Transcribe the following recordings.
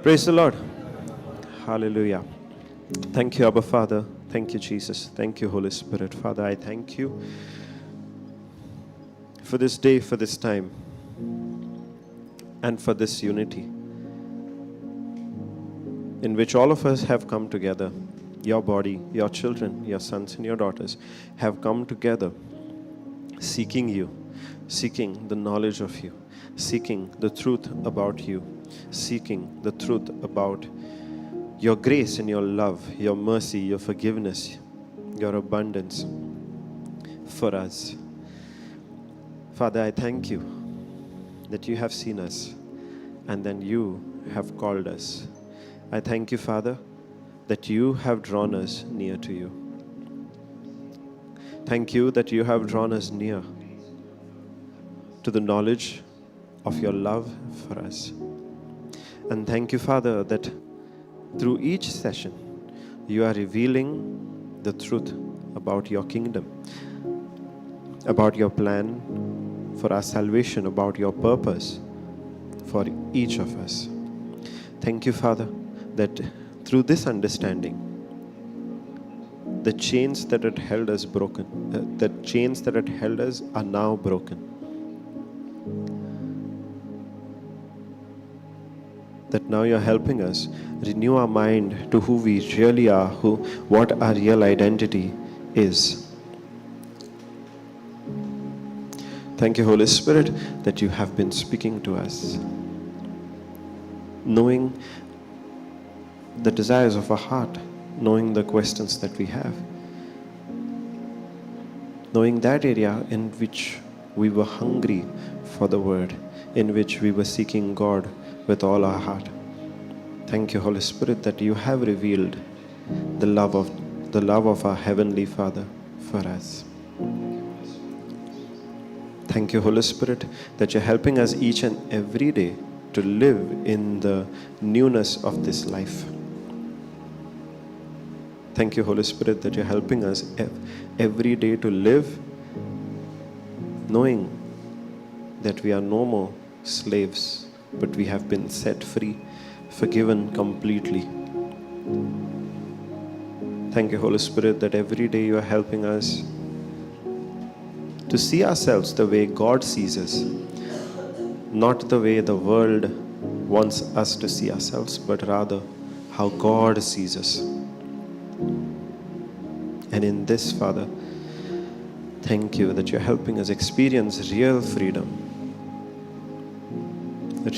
Praise the Lord. Hallelujah. Thank you, Abba Father. Thank you, Jesus. Thank you, Holy Spirit. Father, I thank you for this day, for this time, and for this unity in which all of us have come together. Your body, your children, your sons and your daughters have come together seeking you, seeking the knowledge of you, seeking the truth about you, seeking the truth about your grace and your love, your mercy, your forgiveness, your abundance for us. Father, I thank you that you have seen us and then you have called us. I thank you, Father, that you have drawn us near to you. Thank you that you have drawn us near to the knowledge of your love for us. And thank you, Father, that through each session, you are revealing the truth about your kingdom, about your plan for our salvation, about your purpose for each of us. Thank you, Father, that through this understanding, the chains that had held us broken, the chains that had held us are now broken. That now you're helping us renew our mind to who we really are, what our real identity is. Thank you, Holy Spirit, that you have been speaking to us, knowing the desires of our heart, knowing the questions that we have, knowing that area in which we were hungry for the word, in which we were seeking God with all our heart. Thank you, Holy Spirit, that you have revealed the love of our Heavenly Father for us. Thank you, Holy Spirit, that you're helping us each and every day to live in the newness of this life. Thank you, Holy Spirit, that you're helping us every day to live knowing that we are no more slaves, but we have been set free, forgiven completely. Thank you, Holy Spirit, that every day you are helping us to see ourselves the way God sees us, not the way the world wants us to see ourselves, but rather how God sees us. And in this, Father, thank you that you're helping us experience real freedom.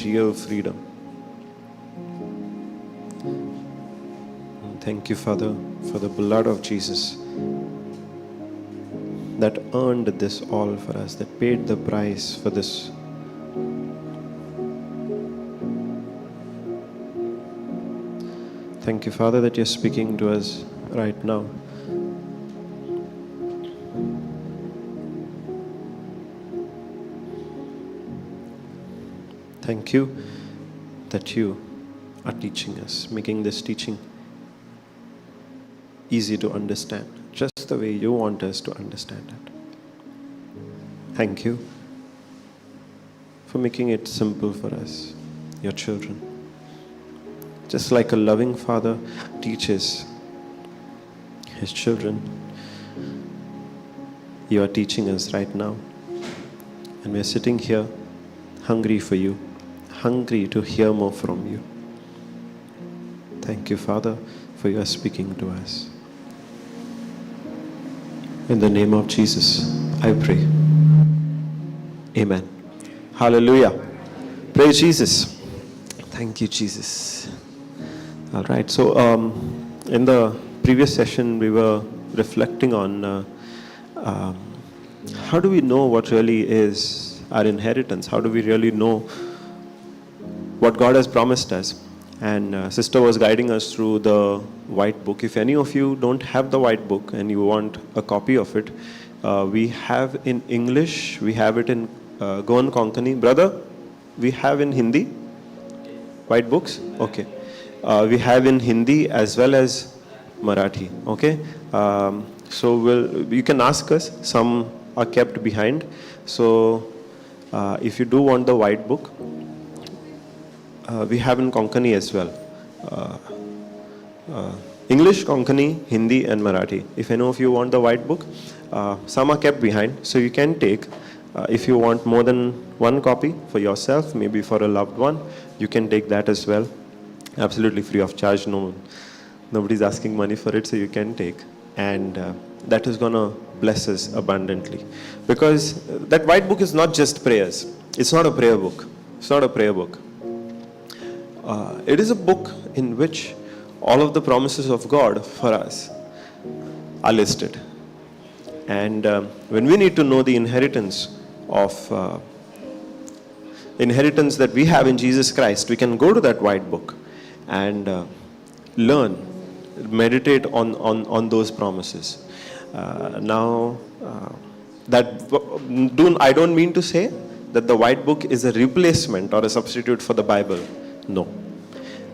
Real freedom. And thank you, Father, for the blood of Jesus that earned this all for us, that paid the price for this. Thank you, Father, that you're speaking to us right now. Thank you that you are teaching us, making this teaching easy to understand, just the way you want us to understand it. Thank you for making it simple for us, your children. Just like a loving father teaches his children, you are teaching us right now. And we are sitting here hungry for you, hungry to hear more from you. Thank you, Father, for your speaking to us. In the name of Jesus, I pray. Amen. Hallelujah. Praise Jesus. Thank you, Jesus. All right. So, in the previous session, we were reflecting on how do we know what really is our inheritance? How do we really know what God has promised us? And Sister was guiding us through the white book. If any of you don't have the white book and you want a copy of it, we have in English, we have it in Goan Konkani. Brother, we have in Hindi white books? Okay. We have in Hindi as well as Marathi. Okay. So you can ask us. Some are kept behind. So if you do want the white book, we have in Konkani as well. English, Konkani, Hindi and Marathi. If any of you want the white book, some are kept behind, so you can take. If you want more than one copy for yourself, maybe for a loved one, you can take that as well. Absolutely free of charge. Nobody's asking money for it, so you can take. And that is going to bless us abundantly. Because that white book is not just prayers. It's not a prayer book. It's not a prayer book. It is a book in which all of the promises of God for us are listed. And when we need to know the inheritance that we have in Jesus Christ, we can go to that white book and learn, meditate on those promises. I don't mean to say that the white book is a replacement or a substitute for the Bible. No.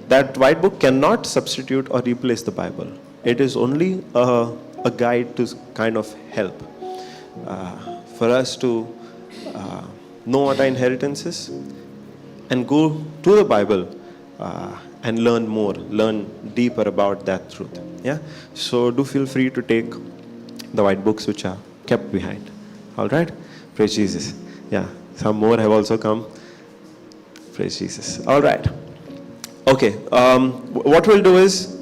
That white book cannot substitute or replace the Bible. It is only a guide to kind of help for us to know what our inheritance is and go to the Bible and learn more, learn deeper about that truth. Yeah. So do feel free to take the white books which are kept behind. All right. Praise Jesus. Yeah. Some more have also come. Praise Jesus. All right. Okay. What we'll do is,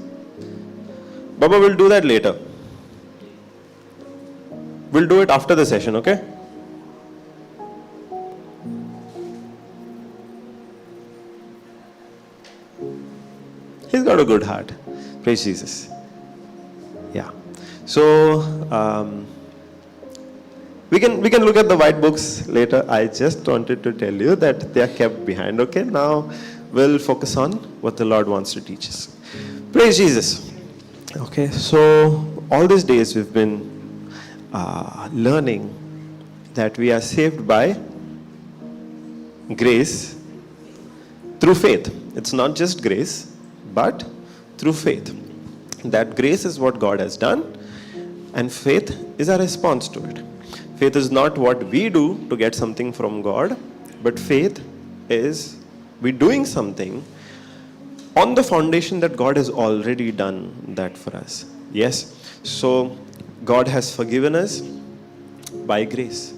Baba will do that later. We'll do it after the session, okay? He's got a good heart. Praise Jesus. Yeah. So, we can look at the white books later. I just wanted to tell you that they are kept behind, okay? Now, we'll focus on what the Lord wants to teach us. Praise Jesus. Okay, so all these days we've been learning that we are saved by grace through faith. It's not just grace, but through faith. That grace is what God has done, and faith is a response to it. Faith is not what we do to get something from God, but faith is we doing something on the foundation that God has already done that for us. Yes. So God has forgiven us by grace.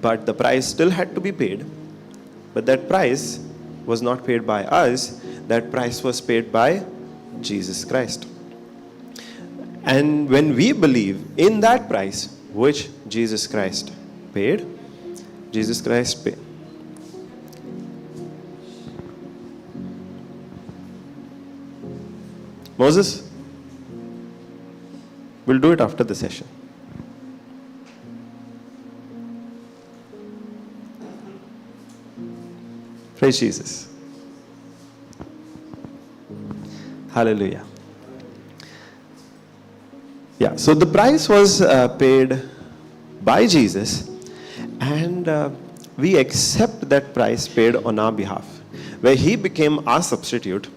But the price still had to be paid. But that price was not paid by us. That price was paid by Jesus Christ. And when we believe in that price, which Jesus Christ paid, Moses, we'll do it after the session. Praise Jesus. Hallelujah. Yeah, so the price was paid by Jesus, and we accept that price paid on our behalf, where He became our substitute.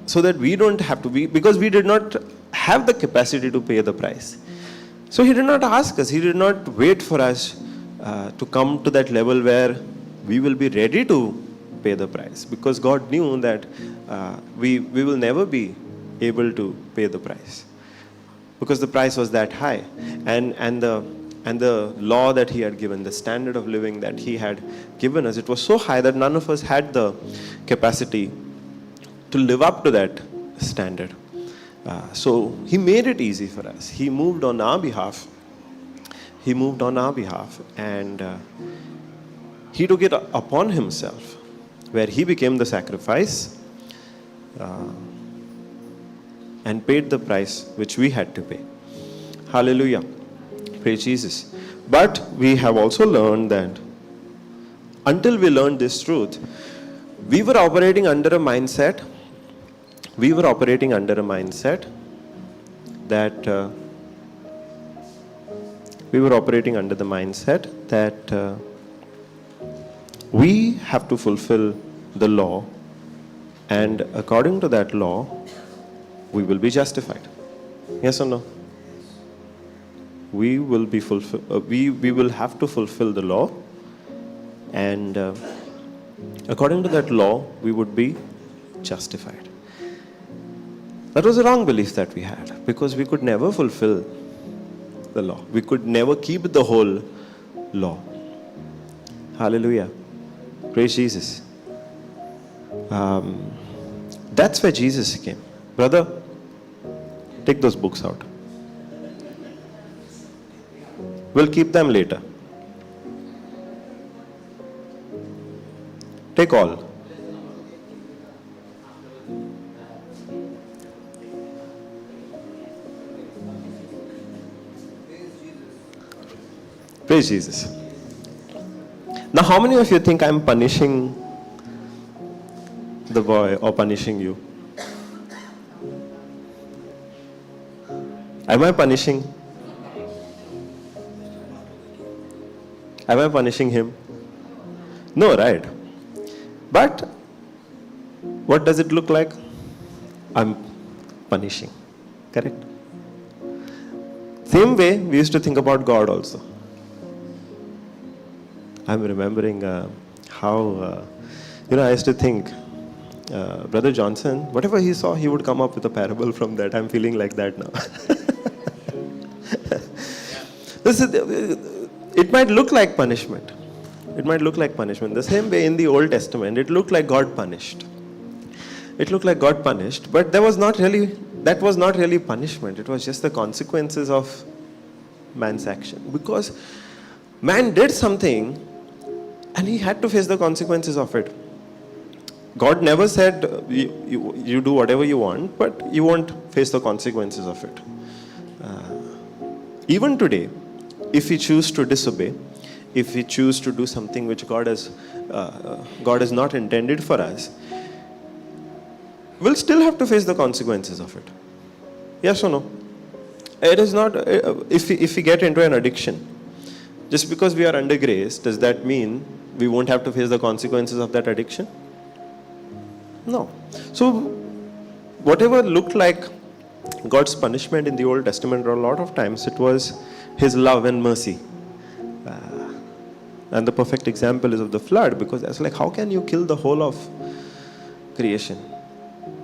So that we don't have to be, because we did not have the capacity to pay the price. So He did not ask us, He did not wait for us to come to that level where we will be ready to pay the price. Because God knew that we will never be able to pay the price. Because the price was that high. And the law that He had given, the standard of living that He had given us, it was so high that none of us had the capacity to live up to that standard. So He made it easy for us. He moved on our behalf. And He took it upon Himself, where He became the sacrifice and paid the price which we had to pay. Hallelujah. Praise Jesus. But we have also learned that until we learned this truth, we were operating under a mindset that we have to fulfill the law, and according to that law, we will be justified. Yes or no? We will be we will have to fulfill the law, and According to that law, we would be justified. That was a wrong belief that we had, because we could never fulfill the law. We could never keep the whole law. Hallelujah. Praise Jesus. That's where Jesus came. Brother, take those books out. We'll keep them later. Take all. Praise Jesus. Now, how many of you think I'm punishing the boy or punishing you? Am I punishing? Am I punishing him? No, right? But what does it look like? I'm punishing. Correct? Same way we used to think about God also. I'm remembering how, I used to think, Brother Johnson, whatever he saw, he would come up with a parable from that. I'm feeling like that now. It might look like punishment. It might look like punishment. The same way in the Old Testament, it looked like God punished. It looked like God punished, but that was not really punishment. It was just the consequences of man's action. Because man did something and he had to face the consequences of it. God never said, you do whatever you want, but you won't face the consequences of it. Even today, if we choose to disobey, if we choose to do something which God has not intended for us, we'll still have to face the consequences of it. Yes or no? It is not, if we get into an addiction, just because we are under grace, does that mean we won't have to face the consequences of that addiction? No. So, whatever looked like God's punishment in the Old Testament, a lot of times it was His love and mercy. And the perfect example is of the flood, because it's like, how can you kill the whole of creation?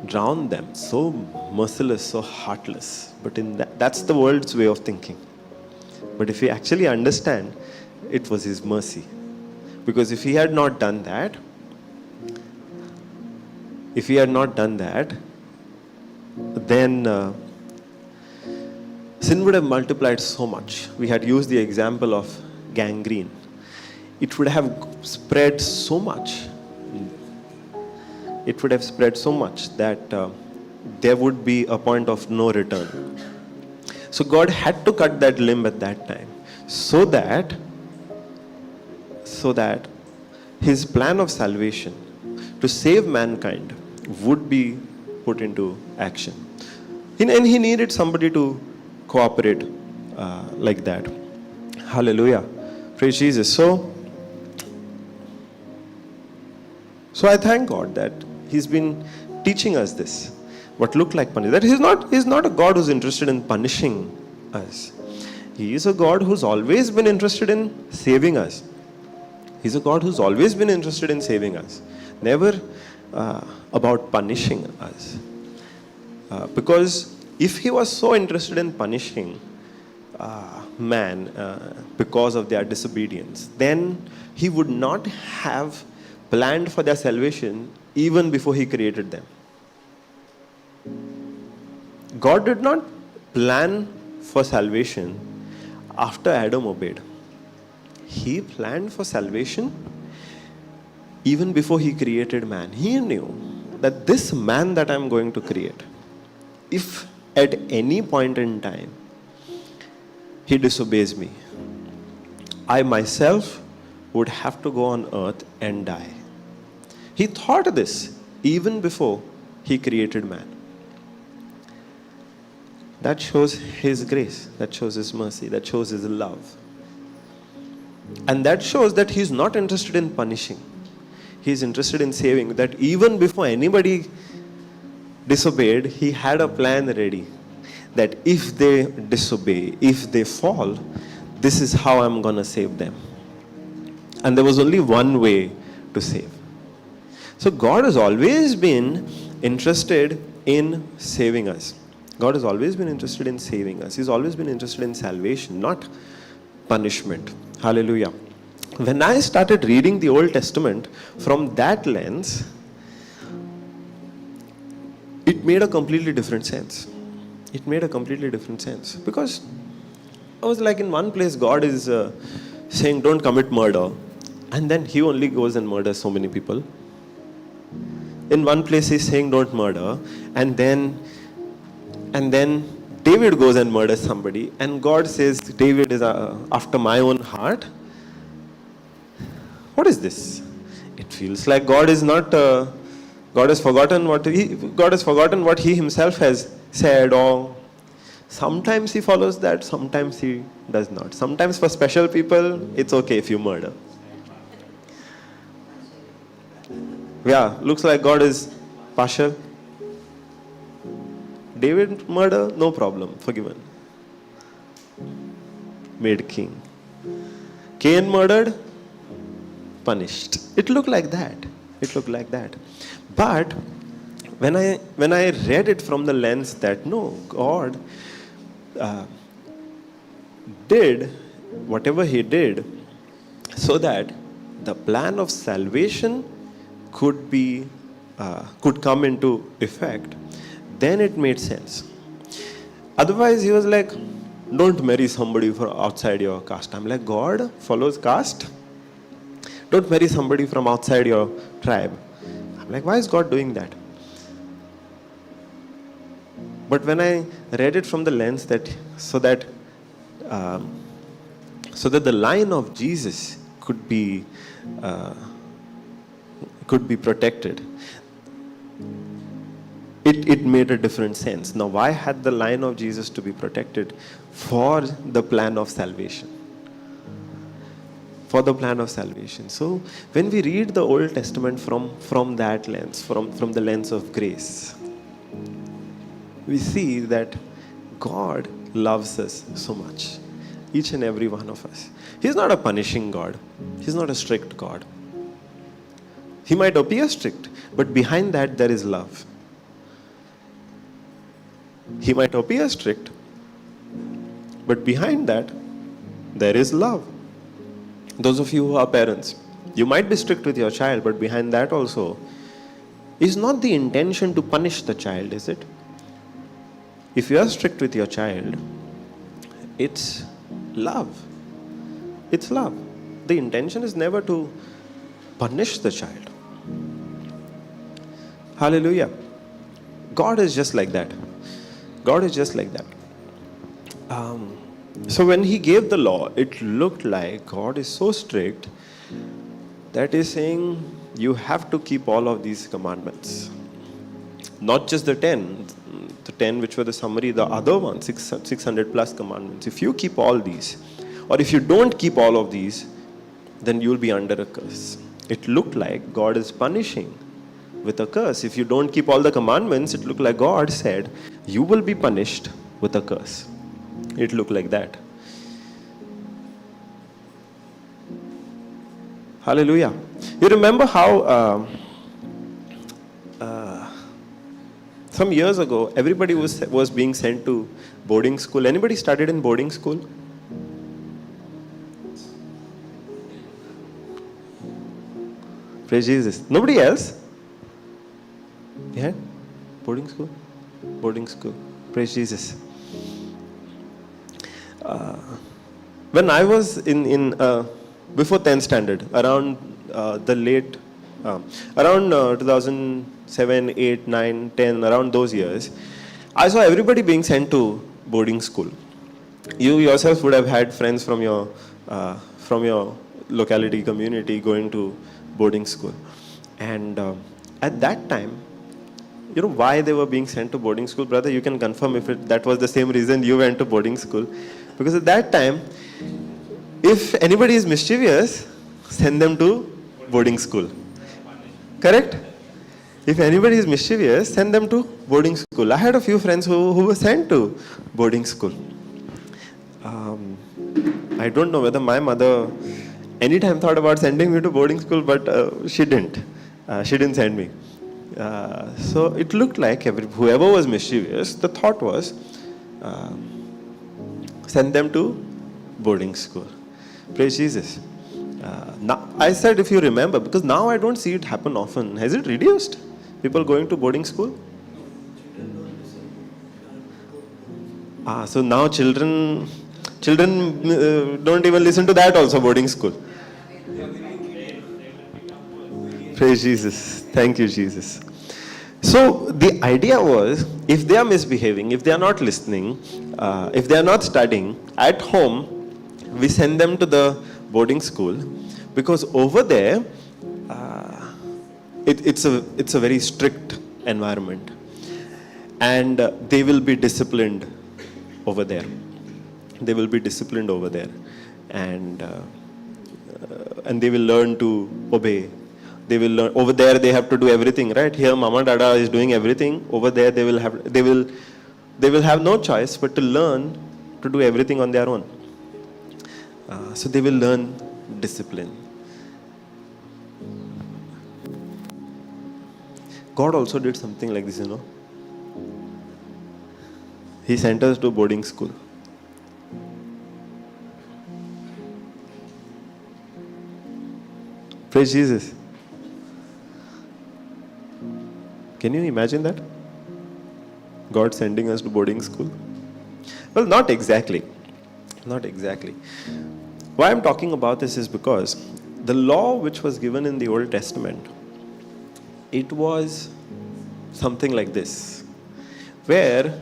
Drown them, so merciless, so heartless. But in that's the world's way of thinking. But if we actually understand, it was His mercy. Because if He had not done that, then sin would have multiplied so much. We had used the example of gangrene. It would have spread so much. It would have spread so much that there would be a point of no return. So God had to cut that limb at that time, so that His plan of salvation to save mankind would be put into action. And He needed somebody to cooperate like that. Hallelujah. Praise Jesus. So I thank God that He's been teaching us this. What looked like punishment. That He's not a God who's interested in punishing us. He is a God who's always been interested in saving us. He's a God who's always been interested in saving us. Never about punishing us. Because if He was so interested in punishing man because of their disobedience, then He would not have planned for their salvation even before He created them. God did not plan for salvation after Adam obeyed. He planned for salvation even before He created man. He knew that this man that I'm going to create, if at any point in time he disobeys me, I myself would have to go on earth and die. He thought this even before He created man. That shows His grace, that shows His mercy, that shows His love. And that shows that He's not interested in punishing. He's interested in saving. That even before anybody disobeyed, He had a plan ready. That if they disobey, if they fall, this is how I'm going to save them. And there was only one way to save. So God has always been interested in saving us. God has always been interested in saving us. He's always been interested in salvation, not punishment. Hallelujah. When I started reading the Old Testament from that lens, it made a completely different sense. It made a completely different sense. Because I was like, in one place, God is saying, don't commit murder. And then he only goes and murders so many people. In one place, he's saying, don't murder. And then David goes and murders somebody. And God says, David is after my own heart. What is this? It feels like God is not... God has forgotten what he himself has said, or sometimes he follows that, sometimes he does not. Sometimes for special people, it's okay if you murder. Yeah, looks like God is partial. David murder, no problem, forgiven. Made king. Cain murdered, punished. It looked like that. But when I read it from the lens that no, God did whatever he did so that the plan of salvation could come into effect, then it made sense. Otherwise, he was like, don't marry somebody from outside your caste. I'm like, God follows caste? Don't marry somebody from outside your tribe. I'm like, why is God doing that? But when I read it from the lens that so that the line of Jesus could be protected, it made a different sense. Now, why had the line of Jesus to be protected? For the plan of salvation. For the plan of salvation. So, when we read the Old Testament from that lens, from the lens of grace, we see that God loves us so much. Each and every one of us. He's not a punishing God. He's not a strict God. He might appear strict, but behind that there is love. He might appear strict, but behind that there is love. Those of you who are parents, you might be strict with your child, but behind that also is not the intention to punish the child, is it? If you are strict with your child, it's love. It's love. The intention is never to punish the child. Hallelujah. God is just like that. God is just like that. So when he gave the law, it looked like God is so strict that he's saying you have to keep all of these commandments. Not just the 10 which were the summary, the other ones, 600 plus commandments. If you keep all these, or if you don't keep all of these, then you'll be under a curse. It looked like God is punishing with a curse. If you don't keep all the commandments, it looked like God said, you will be punished with a curse. It looked like that. Hallelujah. You remember how some years ago, everybody was being sent to boarding school. Anybody studied in boarding school? Praise Jesus. Nobody else? Yeah? Boarding school? Boarding school. Praise Jesus. When I was in before 10th standard, around around 2007, 8, 9, 10, around those years, I saw everybody being sent to boarding school. You yourself would have had friends from your locality, community going to boarding school. And at that time, you know why they were being sent to boarding school, brother? You can confirm if that was the same reason you went to boarding school. Because at that time, if anybody is mischievous, send them to boarding school. Correct? If anybody is mischievous, send them to boarding school. I had a few friends who were sent to boarding school. I don't know whether my mother anytime thought about sending me to boarding school, but she didn't. She didn't send me. So it looked like whoever was mischievous, the thought was, send them to boarding school. Praise Jesus. Now, I said, if you remember, because now I don't see it happen often. Has it reduced? People going to boarding school? So now children don't even listen to that also, boarding school. Praise Jesus. Thank you, Jesus. So the idea was, if they are misbehaving, if they are not listening, if they are not studying, at home, we send them to the boarding school, because over there, it's a very strict environment, and they will be disciplined over there. They will be disciplined over there, and they will learn to obey. They will learn over there. They have to do everything, right? Here, Mama Dada is doing everything. Over there, they will have no choice but to learn to do everything on their own. So they will learn discipline. God also did something like this, He sent us to boarding school. Praise Jesus. Can you imagine that? God sending us to boarding school? Well, not exactly. Not exactly. Why I'm talking about this is because the law which was given in the Old Testament, it was something like this, where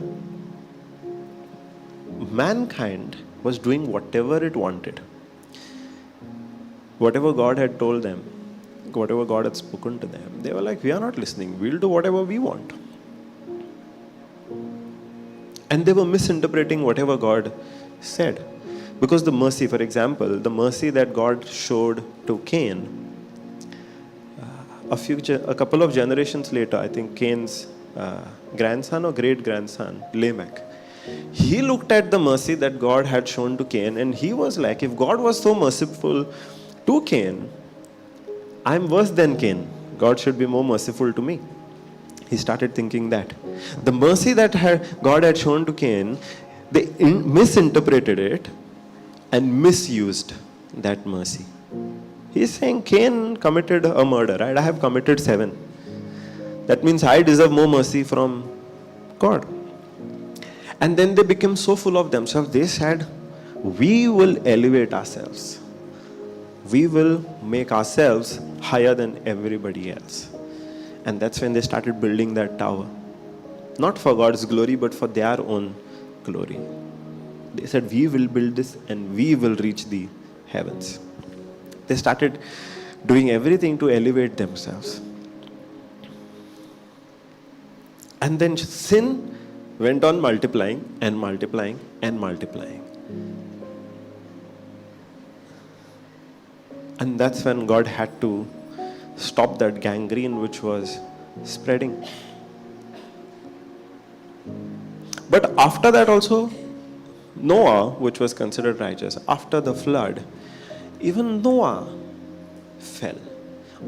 mankind was doing whatever it wanted. Whatever God had told them, whatever God had spoken to them, they were like, we are not listening. We'll do whatever we want. And they were misinterpreting whatever God said. Because the mercy, for example, the mercy that God showed to Cain, a couple of generations later, I think Cain's grandson or great-grandson, Lamech, he looked at the mercy that God had shown to Cain, and he was like, if God was so merciful to Cain, I'm worse than Cain. God should be more merciful to me. He started thinking that. The mercy that God had shown to Cain, they misinterpreted it and misused that mercy. He's saying Cain committed a murder, right? I have committed 7. That means I deserve more mercy from God. And then they became so full of themselves, they said, we will elevate ourselves. We will make ourselves higher than everybody else. And that's when they started building that tower. Not for God's glory, but for their own glory. They said, we will build this and we will reach the heavens. They started doing everything to elevate themselves. And then sin went on multiplying and multiplying and multiplying. And that's when God had to stop that gangrene which was spreading. But after that also, Noah, which was considered righteous, after the flood, even Noah fell.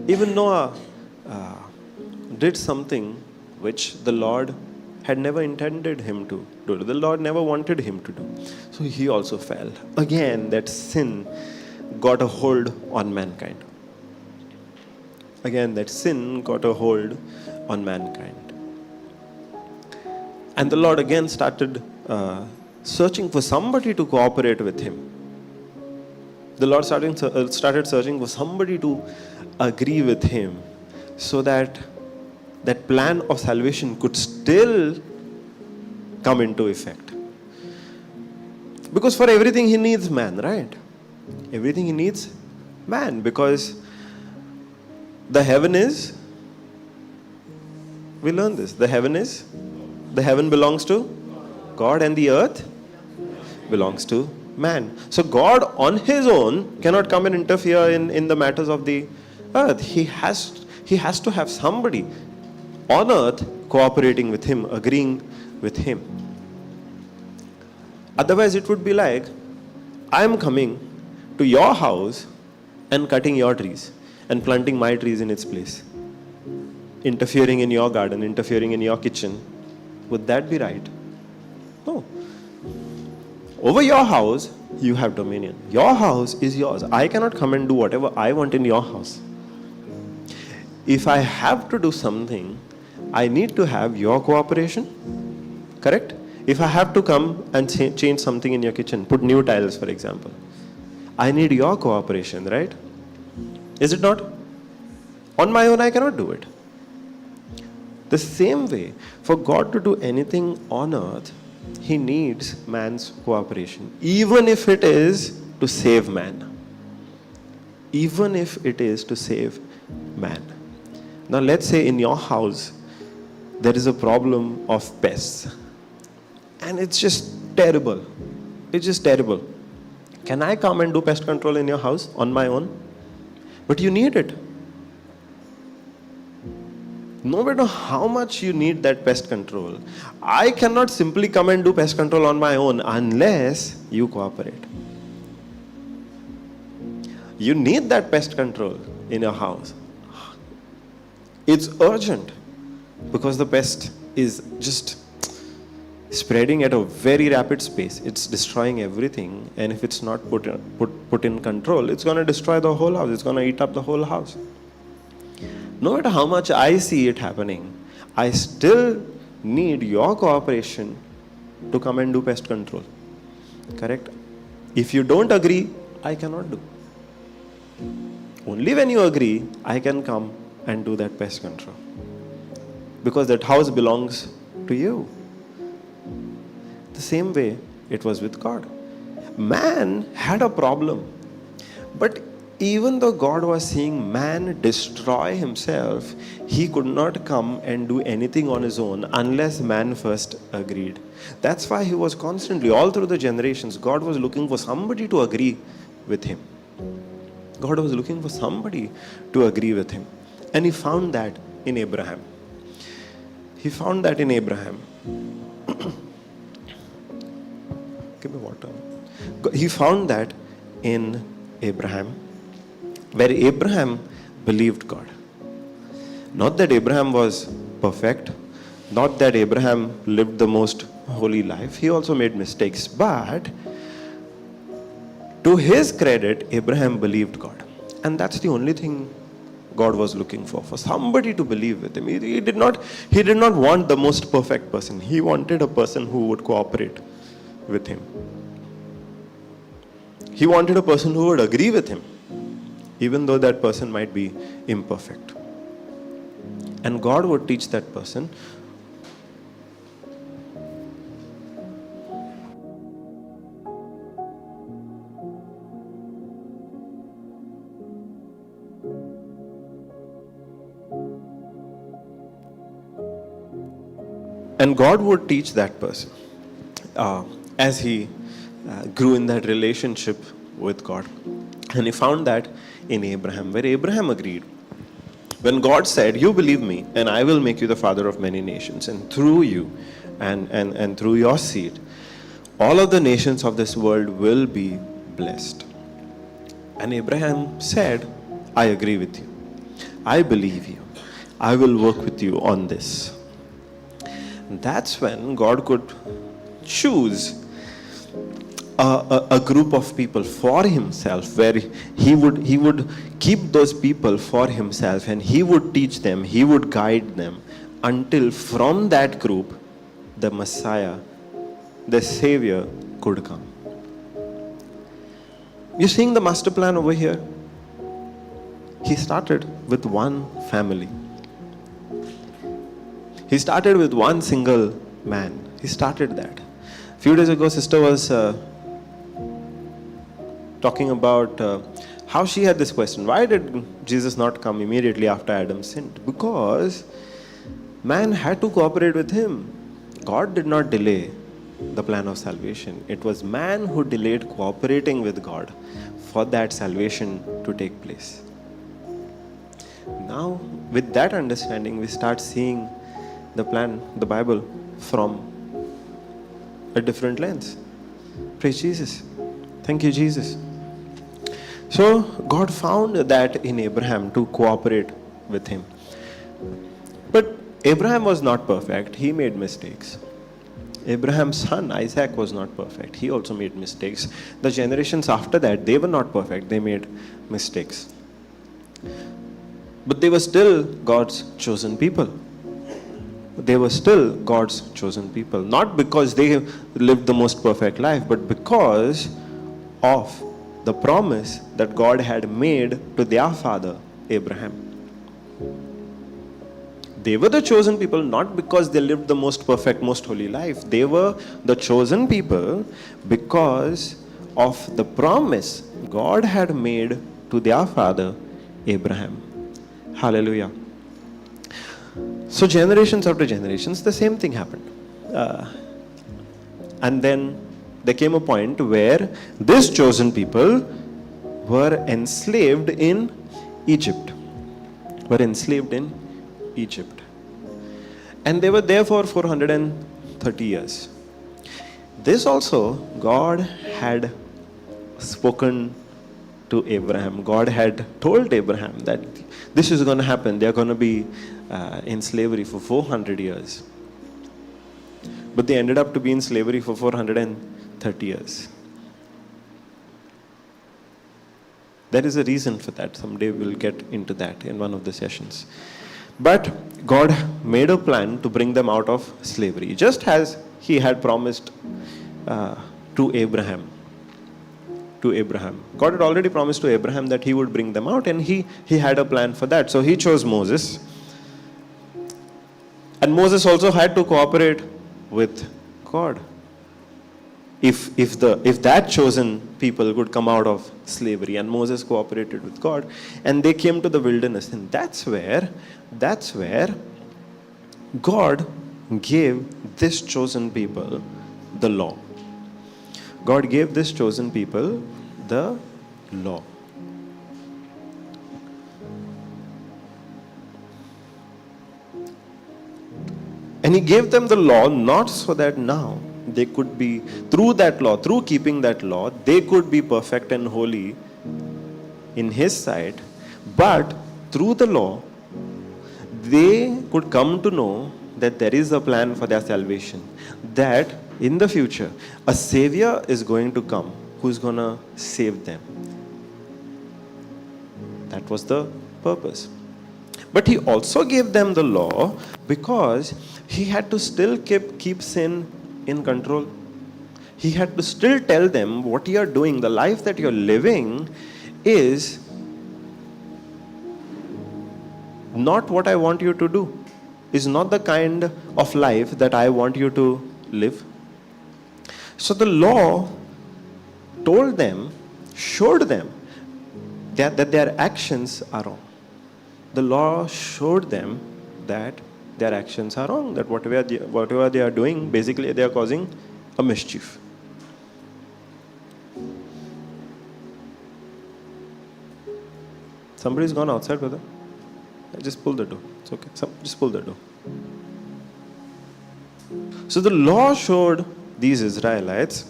Even Noah did something which the Lord had never intended him to do. The Lord never wanted him to do. So he also fell. Again, that sin got a hold on mankind. Again, that sin got a hold on mankind. And the Lord again started searching for somebody to cooperate with him. The Lord started searching for somebody to agree with him, so that that plan of salvation could still come into effect. Because for everything he needs man, right? Everything he needs man, because the heaven is, we learn this, the heaven belongs to God and the earth belongs to man. So God on his own cannot come and interfere in the matters of the earth. He has to have somebody on earth cooperating with him, agreeing with him. Otherwise it would be like, I am coming to your house and cutting your trees and planting my trees in its place. interfering in your garden, interfering in your kitchen, would that be right? No. Over your house, you have dominion. Your house is yours. I cannot come and do whatever I want in your house. If I have to do something, I need to have your cooperation. Correct? If I have to come and change something in your kitchen, put new tiles, for example, I need your cooperation, right? Is it not? On my own, I cannot do it. The same way, for God to do anything on earth, He needs man's cooperation, even if it is to save man. Even if it is to save man. Now let's say in your house, there is a problem of pests. And it's just terrible. It's just terrible. Can I come and do pest control in your house on my own? But you need it. No matter how much you need that pest control, I cannot simply come and do pest control on my own unless you cooperate. You need that pest control in your house. It's urgent because the pest is just spreading at a very rapid pace. It's destroying everything, and if it's not put in control, it's going to destroy the whole house. It's going to eat up the whole house. No matter how much I see it happening, I still need your cooperation to come and do pest control. Correct? If you don't agree, I cannot do. Only when you agree, I can come and do that pest control. Because that house belongs to you. The same way it was with God. Man had a problem. But even though God was seeing man destroy himself, He could not come and do anything on his own unless man first agreed. That's why He was constantly, all through the generations, God was looking for somebody to agree with Him. God was looking for somebody to agree with Him. And He found that in Abraham. He found that in Abraham. Give me water. He found that in Abraham, where Abraham believed God. Not that Abraham was perfect, not that Abraham lived the most holy life. He also made mistakes. But to his credit, Abraham believed God. And that's the only thing God was looking for somebody to believe with Him. He did not want the most perfect person. He wanted a person who would cooperate with Him. He wanted a person who would agree with Him, even though that person might be imperfect. And God would teach that person as he grew in that relationship with God. And he found that in Abraham, where Abraham agreed. When God said, "You believe me, and I will make you the father of many nations, and through you and through your seed, all of the nations of this world will be blessed." And Abraham said, "I agree with you. I believe you. I will work with you on this." That's when God could choose a group of people for Himself, where He would keep those people for Himself, and He would teach them, He would guide them, until from that group the Messiah, the Savior, could come. You're seeing the master plan over here? He started with one family. He started with one single man. He started that. A few days ago, sister was talking about how she had this question. Why did Jesus not come immediately after Adam sinned? Because man had to cooperate with Him. God did not delay the plan of salvation. It was man who delayed cooperating with God for that salvation to take place. Now, with that understanding, we start seeing the plan, the Bible, from a different lens. Praise Jesus. Thank you, Jesus. So, God found that in Abraham to cooperate with Him. But Abraham was not perfect. He made mistakes. Abraham's son Isaac was not perfect. He also made mistakes. The generations after that, they were not perfect. They made mistakes. But they were still God's chosen people. They were still God's chosen people. Not because they lived the most perfect life, but because of the promise that God had made to their father, Abraham. They were the chosen people not because they lived the most perfect, most holy life. They were the chosen people because of the promise God had made to their father, Abraham. Hallelujah. So generations after generations, the same thing happened. And then there came a point where this chosen people were enslaved in Egypt. And they were there for 430 years. This also, God had spoken to Abraham. God had told Abraham that this is going to happen. They are going to be in slavery for 400 years. But they ended up to be in slavery for 430 years. There is a reason for that. Someday we'll get into that in one of the sessions. But God made a plan to bring them out of slavery, just as He had promised to Abraham. God had already promised to Abraham that He would bring them out, and He had a plan for that. So He chose Moses. And Moses also had to cooperate with God. If that chosen people would come out of slavery, and Moses cooperated with God, and they came to the wilderness, and that's where God gave this chosen people the law. God gave this chosen people the law. And He gave them the law not so that now they could be, through that law, through keeping that law, they could be perfect and holy in His sight, but through the law, they could come to know that there is a plan for their salvation. That in the future, a Savior is going to come who's going to save them. That was the purpose. But He also gave them the law because He had to still keep sin in control. He had to still tell them what you are doing, the life that you're living is not what I want you to do, is not the kind of life that I want you to live. So the law told them, showed them that their actions are wrong. The law showed them that their actions are wrong, that whatever they are doing, basically they are causing a mischief. Somebody's gone outside, brother. Just pull the door. It's okay. Just pull the door. So the law showed these Israelites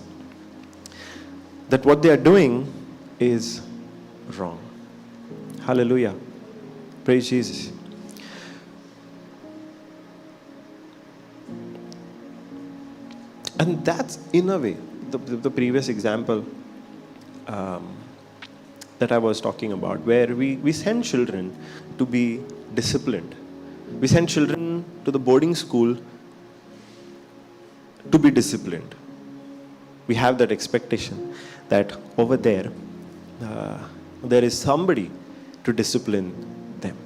that what they are doing is wrong. Hallelujah. Praise Jesus. And that's, in a way, the previous example that I was talking about, where we send children to be disciplined. We send children to the boarding school to be disciplined. We have that expectation that over there, there is somebody to discipline them.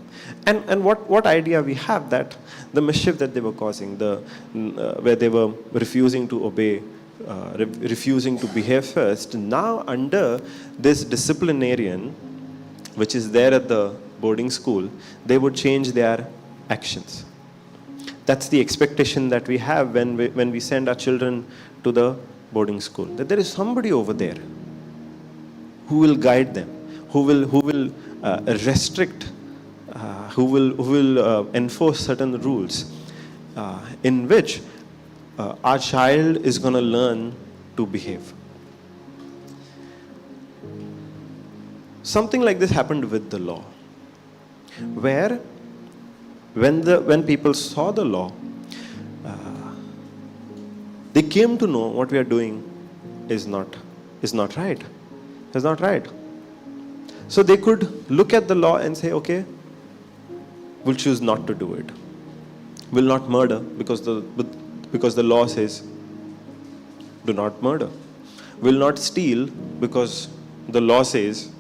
And what idea we have that the mischief that they were causing, where they were refusing to obey, refusing to behave first, now under this disciplinarian, which is there at the boarding school, they would change their actions. That's the expectation that we have when we send our children to the boarding school, that there is somebody over there who will guide them, who will restrict, who will enforce certain rules in which our child is going to learn to behave. Something like this happened with the law, where when people saw the law, they came to know what we are doing is not right. Is not right. So they could look at the law and say, okay, we'll choose not to do it. Will not murder because the law says do not murder. Will not steal because the law says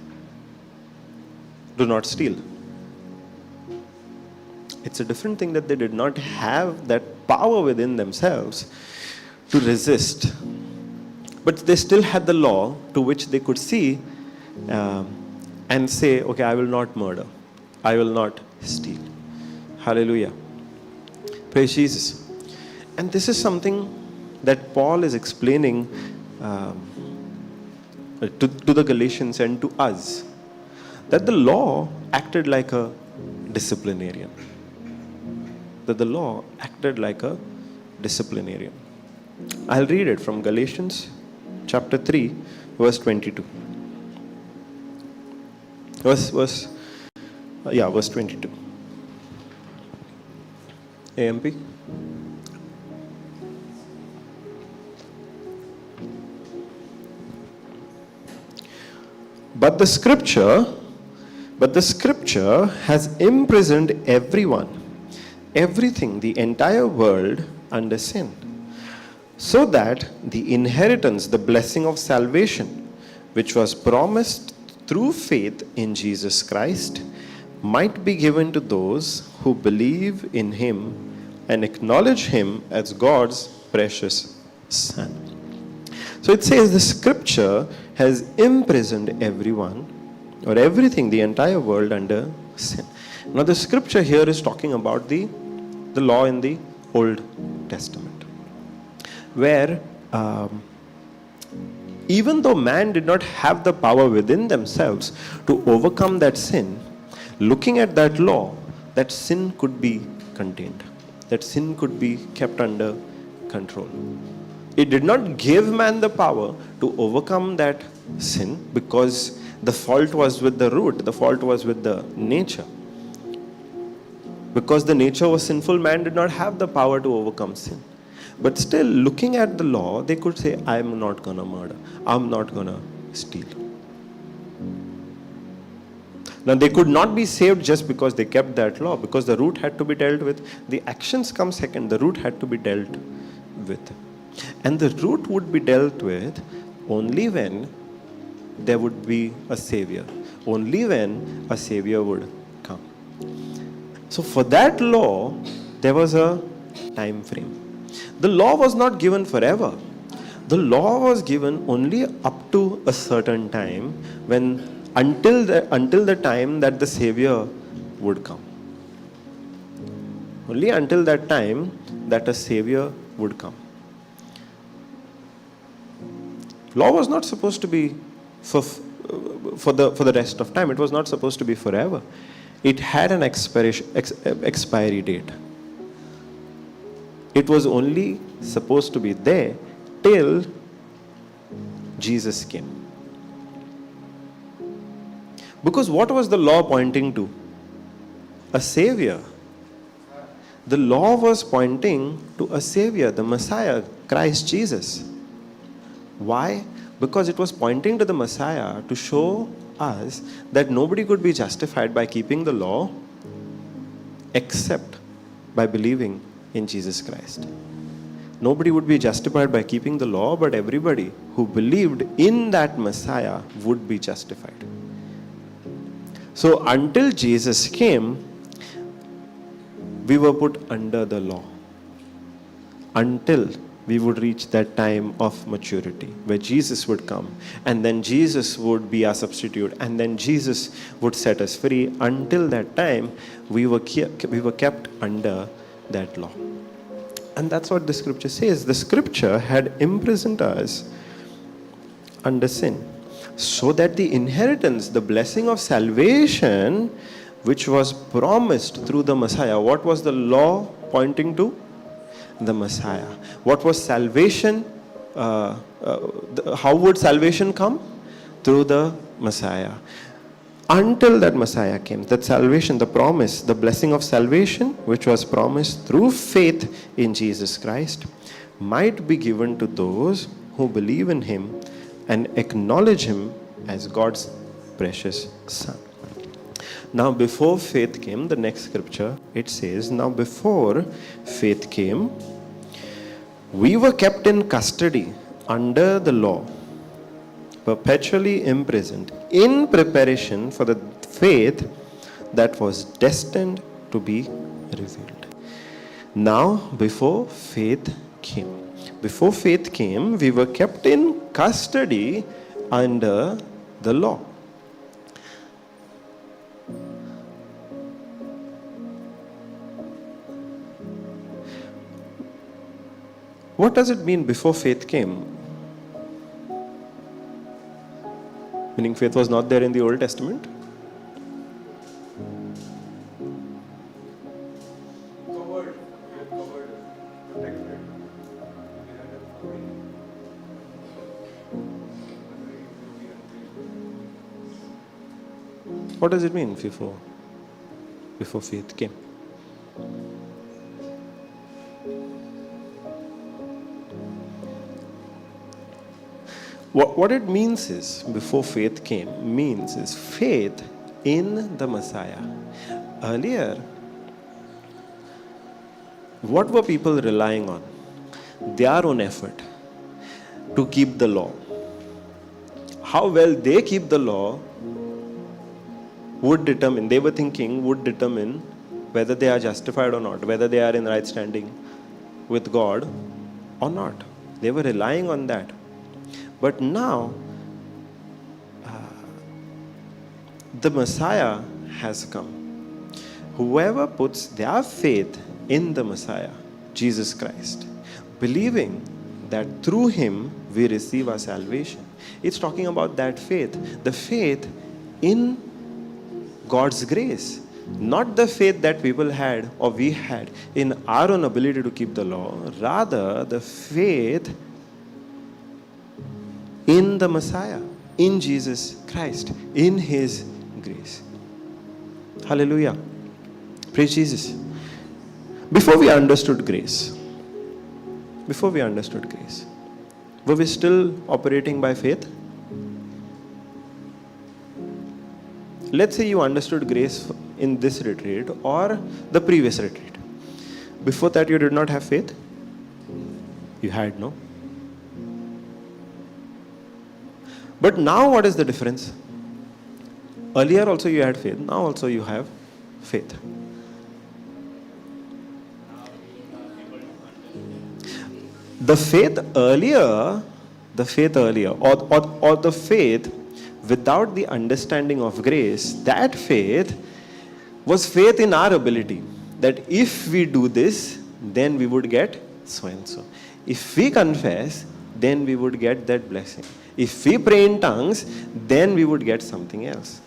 do not steal. It's a different thing that they did not have that power within themselves to resist. But they still had the law to which they could see and say, okay, I will not murder. I will not steal. Hallelujah. Praise Jesus. And this is something that Paul is explaining to the Galatians and to us. That the law acted like a disciplinarian. That the law acted like a disciplinarian. I'll read it from Galatians chapter 3, verse 22. Verse 22. AMP. But the scripture has imprisoned everything, the entire world under sin, so that the inheritance, the blessing of salvation, which was promised through faith in Jesus Christ, might be given to those who believe in Him and acknowledge Him as God's precious Son. So it says the scripture has imprisoned everyone or everything, the entire world under sin. Now the scripture here is talking about the law in the Old Testament, where even though man did not have the power within themselves to overcome that sin, looking at that law, that sin could be contained. That sin could be kept under control. It did not give man the power to overcome that sin because the fault was with the root, the fault was with the nature. Because the nature was sinful, man did not have the power to overcome sin. But still, looking at the law, they could say, I'm not going to murder. I'm not going to steal. Now, they could not be saved just because they kept that law, because the root had to be dealt with. The actions come second. The root had to be dealt with. And the root would be dealt with only when there would be a Savior. Only when a Savior would come. So for that law, there was a time frame. The law was not given forever. The law was given only up to a certain time until the time that the Savior would come. Only until that time that a Savior would come. Law was not supposed to be for the rest of time. It was not supposed to be forever. It had an expiry date. It was only supposed to be there till Jesus came. Because what was the law pointing to? A Savior. The law was pointing to a Savior, the Messiah, Christ Jesus. Why? Because it was pointing to the Messiah to show us that nobody could be justified by keeping the law except by believing in Jesus Christ. Nobody would be justified by keeping the law, but everybody who believed in that Messiah would be justified. So until Jesus came, we were put under the law. Until we would reach that time of maturity where Jesus would come, and then Jesus would be our substitute, and then Jesus would set us free. Until that time, we were kept under that law. And that's what the scripture says. The scripture had imprisoned us under sin, so that the inheritance, the blessing of salvation, which was promised through the Messiah. What was the law pointing to? The Messiah. What was salvation? How would salvation come? Through the Messiah. until that Messiah came, that salvation, the promise, the blessing of salvation, which was promised through faith in Jesus Christ, might be given to those who believe in him and acknowledge him as God's precious Son. Now before faith came, the next scripture, it says, now before faith came, we were kept in custody under the law, perpetually imprisoned, in preparation for the faith that was destined to be revealed. Now, before faith came, we were kept in custody under the law. What does it mean before faith came? Meaning faith was not there in the Old Testament? Covered, protected. What does it mean before faith came? What it means is, before faith came, means is faith in the Messiah. Earlier, what were people relying on? Their own effort to keep the law. How well they keep the law would determine, they were thinking, would determine whether they are justified or not, whether they are in right standing with God or not. They were relying on that. But now, the Messiah has come. Whoever puts their faith in the Messiah, Jesus Christ, believing that through him we receive our salvation. It's talking about that faith, the faith in God's grace, not the faith that people had or we had in our own ability to keep the law, rather the faith in the Messiah, in Jesus Christ, in his grace. Hallelujah. Praise Jesus. Before we understood grace, were we still operating by faith? Let's say you understood grace in this retreat or the previous retreat. Before that you did not have faith? You had, no? But now what is the difference? Earlier also you had faith, now also you have faith. The faith earlier, or the faith without the understanding of grace, that faith was faith in our ability. That if we do this, then we would get so and so. If we confess, then we would get that blessing. If we pray in tongues, then we would get something else.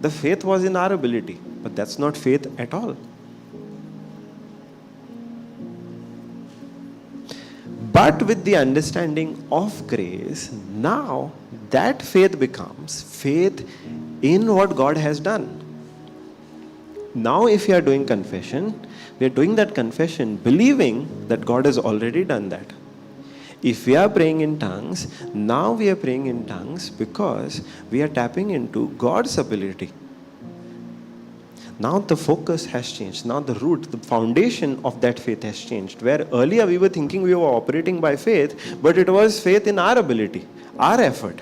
The faith was in our ability, but that's not faith at all. But with the understanding of grace, now that faith becomes faith in what God has done. Now if we are doing confession, we are doing that confession believing that God has already done that. If we are praying in tongues, now we are praying in tongues because we are tapping into God's ability. Now the focus has changed. Now the root, the foundation of that faith has changed. Where earlier we were thinking we were operating by faith, but it was faith in our ability, our effort,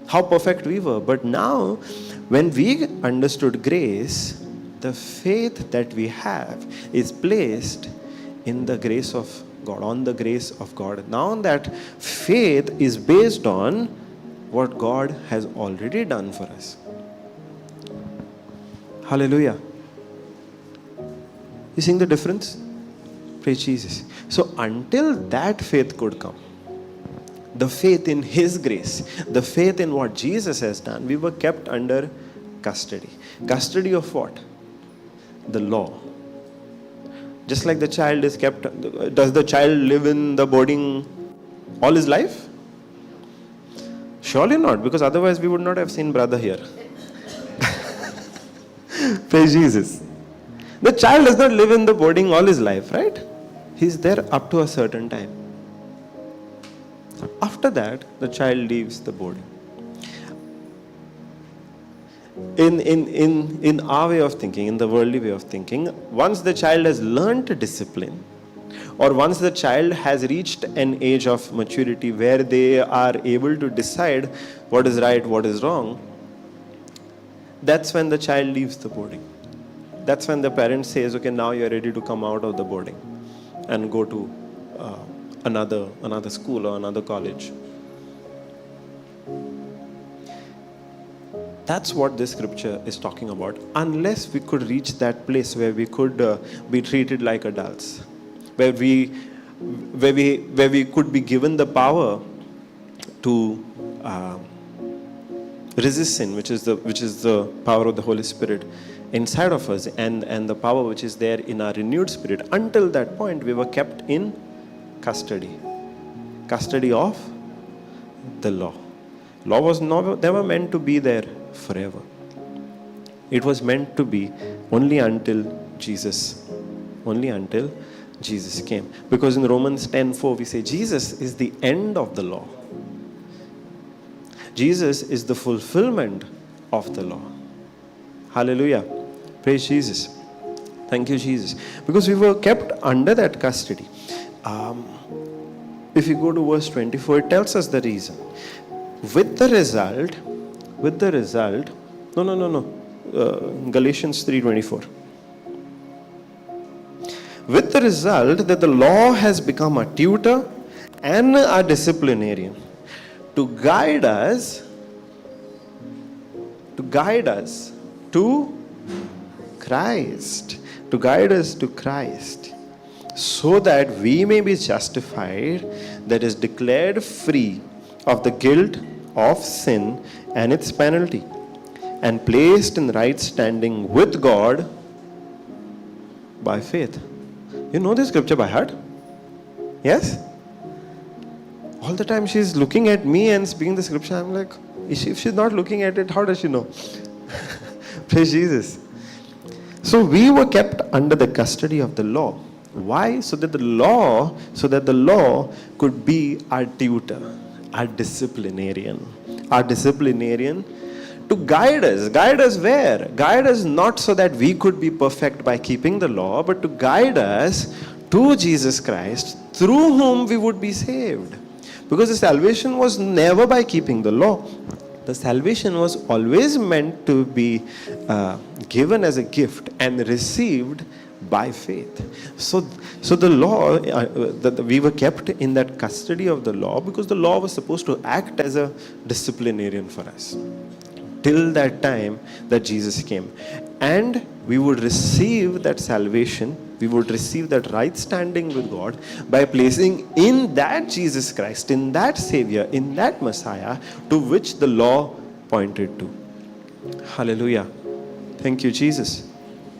how perfect we were. But now, when we understood grace, the faith that we have is placed in the grace of God, on the grace of God. Now that faith is based on what God has already done for us. Hallelujah. You seeing the difference? Praise Jesus. So until that faith could come, the faith in his grace, the faith in what Jesus has done, we were kept under custody. Custody of what? The law. Just like the child is kept, does the child live in the boarding all his life? Surely not, because otherwise we would not have seen brother here. Praise Jesus. The child does not live in the boarding all his life, right? He's there up to a certain time. After that, the child leaves the boarding. In our way of thinking, in the worldly way of thinking, once the child has learned discipline, or once the child has reached an age of maturity where they are able to decide what is right, what is wrong, that's when the child leaves the boarding. That's when the parent says, okay, now you're ready to come out of the boarding and go to another school or another college. That's what this scripture is talking about. Unless we could reach that place where we could be treated like adults, where we could be given the power to resist sin, which is the power of the Holy Spirit inside of us, and the power which is there in our renewed spirit. Until that point, we were kept in custody of the law. Law was never meant to be there forever. It was meant to be only until Jesus came. Because in Romans 10:4 we say Jesus is the end of the law. Jesus is the fulfillment of the law. Hallelujah. Praise Jesus. Thank you, Jesus. Because we were kept under that custody. If you go to verse 24, it tells us the reason. Galatians 3:24. With the result that the law has become a tutor and a disciplinarian to guide us to Christ, so that we may be justified, that is, declared free of the guilt of sin and its penalty, and placed in right standing with God by faith. You know this scripture by heart? Yes? All the time she's looking at me and speaking the scripture. I'm like, if she's not looking at it, how does she know? Praise Jesus. So we were kept under the custody of the law. Why? So that the law could be our tutor, our disciplinarian to guide us. Guide us where? Guide us not so that we could be perfect by keeping the law, but to guide us to Jesus Christ, through whom we would be saved. Because the salvation was never by keeping the law. The salvation was always meant to be given as a gift and received by faith. So the law, we were kept in that custody of the law because the law was supposed to act as a disciplinarian for us till that time that Jesus came. And we would receive that salvation, we would receive that right standing with God by placing in that Jesus Christ, in that Savior, in that Messiah to which the law pointed to. Hallelujah. Thank you, Jesus.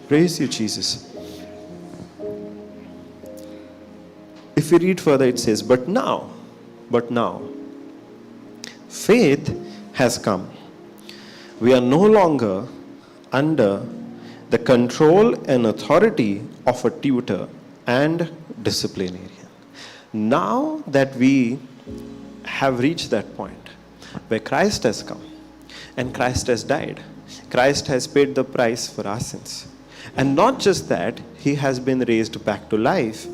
Praise you, Jesus. If we read further, it says, but now, faith has come. We are no longer under the control and authority of a tutor and disciplinarian. Now that we have reached that point where Christ has come and Christ has died, Christ has paid the price for our sins. And not just that, He has been raised back to life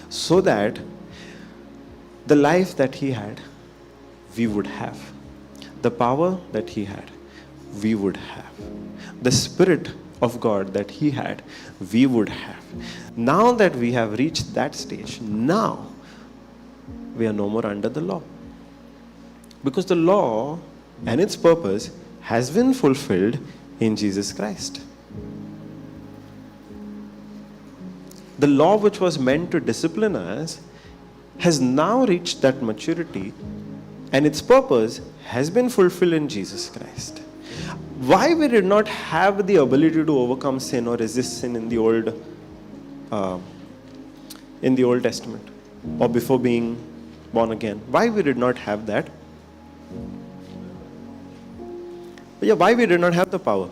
so that the life that He had, we would have. The power that He had, we would have. The Spirit of God that He had, we would have. Now that we have reached that stage, now we are no more under the law. Because the law and its purpose has been fulfilled in Jesus Christ. The law which was meant to discipline us has now reached that maturity, and its purpose has been fulfilled in Jesus Christ. Why we did not have the ability to overcome sin or resist sin in the Old Testament or before being born again? Why we did not have that? Why we did not have the power?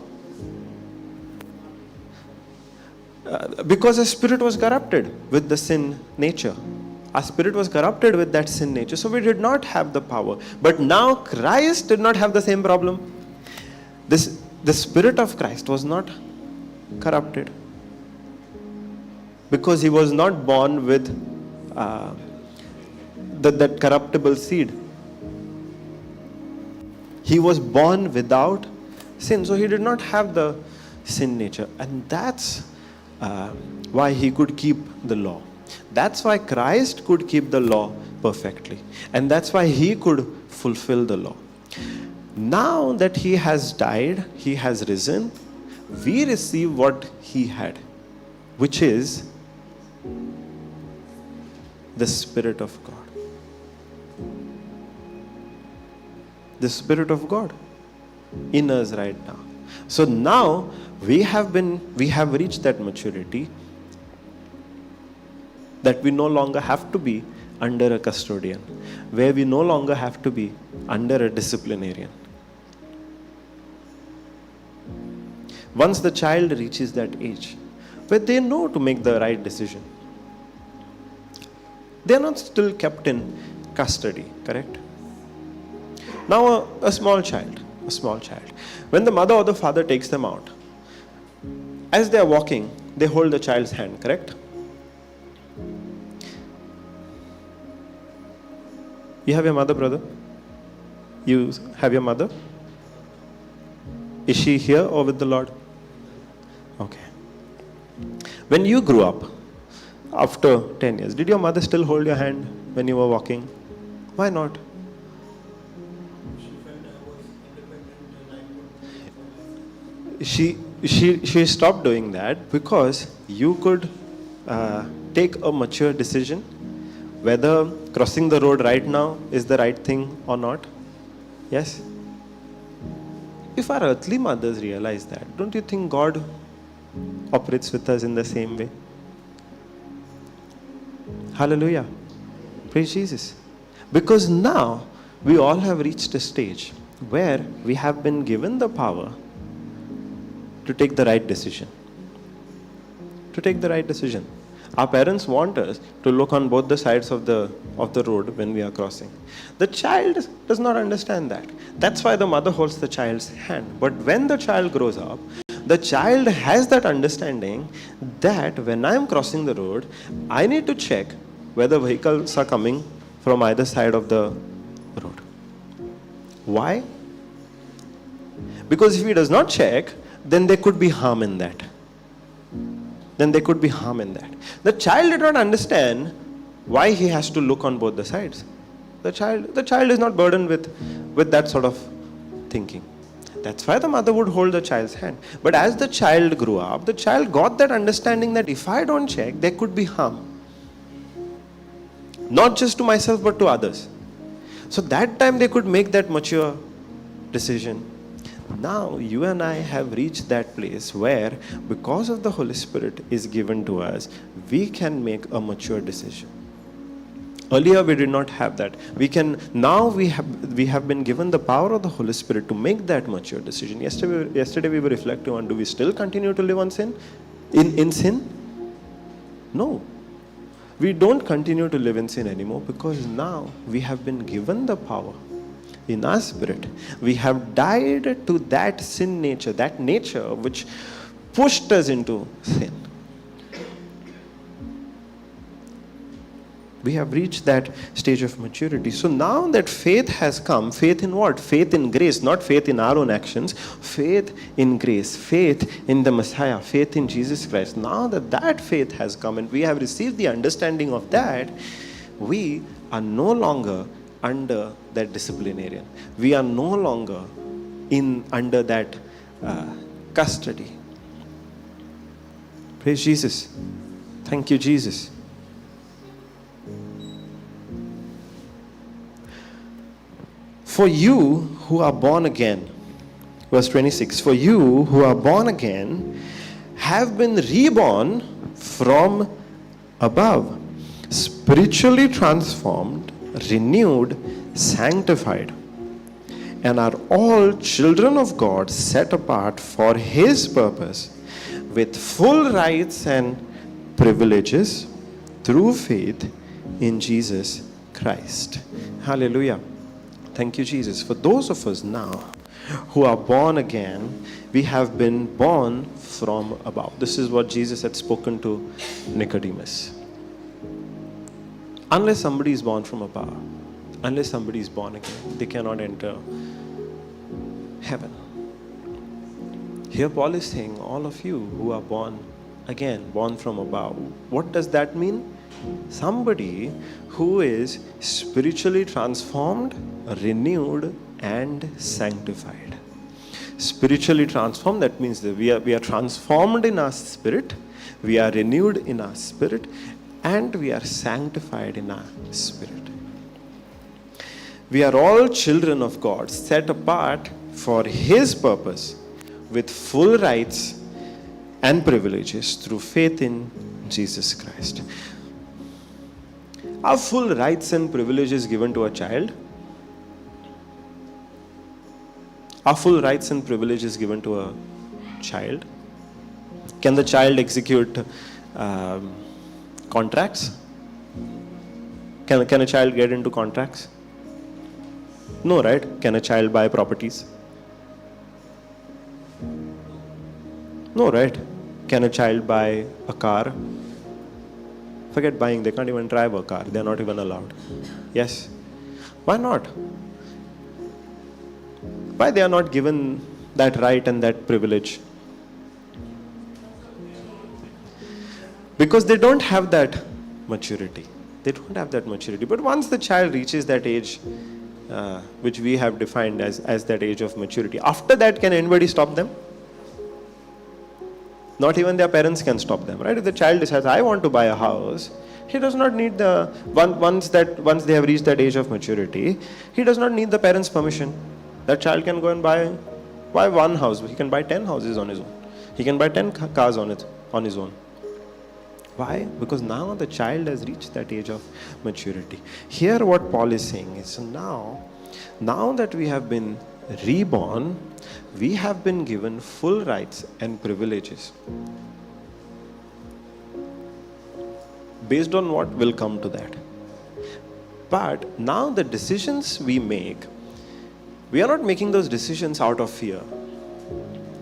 Because our spirit was corrupted with the sin nature. Our spirit was corrupted with that sin nature. So we did not have the power. But now Christ did not have the same problem. The spirit of Christ was not corrupted. Because he was not born with that corruptible seed. He was born without sin. So he did not have the sin nature. And that's why he could keep the law. That's why Christ could keep the law perfectly. And that's why he could fulfill the law. Now that he has died, he has risen, we receive what he had, which is the Spirit of God. The Spirit of God in us right now. So now we have reached that maturity that we no longer have to be under a custodian, where we no longer have to be under a disciplinarian. Once the child reaches that age where they know to make the right decision, they are not still kept in custody, correct? Now a small child, when the mother or the father takes them out, as they are walking, they hold the child's hand, correct? You have your mother, brother? You have your mother? Is she here or with the Lord? Okay. When you grew up, after 10 years, did your mother still hold your hand when you were walking? Why not? She stopped doing that because you could take a mature decision whether crossing the road right now is the right thing or not. Yes? If our earthly mothers realize that, don't you think God operates with us in the same way? Hallelujah. Praise Jesus. Because now we all have reached a stage where we have been given the power to take the right decision. To take the right decision. Our parents want us to look on both the sides of the road when we are crossing. The child does not understand that. That's why the mother holds the child's hand. But when the child grows up, the child has that understanding that when I am crossing the road, I need to check whether vehicles are coming from either side of the road. Why? Because if he does not check, then there could be harm in that. The child did not understand why he has to look on both the sides. The child is not burdened with that sort of thinking. That's why the mother would hold the child's hand. But as the child grew up, the child got that understanding that if I don't check, there could be harm. Not just to myself, but to others. So that time they could make that mature decision. Now you and I have reached that place where, because of the Holy Spirit is given to us, we can make a mature decision. Earlier we did not have that. We have been given the power of the Holy Spirit to make that mature decision. Yesterday we were reflecting on, do we still continue to live on sin? In sin? No. We don't continue to live in sin anymore because now we have been given the power. In our spirit, we have died to that sin nature, that nature which pushed us into sin. We have reached that stage of maturity. So now that faith has come, faith in what? Faith in grace, not faith in our own actions. Faith in grace, faith in the Messiah, faith in Jesus Christ. Now that faith has come and we have received the understanding of that, we are no longer under that disciplinarian. We are no longer under that custody. Praise Jesus. Thank you, Jesus. For you who are born again, verse 26, for you who are born again have been reborn from above, spiritually transformed, renewed, sanctified, and are all children of God, set apart for His purpose, with full rights and privileges through faith in Jesus Christ. Hallelujah. Thank you, Jesus. For those of us now who are born again, we have been born from above. This is what Jesus had spoken to Nicodemus. Unless somebody is born from above, unless somebody is born again, they cannot enter heaven. Here Paul is saying, all of you who are born again, born from above. What does that mean? Somebody who is spiritually transformed, renewed, and sanctified. Spiritually transformed, that means that we are transformed in our spirit, we are renewed in our spirit, and we are sanctified in our spirit. We are all children of God, set apart for His purpose, with full rights and privileges through faith in Jesus Christ. Are full rights and privileges given to a child? Are full rights and privileges given to a child? Can the child execute contracts? Can a child get into contracts? No, right? Can a child buy properties? No, right? Can a child buy a car? Forget buying, they can't even drive a car. They're not even allowed. Yes? Why not? Why they are not given that right and that privilege? Because they don't have that maturity. They don't have that maturity. But once the child reaches that age, which we have defined as that age of maturity, after that, can anybody stop them? Not even their parents can stop them, right? If the child decides, I want to buy a house, he does not need once they have reached that age of maturity, he does not need the parents' permission. That child can go and buy one house. He can buy 10 houses on his own. He can buy 10 cars on his own. Why? Because now the child has reached that age of maturity. Here what Paul is saying is, now that we have been reborn, we have been given full rights and privileges. Based on what? Will come to that. But now the decisions we make, we are not making those decisions out of fear.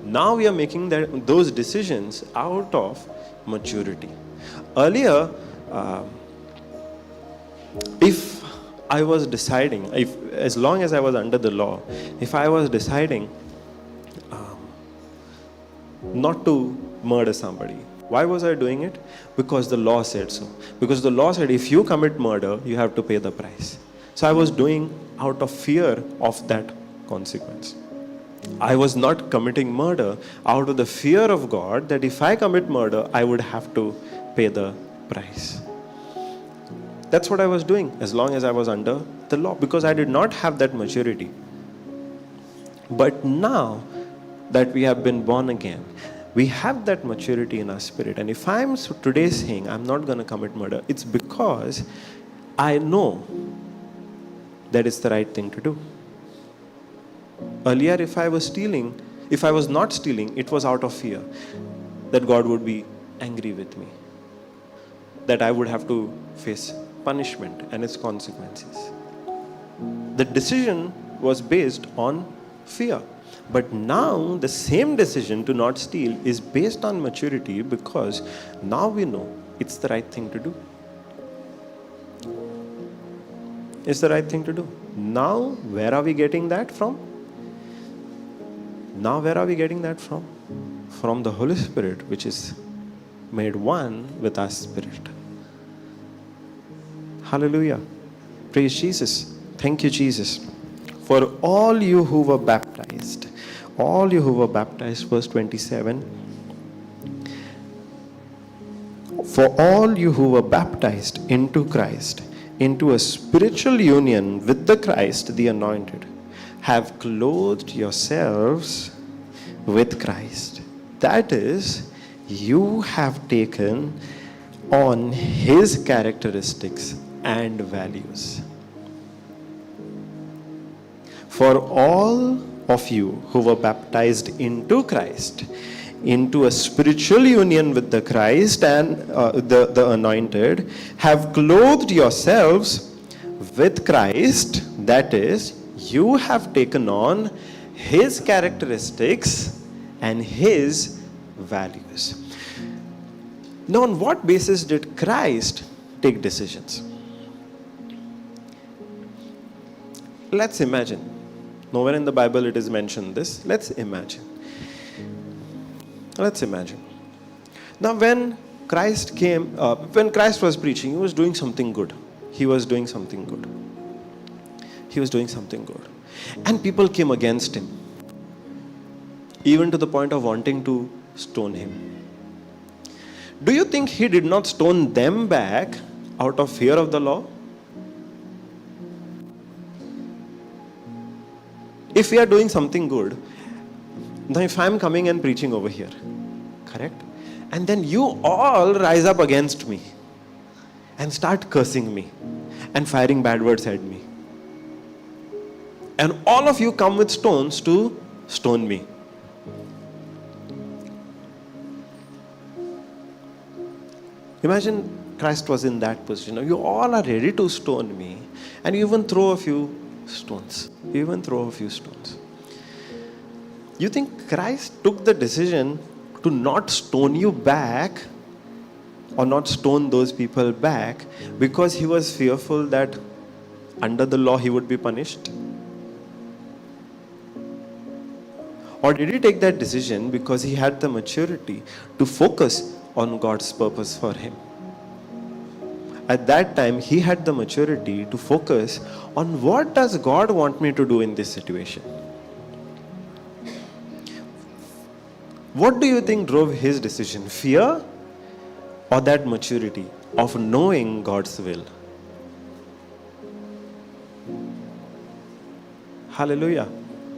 Now we are making those decisions out of maturity. Earlier, if I was deciding, as long as I was under the law, if I was deciding not to murder somebody, why was I doing it? Because the law said so. Because the law said if you commit murder, you have to pay the price. So I was doing out of fear of that consequence. I was not committing murder out of the fear of God that if I commit murder, I would have to pay the price. That's what I was doing as long as I was under the law, because I did not have that maturity. But now that we have been born again, we have that maturity in our spirit. And if I'm today saying I'm not going to commit murder, it's because I know that it's the right thing to do. Earlier, if I was not stealing, it was out of fear that God would be angry with me, that I would have to face punishment and its consequences. The decision was based on fear. But now the same decision to not steal is based on maturity, because now we know it's the right thing to do. It's the right thing to do. Now, where are we getting that from? From the Holy Spirit, which is made one with our spirit. Hallelujah. Praise Jesus. Thank you, Jesus. For all you who were baptized, verse 27. For all you who were baptized into Christ, into a spiritual union with the Christ, the Anointed, have clothed yourselves with Christ. That is, you have taken on His characteristics and values. For all of you who were baptized into Christ, into a spiritual union with the Christ and the anointed, have clothed yourselves with Christ. That is, you have taken on his characteristics and his values. Now, on what basis did Christ take decisions? Let's imagine. Nowhere in the Bible it is mentioned this. Let's imagine. Now, when Christ came, when Christ was preaching, he was doing something good. And people came against him, even to the point of wanting to stone him. Do you think he did not stone them back out of fear of the law? If we are doing something good, now if I am coming and preaching over here, correct? And then you all rise up against me and start cursing me and firing bad words at me. And all of you come with stones to stone me. Imagine Christ was in that position. You all are ready to stone me, and you even throw a few stones. You think Christ took the decision to not stone you back or not stone those people back because he was fearful that under the law he would be punished? Or did he take that decision because he had the maturity to focus on God's purpose for him? At that time, he had the maturity to focus on what does God want me to do in this situation. What do you think drove his decision? Fear or that maturity of knowing God's will? Hallelujah.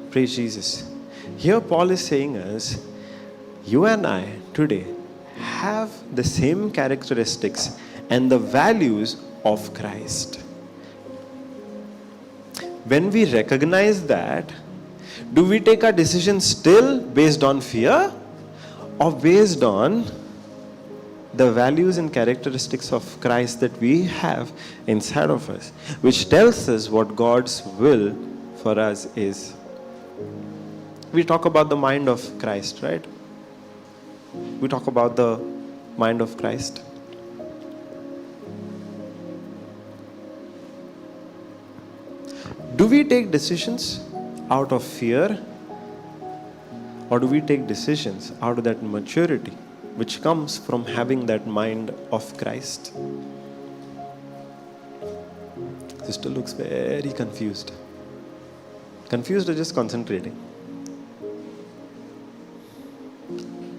Praise Jesus. Here Paul is saying us, you and I today have the same characteristics and the values of Christ. When we recognize that, do we take our decisions still based on fear or based on the values and characteristics of Christ that we have inside of us, which tells us what God's will for us is? We talk about the mind of Christ, right? We talk about the mind of Christ. Do we take decisions out of fear, or do we take decisions out of that maturity which comes from having that mind of Christ? Sister looks very confused. Confused or just concentrating?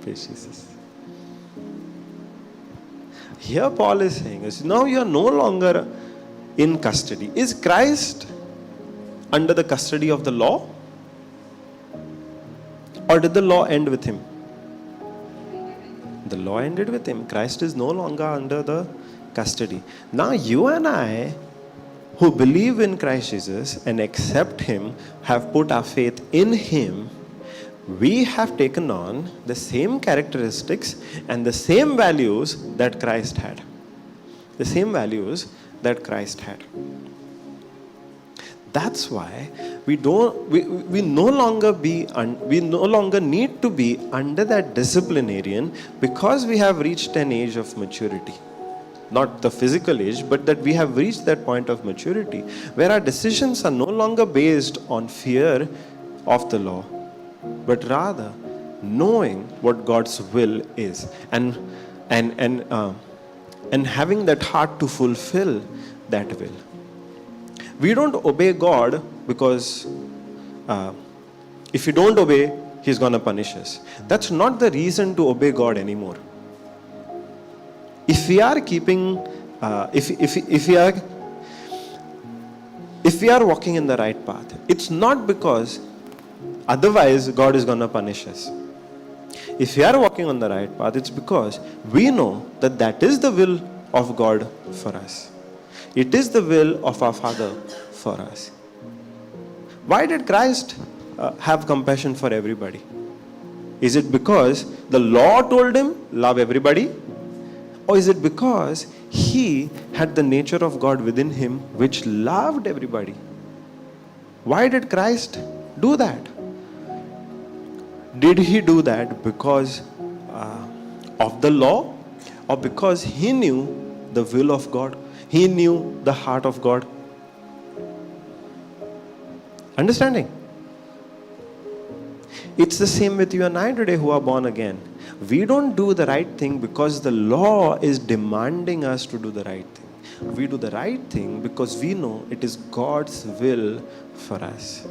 Praise Jesus. Here Paul is saying, now you are no longer in custody. Is Christ under the custody of the law? Or did the law end with him? The law ended with him. Christ is no longer under the custody. Now you and I, who believe in Christ Jesus and accept him, have put our faith in him, we have taken on the same characteristics and the same values that Christ had. The same values that Christ had. That's why we no longer need to be under that disciplinarian, because we have reached an age of maturity. Not the physical age, but that we have reached that point of maturity where our decisions are no longer based on fear of the law, but rather knowing what God's will is and having that heart to fulfill that will. We don't obey God because if you don't obey, He's going to punish us. That's not the reason to obey God anymore. If we are keeping, if we are walking in the right path, it's not because otherwise God is going to punish us. If we are walking on the right path, it's because we know that that is the will of God for us. It is the will of our Father for us. Why did Christ have compassion for everybody? Is it because the law told him, love everybody? Or is it because he had the nature of God within him which loved everybody? Why did Christ do that? Did he do that because of the law, or because he knew the will of God? He knew the heart of God. Understanding? It's the same with you and I today who are born again. We don't do the right thing because the law is demanding us to do the right thing. We do the right thing because we know it is God's will for us.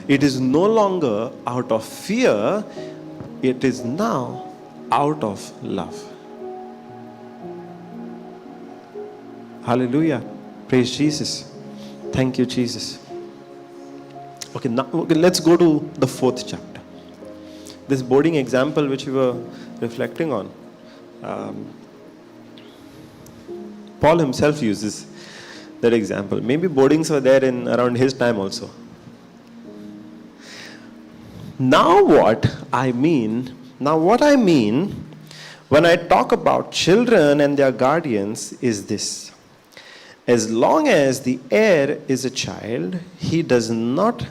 It is no longer out of fear, it is now out of love. Hallelujah. Praise Jesus. Thank you, Jesus. Okay, now let's go to the 4th chapter. This boarding example which we were reflecting on, Paul himself uses that example. Maybe boardings were there in around his time also. Now what I mean when I talk about children and their guardians is this. As long as the heir is a child, he does not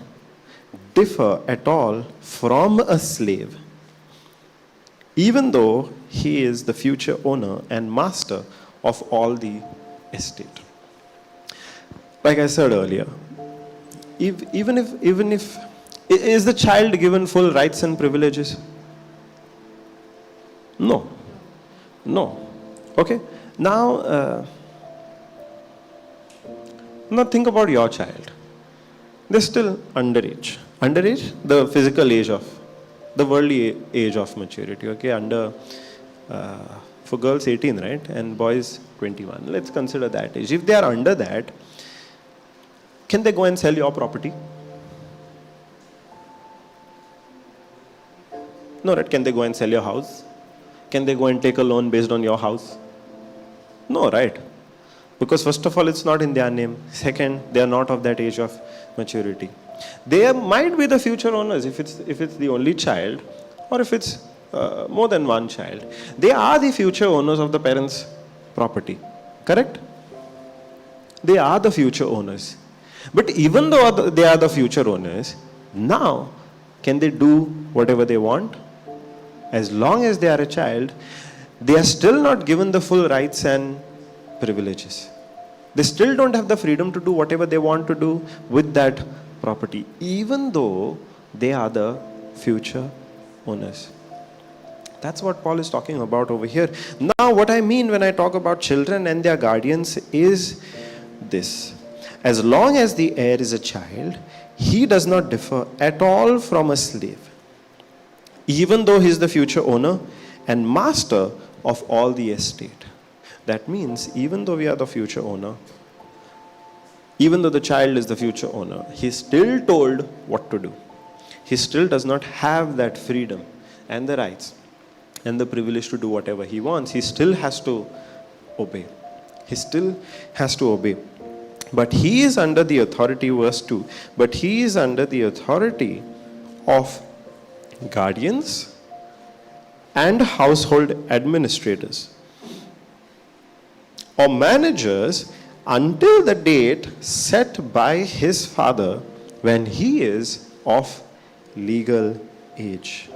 differ at all from a slave, even though he is the future owner and master of all the estate. Like I said earlier, even if is the child given full rights and privileges? No. Okay. Now think about your child. They're still underage. Underage, the physical age of, the worldly age of maturity. Okay, for girls 18, right? And boys 21. Let's consider that age. If they are under that, can they go and sell your property? No, right? Can they go and sell your house? Can they go and take a loan based on your house? No, right? Because first of all, it's not in their name. Second, they are not of that age of maturity. They might be the future owners if it's the only child, or if it's more than one child. They are the future owners of the parents' property. Correct? They are the future owners. But even though they are the future owners, now can they do whatever they want? As long as they are a child, they are still not given the full rights and privileges. They still don't have the freedom to do whatever they want to do with that property, even though they are the future owners. That's what Paul is talking about over here. Now, what I mean when I talk about children and their guardians is this. As long as the heir is a child, he does not differ at all from a slave, even though he is the future owner and master of all the estate. That means, even though we are the future owner, even though the child is the future owner, he is still told what to do. He still does not have that freedom and the rights and the privilege to do whatever he wants. He still has to obey. He still has to obey. But he is under the authority, verse 2, but he is under the authority of guardians and household administrators or managers until the date set by his father when he is of legal age.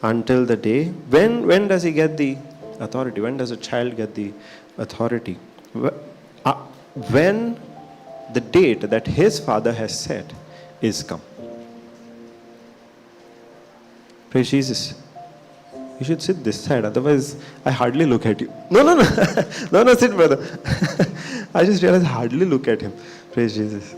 Until the day, when does he get the authority? When does a child get the authority? When the date that his father has set is come. Praise Jesus. You should sit this side, otherwise I hardly look at you. No, sit brother. I just realized I hardly look at him. Praise Jesus.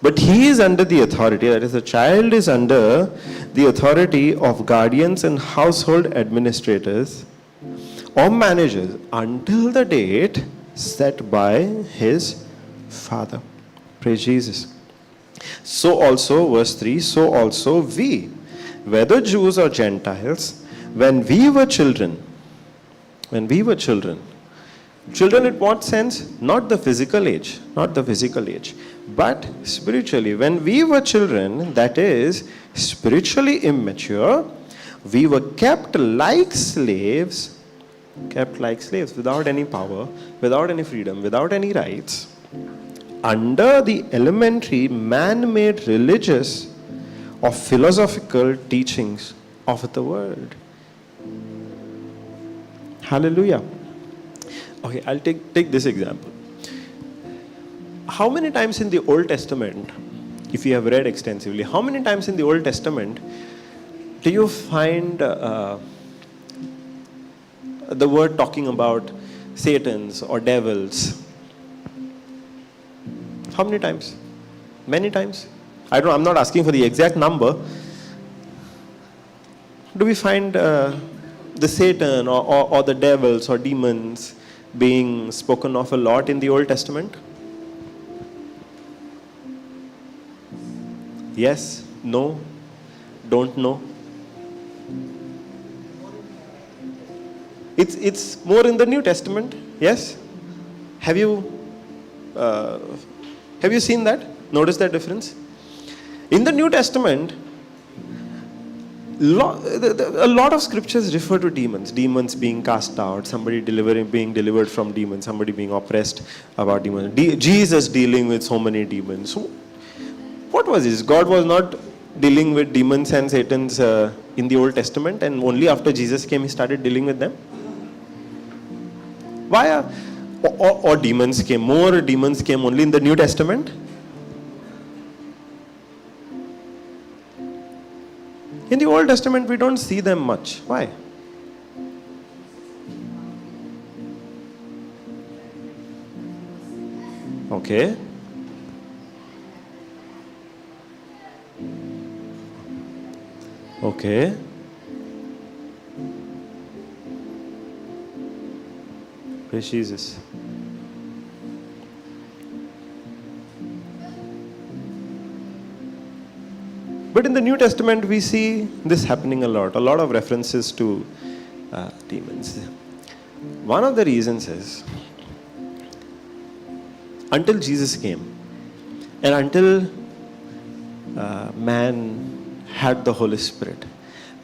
But he is under the authority, that is, the child is under the authority of guardians and household administrators or managers until the date set by his father. Praise Jesus. So also, verse 3, so also we, whether Jews or Gentiles, when we were children, Children in what sense? Not the physical age, but spiritually. When we were children, that is, spiritually immature, we were kept like slaves, without any power, without any freedom, without any rights, under the elementary man-made religious or philosophical teachings of the world. Hallelujah. Okay, I'll take this example. How many times in the Old Testament, if you have read extensively, how many times in the Old Testament do you find the word talking about Satans or devils? How many times? Many times? I'm not asking for the exact number. Do we find the Satan or the devils or demons being spoken of a lot in the Old Testament? Yes, no, don't know. It's more in the New Testament. Yes. Have you seen that? Notice that difference? In the New Testament, a lot of scriptures refer to demons being cast out, somebody being delivered from demons, somebody being oppressed about demons, Jesus dealing with so many demons. So, what was this? God was not dealing with demons and Satans in the Old Testament, and only after Jesus came, he started dealing with them? Why? Or demons came only in the New Testament? In the Old Testament, we don't see them much. Why? Okay. Okay. Praise Jesus. But in the New Testament, we see this happening a lot of references to demons. One of the reasons is, until Jesus came, and until man had the Holy Spirit,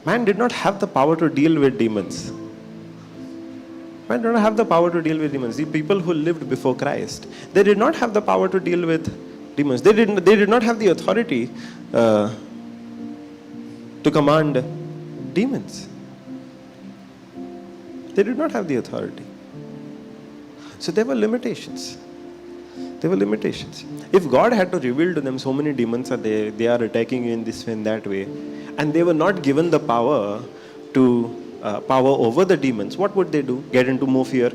man did not have the power to deal with demons. Man did not have the power to deal with demons. The people who lived before Christ, they did not have the power to deal with demons. They did not have the authority to command demons. They did not have the authority. So there were limitations. If God had to reveal to them so many demons are there, they are attacking you in this way and that way, and they were not given the power over the demons, what would they do? Get into more fear.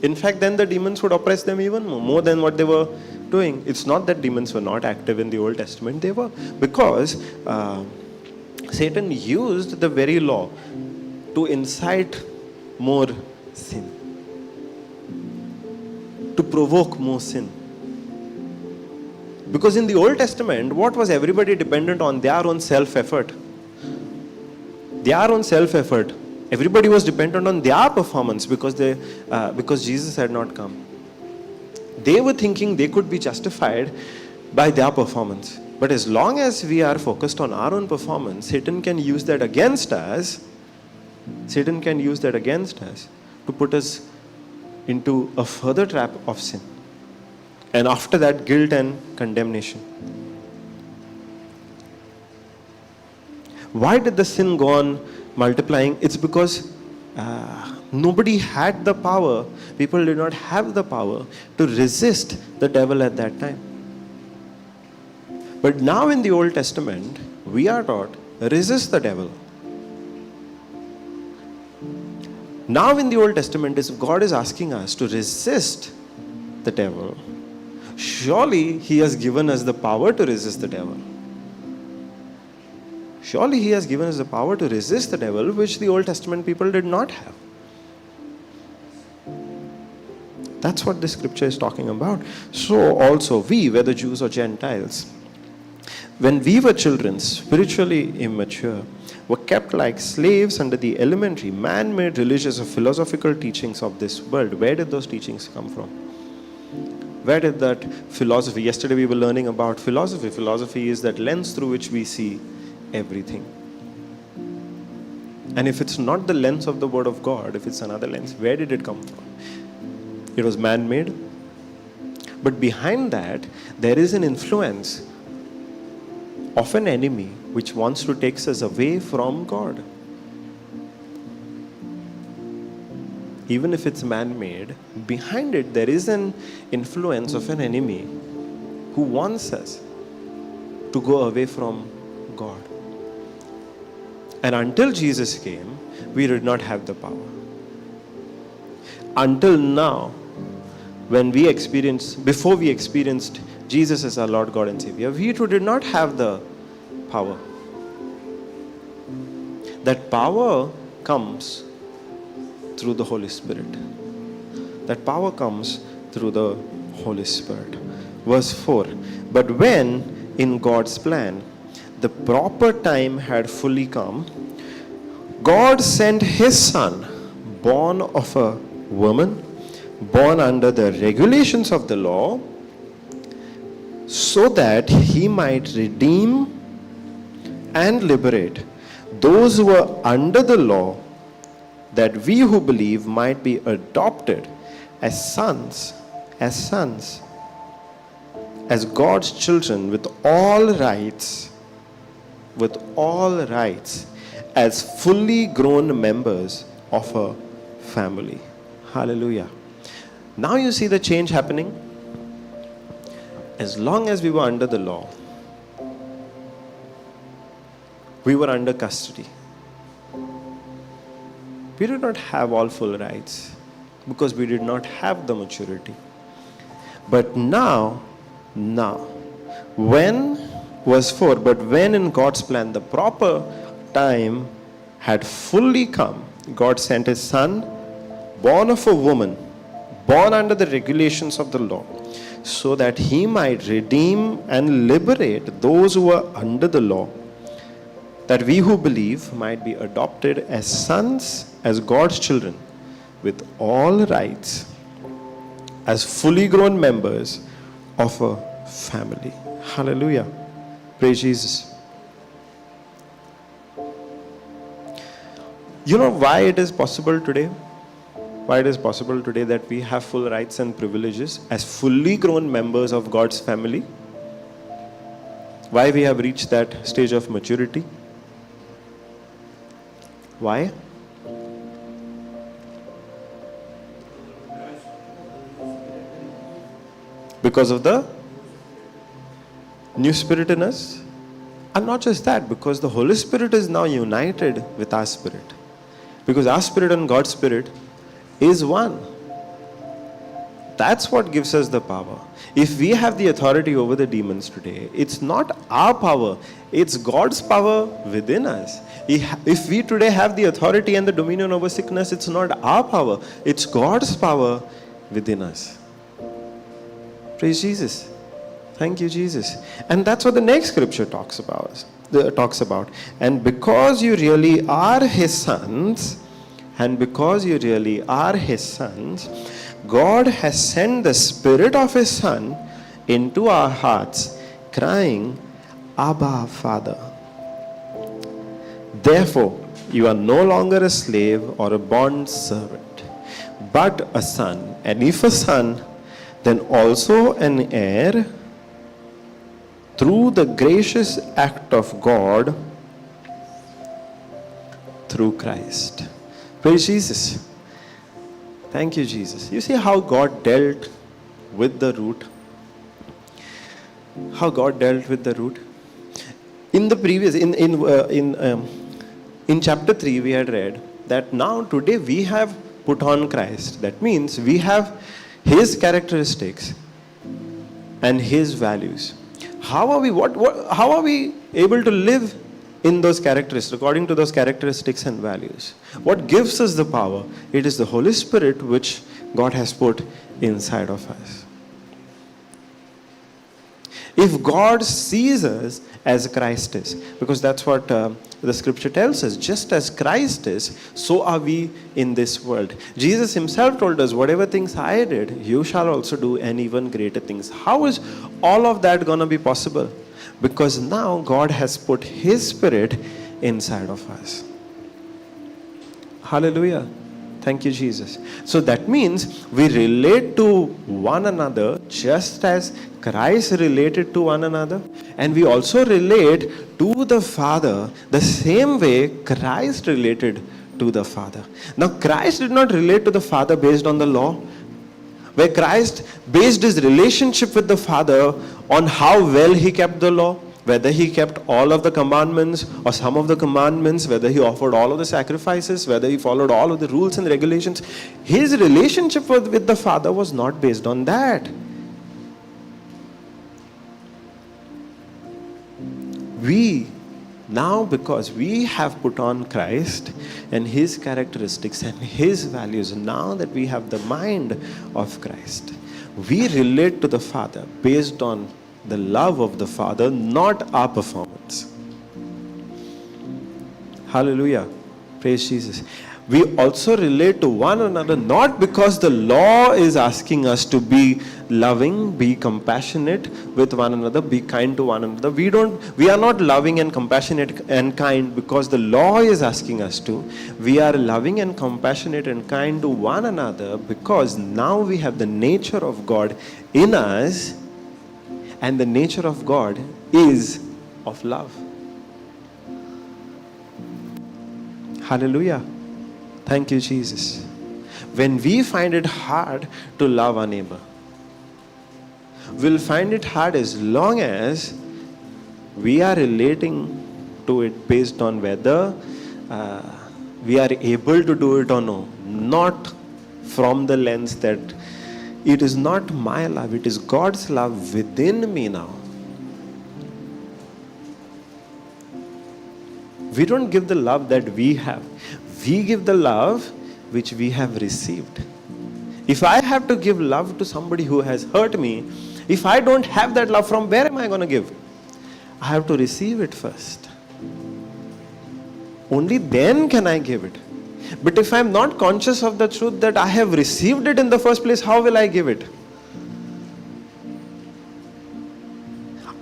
In fact, then the demons would oppress them even more than what they were doing. It's not that demons were not active in the Old Testament. They were, because Satan used the very law to incite more sin, to provoke more sin. Because in the Old Testament, what was everybody dependent on? Their own self-effort. Everybody was dependent on their performance because Jesus had not come. They were thinking they could be justified by their performance. But as long as we are focused on our own performance, Satan can use that against us. To put us into a further trap of sin. And after that, guilt and condemnation. Why did the sin go on multiplying? It's because nobody had the power. People did not have the power to resist the devil at that time. But now in the Old Testament, we are taught, resist the devil. Now in the Old Testament, God is asking us to resist the devil. Surely He has given us the power to resist the devil. Which the Old Testament people did not have. That's what this scripture is talking about. So also we, whether Jews or Gentiles, when we were children, spiritually immature, were kept like slaves under the elementary, man-made religious or philosophical teachings of this world. Where did those teachings come from? Where did that philosophy? Yesterday we were learning about philosophy. Philosophy is that lens through which we see everything. And if it's not the lens of the Word of God, if it's another lens, where did it come from? It was man-made. But behind that, there is an influence of an enemy which wants to take us away from God. Even if it's man-made, behind it there is an influence of an enemy who wants us to go away from God. And until Jesus came, we did not have the power. Until now, before we experienced Jesus as our Lord, God and Savior, we too did not have the power. That power comes through the Holy Spirit. That power comes through the Holy Spirit. Verse 4. But when, in God's plan, the proper time had fully come, God sent His Son, born of a woman, born under the regulations of the law, so that He might redeem and liberate those who were under the law, that we who believe might be adopted as sons, as God's children with all rights, as fully grown members of a family. Hallelujah. Now you see the change happening. As long as we were under the law, we were under custody. We did not have all full rights because we did not have the maturity. But now, when, verse 4, but when in God's plan the proper time had fully come, God sent His Son, born of a woman, born under the regulations of the law, so that He might redeem and liberate those who were under the law, that we who believe might be adopted as sons, as God's children, with all rights, as fully grown members of a family. Hallelujah. Praise Jesus. You know why it is possible today? Why it is possible today that we have full rights and privileges as fully grown members of God's family? Why we have reached that stage of maturity? Why? Because of the new spirit in us. And not just that, because the Holy Spirit is now united with our spirit. Because our spirit and God's spirit is one. That's what gives us the power. If we have the authority over the demons today, it's not our power, it's God's power within us. If we today have the authority and the dominion over sickness, it's not our power, it's God's power within us. Praise Jesus. Thank you, Jesus. And that's what the next scripture talks about. And because you really are His sons, God has sent the Spirit of His Son into our hearts, crying, Abba, Father. Therefore, you are no longer a slave or a bond servant, but a son. And if a son, then also an heir through the gracious act of God through Christ. Praise Jesus. Thank you, Jesus. You see how God dealt with the root? How God dealt with the root? In the previous, in chapter 3, we had read that now today we have put on Christ. That means we have His characteristics and His values. How are we able to live in those characteristics, according to those characteristics and values? What gives us the power? It is the Holy Spirit which God has put inside of us. If God sees us as Christ is, because that's what the scripture tells us, just as Christ is, so are we in this world. Jesus himself told us, whatever things I did, you shall also do, and even greater things. How is all of that going to be possible? Because now God has put his Spirit inside of us. Hallelujah. Thank you, Jesus. So that means we relate to one another just as Christ related to one another. And we also relate to the Father the same way Christ related to the Father. Now, Christ did not relate to the Father based on the law, where Christ based his relationship with the Father on how well he kept the law, whether he kept all of the commandments or some of the commandments, whether he offered all of the sacrifices, whether he followed all of the rules and regulations. His relationship with the Father was not based on that. We now, because we have put on Christ and his characteristics and his values, now that we have the mind of Christ, we relate to the Father based on the love of the Father, not our performance. Hallelujah. Praise Jesus. We also relate to one another not because the law is asking us to be loving, be compassionate with one another, be kind to one another. We are not loving and compassionate and kind because the law is asking us to. We are loving and compassionate and kind to one another because now we have the nature of God in us. And the nature of God is of love. Hallelujah. Thank you, Jesus. When we find it hard to love our neighbor, we'll find it hard as long as we are relating to it based on whether we are able to do it or no. Not from the lens that it is not my love, it is God's love within me now. We don't give the love that we have. We give the love which we have received. If I have to give love to somebody who has hurt me, if I don't have that love, from where am I going to give? I have to receive it first. Only then can I give it. But if I am not conscious of the truth that I have received it in the first place, how will I give it?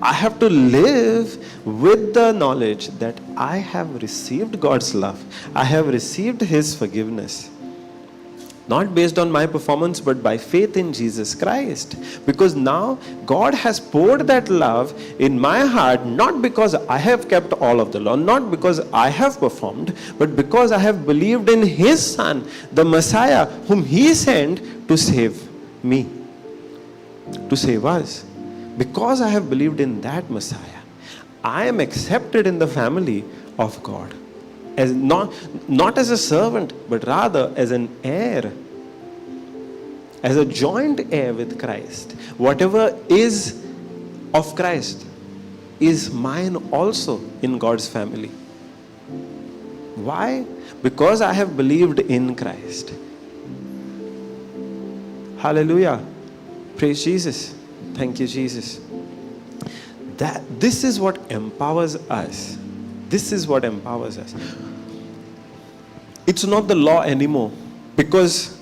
I have to live with the knowledge that I have received God's love. I have received his forgiveness. Not based on my performance, but by faith in Jesus Christ. Because now God has poured that love in my heart, not because I have kept all of the law, not because I have performed, but because I have believed in his Son, the Messiah, whom he sent to save me, to save us. Because I have believed in that Messiah, I am accepted in the family of God. As not as a servant, but rather as an heir, as a joint heir with Christ. Whatever is of Christ is mine also in God's family. Why? Because I have believed in Christ. Hallelujah. Praise Jesus. Thank you, Jesus. This is what empowers us. This is what empowers us. It's not the law anymore, because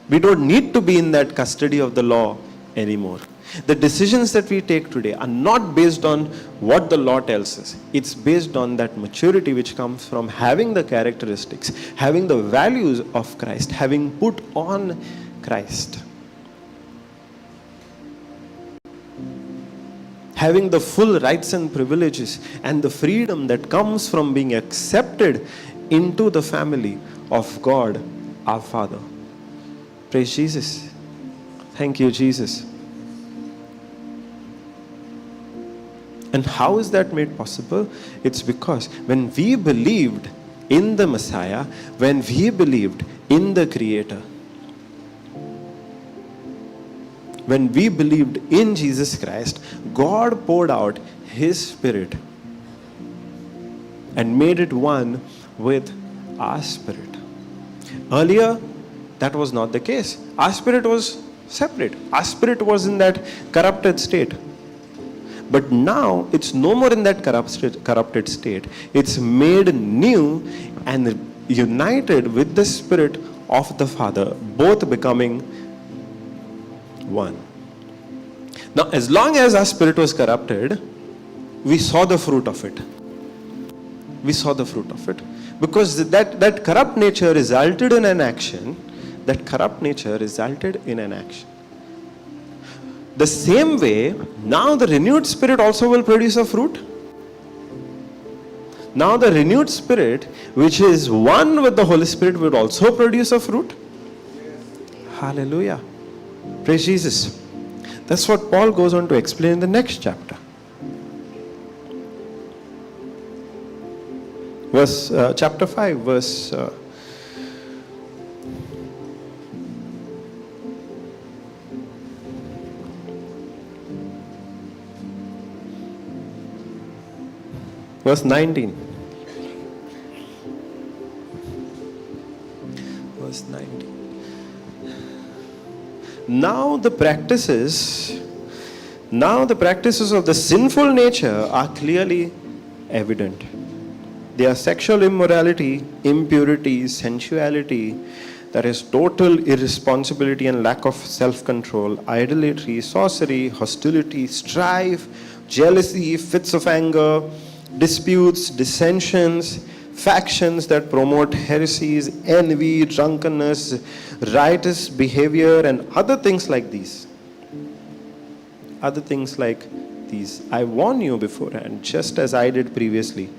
we don't need to be in that custody of the law anymore. The decisions that we take today are not based on what the law tells us. It's based on that maturity which comes from having the characteristics, having the values of Christ, having put on Christ. Having the full rights and privileges and the freedom that comes from being accepted into the family of God, our Father. Praise Jesus. Thank you, Jesus. And how is that made possible? It's because when we believed in the Messiah, when we believed in the Creator, when we believed in Jesus Christ, God poured out his Spirit and made it one with our spirit. Earlier, that was not the case. Our spirit was separate. Our spirit was in that corrupted state. But now it's no more in that corrupted state. It's made new and united with the Spirit of the Father, both becoming one. Now, as long as our spirit was corrupted, we saw the fruit of it. We saw the fruit of it. Because that corrupt nature resulted in an action. That corrupt nature resulted in an action. The same way, now the renewed spirit also will produce a fruit. Now the renewed spirit, which is one with the Holy Spirit, will also produce a fruit. Hallelujah. Praise Jesus. That's what Paul goes on to explain in the next chapter. Chapter 5, verse 19. Verse 19. Now the practices of the sinful nature are clearly evident. They are sexual immorality, impurity, sensuality, that is total irresponsibility and lack of self-control, idolatry, sorcery, hostility, strife, jealousy, fits of anger, disputes, dissensions, factions that promote heresies, envy, drunkenness, riotous behavior, and other things like these. I warn you beforehand, just as I did previously,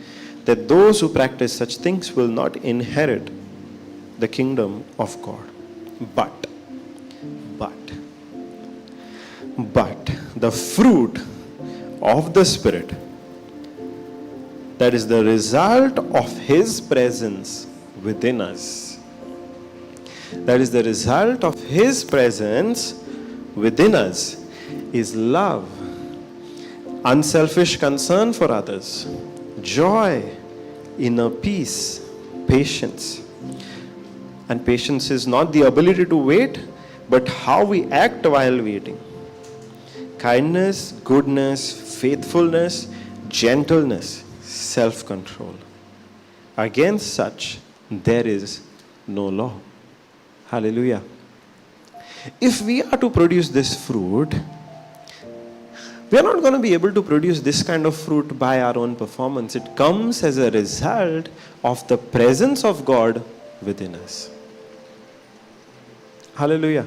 that those who practice such things will not inherit the kingdom of God. But the fruit of the Spirit, that is the result of His presence within us. That is the result of His presence within us is love, unselfish concern for others, joy, inner peace, patience. And patience is not the ability to wait, but how we act while waiting. Kindness, goodness, faithfulness, gentleness, self-control. Against such, there is no law. Hallelujah. If we are to produce this fruit, we are not going to be able to produce this kind of fruit by our own performance. It comes as a result of the presence of God within us. Hallelujah.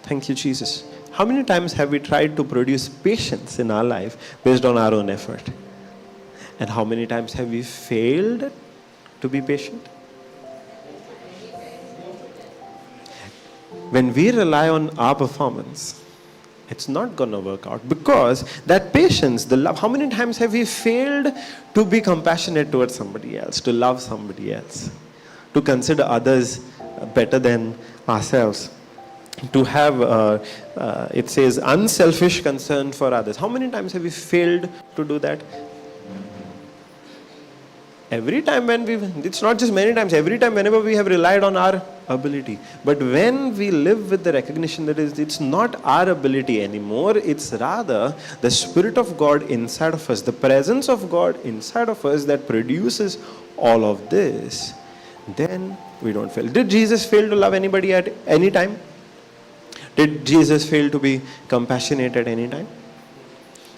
Thank you, Jesus. How many times have we tried to produce patience in our life based on our own effort? And how many times have we failed to be patient? When we rely on our performance, it's not going to work out, because that patience, the love, how many times have we failed to be compassionate towards somebody else, to love somebody else, to consider others better than ourselves, to have, it says, unselfish concern for others. How many times have we failed to do that? Every time it's not just many times, every time whenever we have relied on our ability. But when we live with the recognition that it's not our ability anymore, it's rather the Spirit of God inside of us, the presence of God inside of us that produces all of this, then we don't fail. Did Jesus fail to love anybody at any time? Did Jesus fail to be compassionate at any time?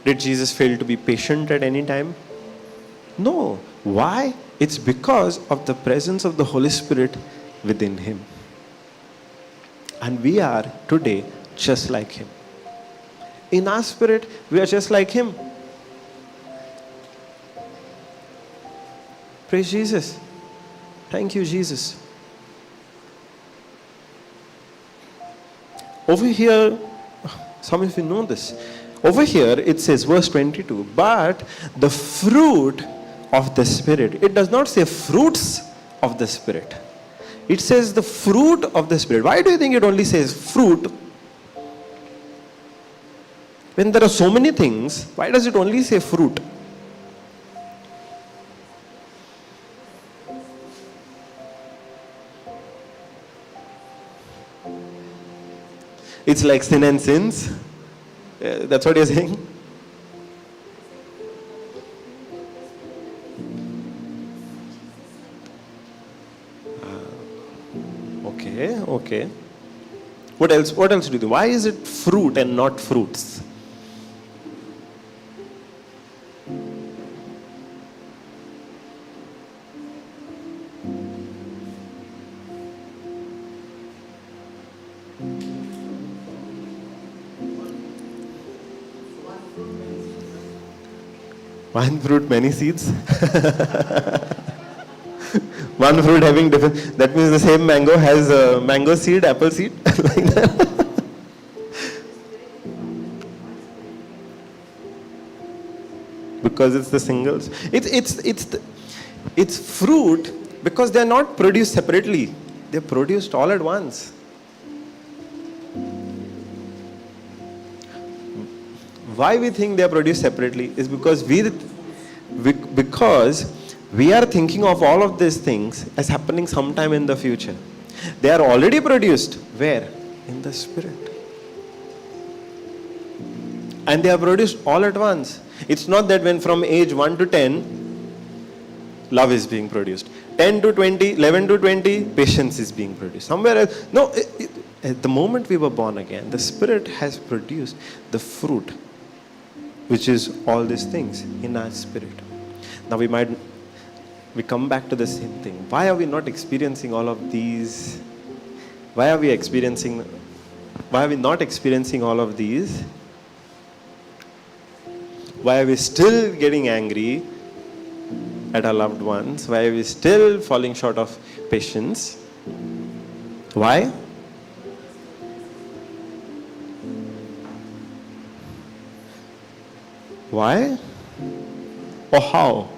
Did Jesus fail to be patient at any time? No. Why? It's because of the presence of the Holy Spirit within Him. And we are today just like Him. In our spirit, we are just like Him. Praise Jesus. Thank you, Jesus. Over here, some of you know this. Over here, it says, verse 22, but the fruit of the Spirit. It does not say fruits of the Spirit. It says the fruit of the Spirit. Why do you think it only says fruit? When there are so many things, why does it only say fruit? It's like sin and sins. That's what you're saying? Okay. What else do you do? Why is it fruit and not fruits? One fruit, many seeds. One fruit having different. That means the same mango has a mango seed, apple seed, like that. Because it's the singles. It's fruit because they are not produced separately. They are produced all at once. Why we think they are produced separately is because we are thinking of all of these things as happening sometime in the future. They are already produced. Where? In the Spirit. And they are produced all at once. It's not that when from age 1 to 10, love is being produced. 10 to 20, 11 to 20, patience is being produced. Somewhere else. No, at the moment we were born again, the Spirit has produced the fruit, which is all these things in our spirit. Now we come back to the same thing. Why are we not experiencing all of these? Why are we not experiencing all of these? Why are we still getting angry at our loved ones? Why are we still falling short of patience? Why? Why? Or how?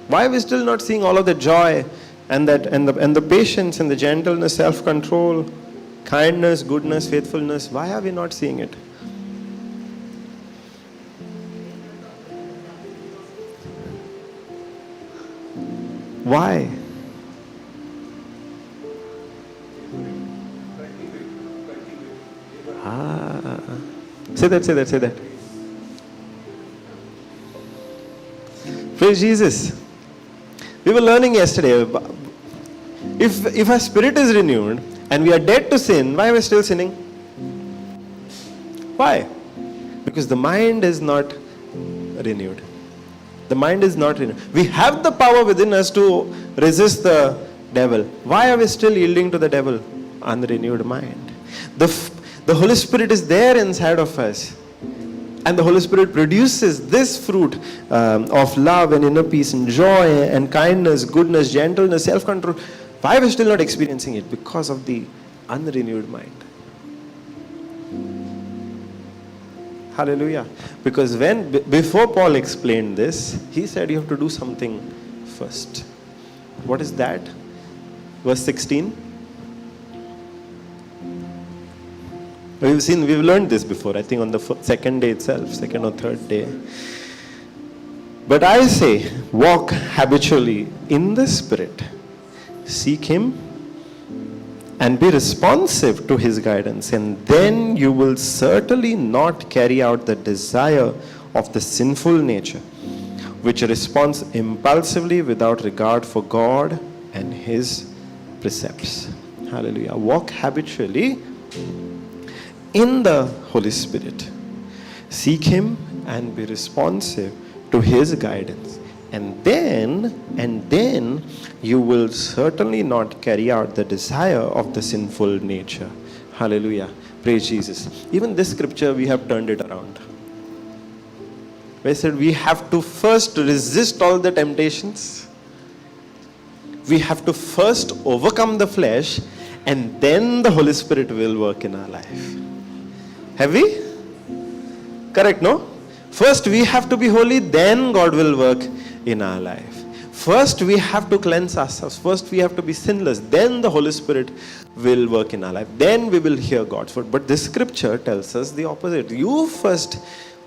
Why are we still not seeing all of the joy and the patience and the gentleness, self-control, kindness, goodness, faithfulness? Why are we not seeing it? Why? Say that. Praise Jesus. We were learning yesterday, if our spirit is renewed and we are dead to sin, why are we still sinning? Why? Because the mind is not renewed. The mind is not renewed. We have the power within us to resist the devil. Why are we still yielding to the devil? Unrenewed mind. The Holy Spirit is there inside of us. And the Holy Spirit produces this fruit of love and inner peace and joy and kindness, goodness, gentleness, self-control. Why are we still not experiencing it? Because of the unrenewed mind. Hallelujah. Because before Paul explained this, he said you have to do something first. What is that? Verse 16. We've learned this before, I think on the second day itself, second or third day. But I say, walk habitually in the Spirit, seek Him, and be responsive to His guidance, and then you will certainly not carry out the desire of the sinful nature, which responds impulsively without regard for God and His precepts. Hallelujah. Walk habitually in the Holy Spirit. Seek Him and be responsive to His guidance. And then you will certainly not carry out the desire of the sinful nature. Hallelujah. Praise Jesus. Even this scripture, we have turned it around. We said we have to first resist all the temptations. We have to first overcome the flesh, and then the Holy Spirit will work in our life. Have we? Correct, no? First we have to be holy, then God will work in our life. First we have to cleanse ourselves. First we have to be sinless. Then the Holy Spirit will work in our life. Then we will hear God's word. But this scripture tells us the opposite. You first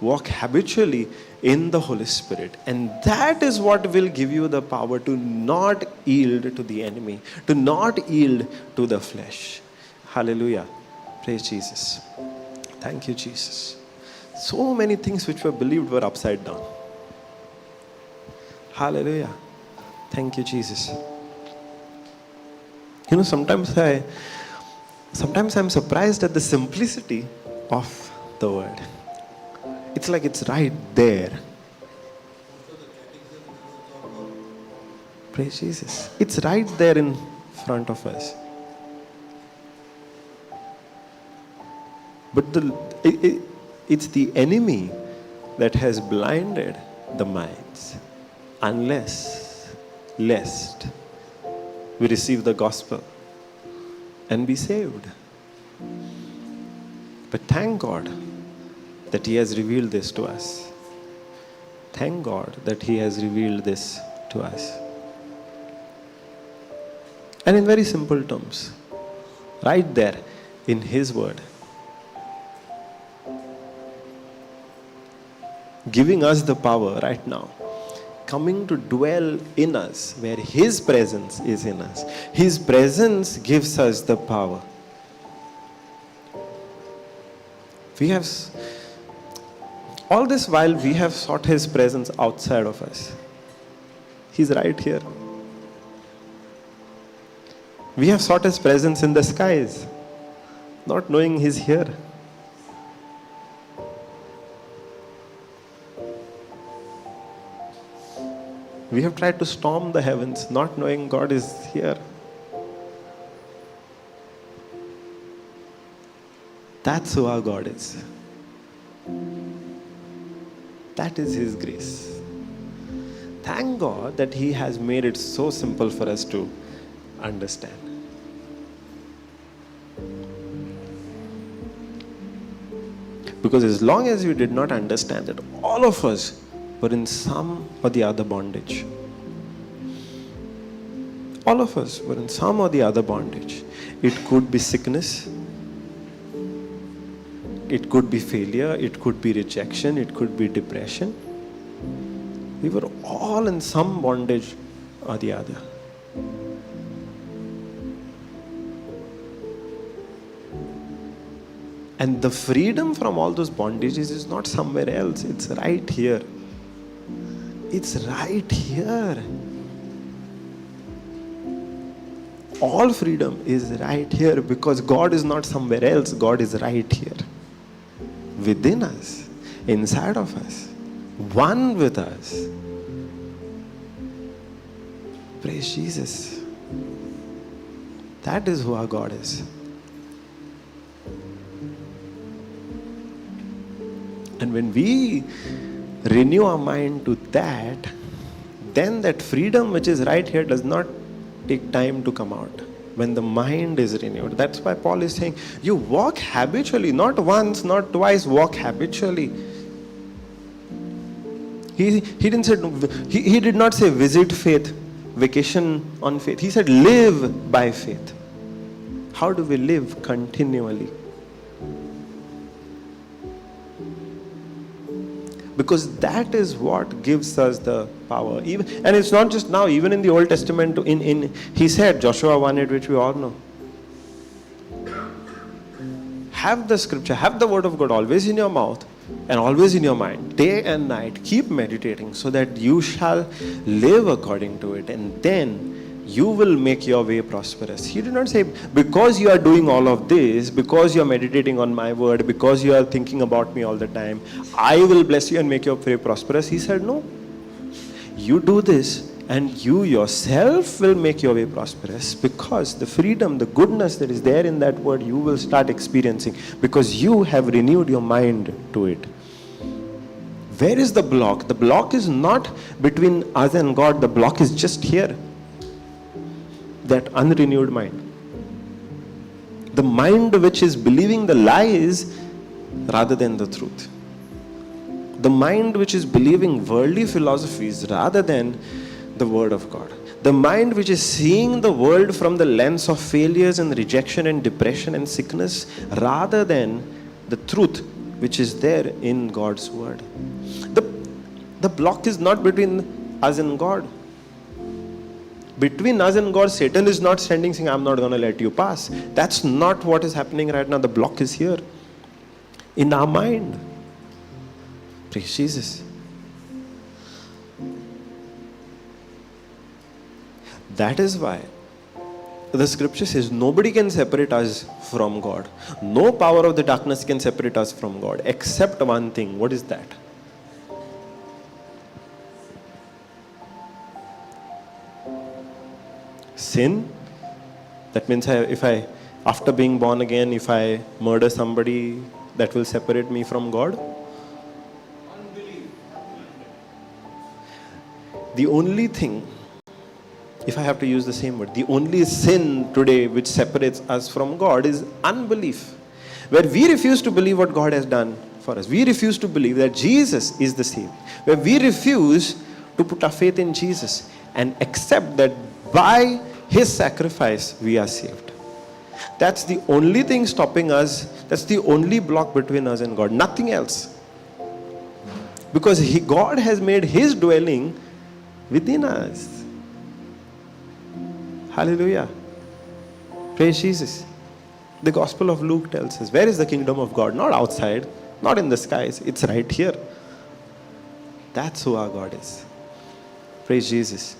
walk habitually in the Holy Spirit. And that is what will give you the power to not yield to the enemy. To not yield to the flesh. Hallelujah. Praise Jesus. Thank you, Jesus. So many things which were believed were upside down. Hallelujah. Thank you, Jesus. You know, sometimes I'm surprised at the simplicity of the word. It's like it's right there. Praise Jesus. It's right there in front of us. But it's the enemy that has blinded the minds, lest we receive the gospel and be saved. But thank God that He has revealed this to us. Thank God that He has revealed this to us. And in very simple terms, right there in His word, giving us the power right now, coming to dwell in us, where His presence is in us. His presence gives us the power. We have, all this while we have sought His presence outside of us. He's right here. We have sought His presence in the skies, not knowing He's here. We have tried to storm the heavens, not knowing God is here. That's who our God is. That is His grace. Thank God that He has made it so simple for us to understand. Because as long as you did not understand it, all of us were in some or the other bondage. All of us were in some or the other bondage. It could be sickness. It could be failure. It could be rejection. It could be depression. We were all in some bondage or the other. And the freedom from all those bondages is not somewhere else. It's right here. It's right here. All freedom is right here because God is not somewhere else. God is right here. Within us. Inside of us. One with us. Praise Jesus. That is who our God is. And when we renew our mind to that, then that freedom which is right here does not take time to come out. When the mind is renewed. That's why Paul is saying, you walk habitually, not once, not twice, walk habitually. He didn't say, he did not say visit faith, vacation on faith. He said live by faith. How do we live continually? Because that is what gives us the power. And it's not just now, even in the Old Testament, he said, Joshua 1:8, which we all know. Have the scripture, have the word of God always in your mouth and always in your mind, day and night. Keep meditating so that you shall live according to it. And then you will make your way prosperous. He did not say, because you are doing all of this, because you are meditating on my word, because you are thinking about me all the time, I will bless you and make your way prosperous. He said, no. You do this and you yourself will make your way prosperous, because the freedom, the goodness that is there in that word, you will start experiencing because you have renewed your mind to it. Where is the block? The block is not between us and God. The block is just here. That unrenewed mind. The mind which is believing the lies rather than the truth. The mind which is believing worldly philosophies rather than the word of God. The mind which is seeing the world from the lens of failures and rejection and depression and sickness rather than the truth which is there in God's word. The block is not between us and God. Between us and God, Satan is not standing saying, I'm not going to let you pass. That's not what is happening right now. The block is here. In our mind. Praise Jesus. That is why the scripture says nobody can separate us from God. No power of the darkness can separate us from God except one thing. What is that? Sin. That means after being born again, if I murder somebody, that will separate me from God. Unbelief. The only thing, if I have to use the same word, the only sin today which separates us from God is unbelief. Where we refuse to believe what God has done for us. We refuse to believe that Jesus is the Savior. Where we refuse to put our faith in Jesus and accept that by His sacrifice we are saved. That's the only thing stopping us. That's the only block between us and God. Nothing else. Because God has made His dwelling within us. Hallelujah. Praise Jesus. The Gospel of Luke tells us, where is the kingdom of God? Not outside, not in the skies. It's right here. That's who our God is. Praise Jesus.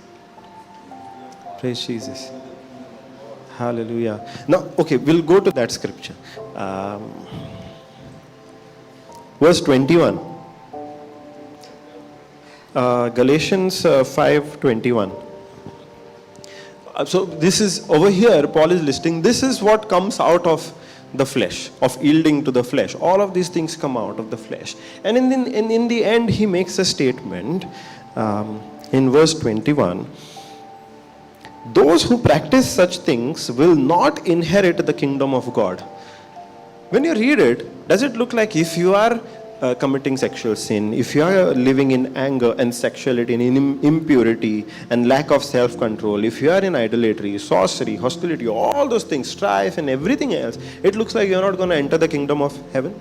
Praise Jesus. Hallelujah. Now, okay, we'll go to that scripture. Verse 21. Galatians 5:21. So this is over here, Paul is listing, this is what comes out of the flesh, of yielding to the flesh. All of these things come out of the flesh. And in the end, he makes a statement in verse 21. Those who practice such things will not inherit the kingdom of God. When you read it, does it look like if you are committing sexual sin, if you are living in anger and sexuality and in impurity and lack of self-control, if you are in idolatry, sorcery, hostility, all those things, strife and everything else, it looks like you're not going to enter the kingdom of heaven?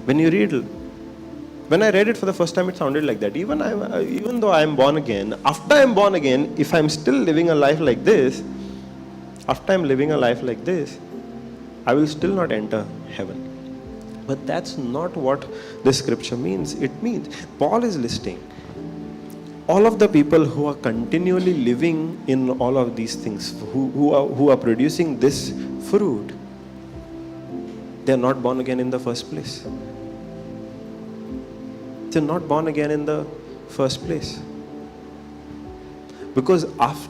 When you read, when I read it for the first time, it sounded like that. Even though I am born again, after I am born again, if I'm still living a life like this, after I'm living a life like this, I will still not enter heaven. But that's not what the scripture means. It means, Paul is listing all of the people who are continually living in all of these things, who are producing this fruit, they're not born again in the first place. They're not born again in the first place. Because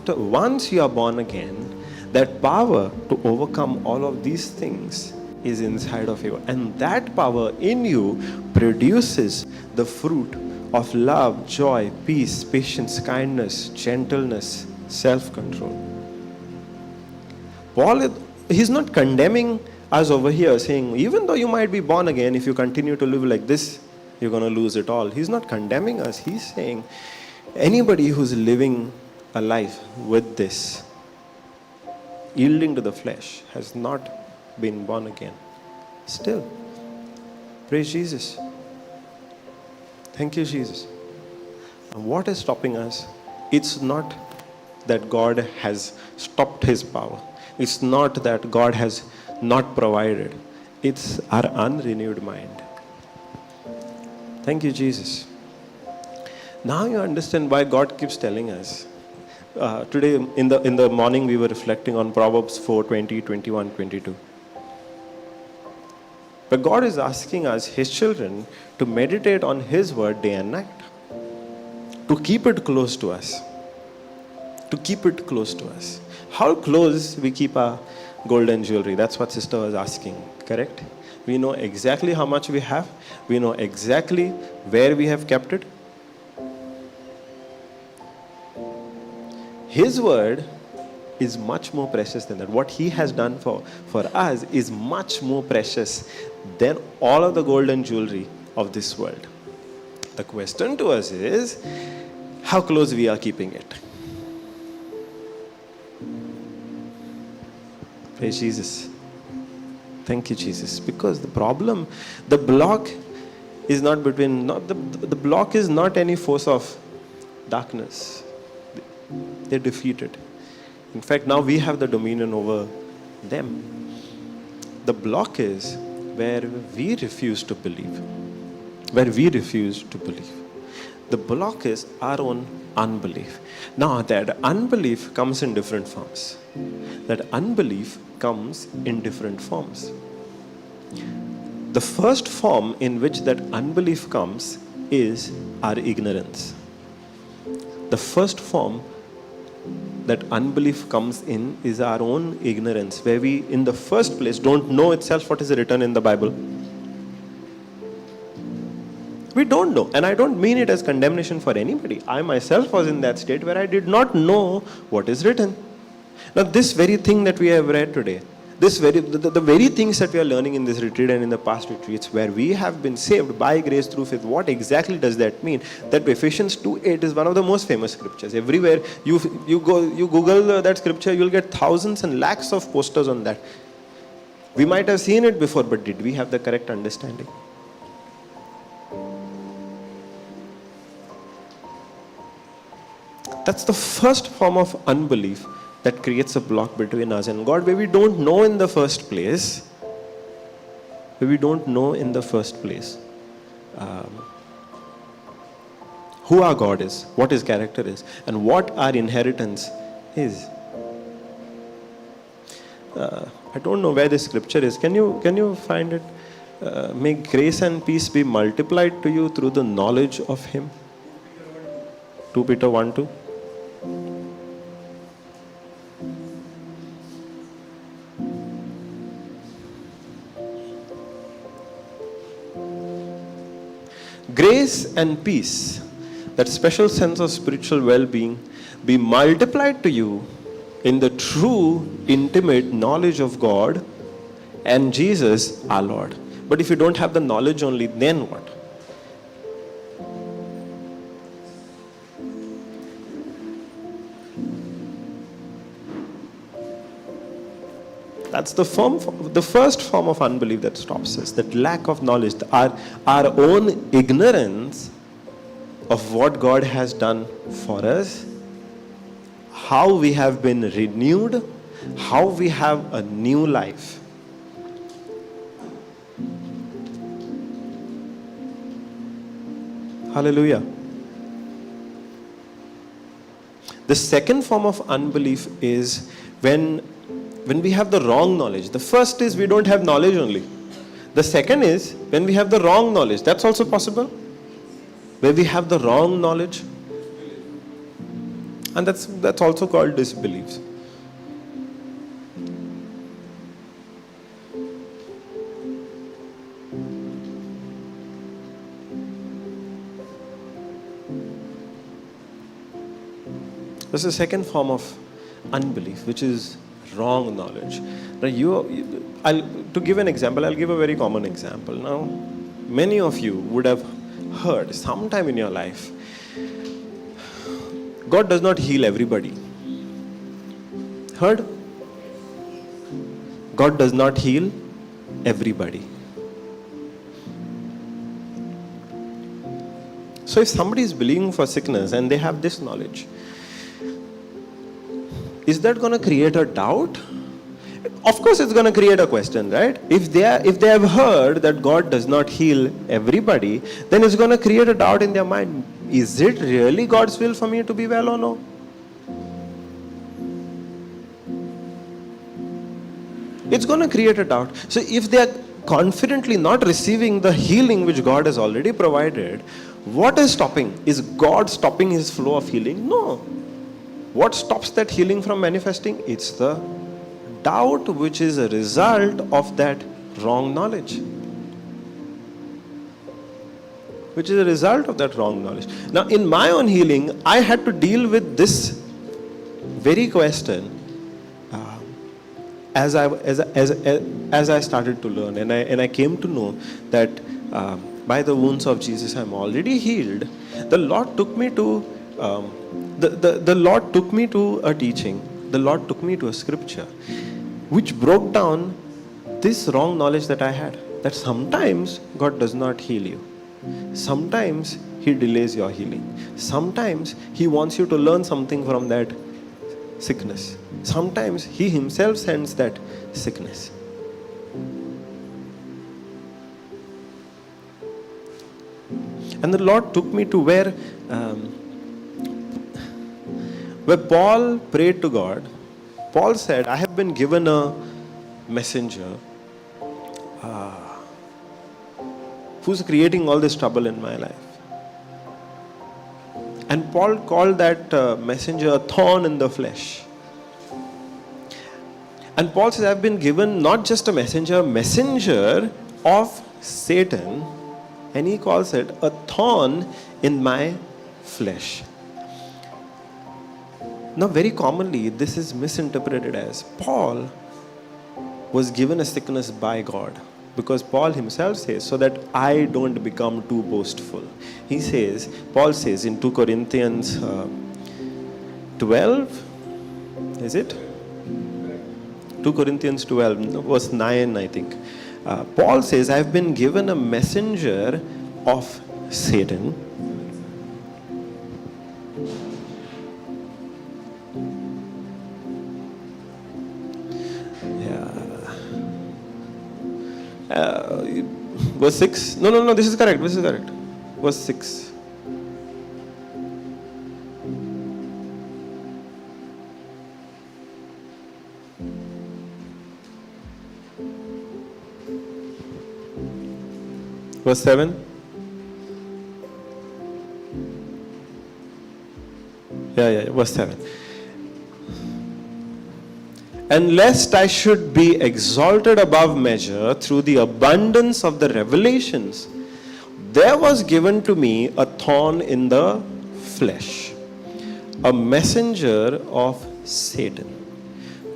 once you are born again, that power to overcome all of these things is inside of you. And that power in you produces the fruit of love, joy, peace, patience, kindness, gentleness, self-control. Paul, he's not condemning us over here, saying, even though you might be born again, if you continue to live like this, you're going to lose it all. He's not condemning us. He's saying, anybody who's living a life with this, yielding to the flesh, has not been born again. Still. Praise Jesus. Thank you, Jesus. And what is stopping us? It's not that God has stopped His power. It's not that God has not provided. It's our unrenewed mind. Thank you, Jesus. Now you understand why God keeps telling us. Today in the morning we were reflecting on Proverbs 4:20, 21, 22. But God is asking us, His children, to meditate on His word day and night. To keep it close to us. To keep it close to us. How close we keep our golden jewelry? That's what sister was asking, correct? We know exactly how much we have. We know exactly where we have kept it. His word is much more precious than that. What He has done for us is much more precious than all of the golden jewelry of this world. The question to us is, how close we are keeping it. Praise Jesus. Thank you, Jesus. Because the block is not the block is not any force of darkness. They're defeated. In fact, now we have the dominion over them. The block is where we refuse to believe. Where we refuse to believe. The block is our own unbelief. Now, that unbelief comes in different forms. That unbelief comes in different forms. The first form in which that unbelief comes is our ignorance. The first form that unbelief comes in is our own ignorance, where we in the first place don't know itself what is written in the Bible. We don't know, and I don't mean it as condemnation for anybody. I myself was in that state where I did not know what is written. Now this very thing that we have read today, the very things that we are learning in this retreat and in the past retreats, where we have been saved by grace through faith, what exactly does that mean? That Ephesians 2:8 is one of the most famous scriptures. Everywhere you Google that scripture, you'll get thousands and lakhs of posters on that. We might have seen it before, but did we have the correct understanding? That's the first form of unbelief that creates a block between us and God, where we don't know in the first place. Who our God is, what His character is, and what our inheritance is. I don't know where this scripture is. Can you find it? May grace and peace be multiplied to you through the knowledge of Him. 2 Peter 1:2. Grace and peace, that special sense of spiritual well-being, be multiplied to you in the true, intimate knowledge of God and Jesus our Lord. But if you don't have the knowledge only, then what? That's the first form of unbelief that stops us. That lack of knowledge, our own ignorance of what God has done for us, how we have been renewed, how we have a new life. Hallelujah. The second form of unbelief is when we have the wrong knowledge. The first is we don't have knowledge only. The second is when we have the wrong knowledge. That's also possible. Where we have the wrong knowledge. And that's also called disbelief. There's a second form of unbelief, which is wrong knowledge. Now to give an example, I'll give a very common example. Now, many of you would have heard sometime in your life, God does not heal everybody. Heard? God does not heal everybody. So if somebody is believing for sickness and they have this knowledge, is that going to create a doubt? Of course it's going to create a question, right? If they have heard that God does not heal everybody, then it's going to create a doubt in their mind. Is it really God's will for me to be well or no? It's going to create a doubt. So if they are confidently not receiving the healing which God has already provided, what is stopping? Is God stopping His flow of healing? No. What stops that healing from manifesting? It's the doubt which is a result of that wrong knowledge. Which is a result of that wrong knowledge. Now, in my own healing, I had to deal with this very question as I started to learn, and I came to know that by the wounds of Jesus, I'm already healed. The Lord took me to the Lord took me to a teaching. The Lord took me to a scripture which broke down this wrong knowledge that I had, that sometimes God does not heal you. Sometimes He delays your healing. Sometimes He wants you to learn something from that sickness. Sometimes He Himself sends that sickness. And the Lord took me to where where Paul prayed to God, Paul said, I have been given a messenger who's creating all this trouble in my life. And Paul called that messenger a thorn in the flesh. And Paul says, I've been given not just a messenger of Satan, and he calls it a thorn in my flesh. Now, very commonly, this is misinterpreted as Paul was given a sickness by God. Because Paul himself says, so that I don't become too boastful. Paul says in 2 Corinthians 12, is it? 2 Corinthians 12, verse 9, I think. Paul says, I've been given a messenger of Satan. Verse 6. No, this is correct. Verse 6. Verse 7. Verse 7. And lest I should be exalted above measure through the abundance of the revelations, there was given to me a thorn in the flesh, a messenger of Satan,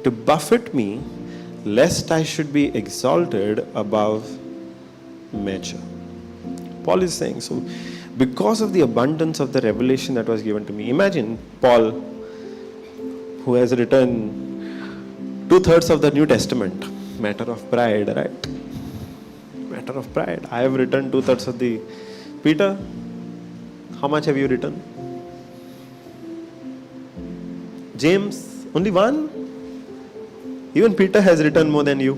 to buffet me, lest I should be exalted above measure. Paul is saying, so because of the abundance of the revelation that was given to me, imagine Paul, who has written 2/3 of the New Testament, matter of pride, right? Matter of pride. I have written 2/3 of the. Peter, how much have you written? James, only one? Even Peter has written more than you.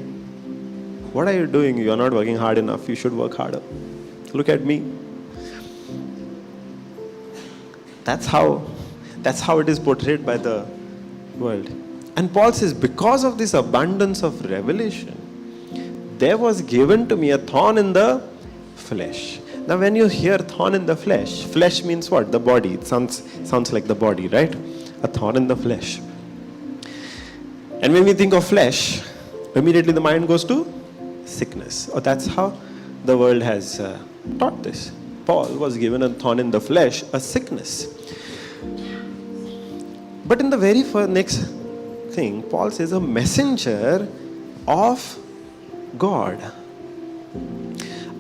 What are you doing? You are not working hard enough. You should work harder. Look at me. That's how it is portrayed by the world. And Paul says, because of this abundance of revelation, there was given to me a thorn in the flesh. Now when you hear thorn in the flesh means what? The body. It sounds like the body, right? A thorn in the flesh. And when we think of flesh, immediately the mind goes to sickness. Or that's how the world has taught this. Paul was given a thorn in the flesh, a sickness. But in the very next thing, Paul says, a messenger of God.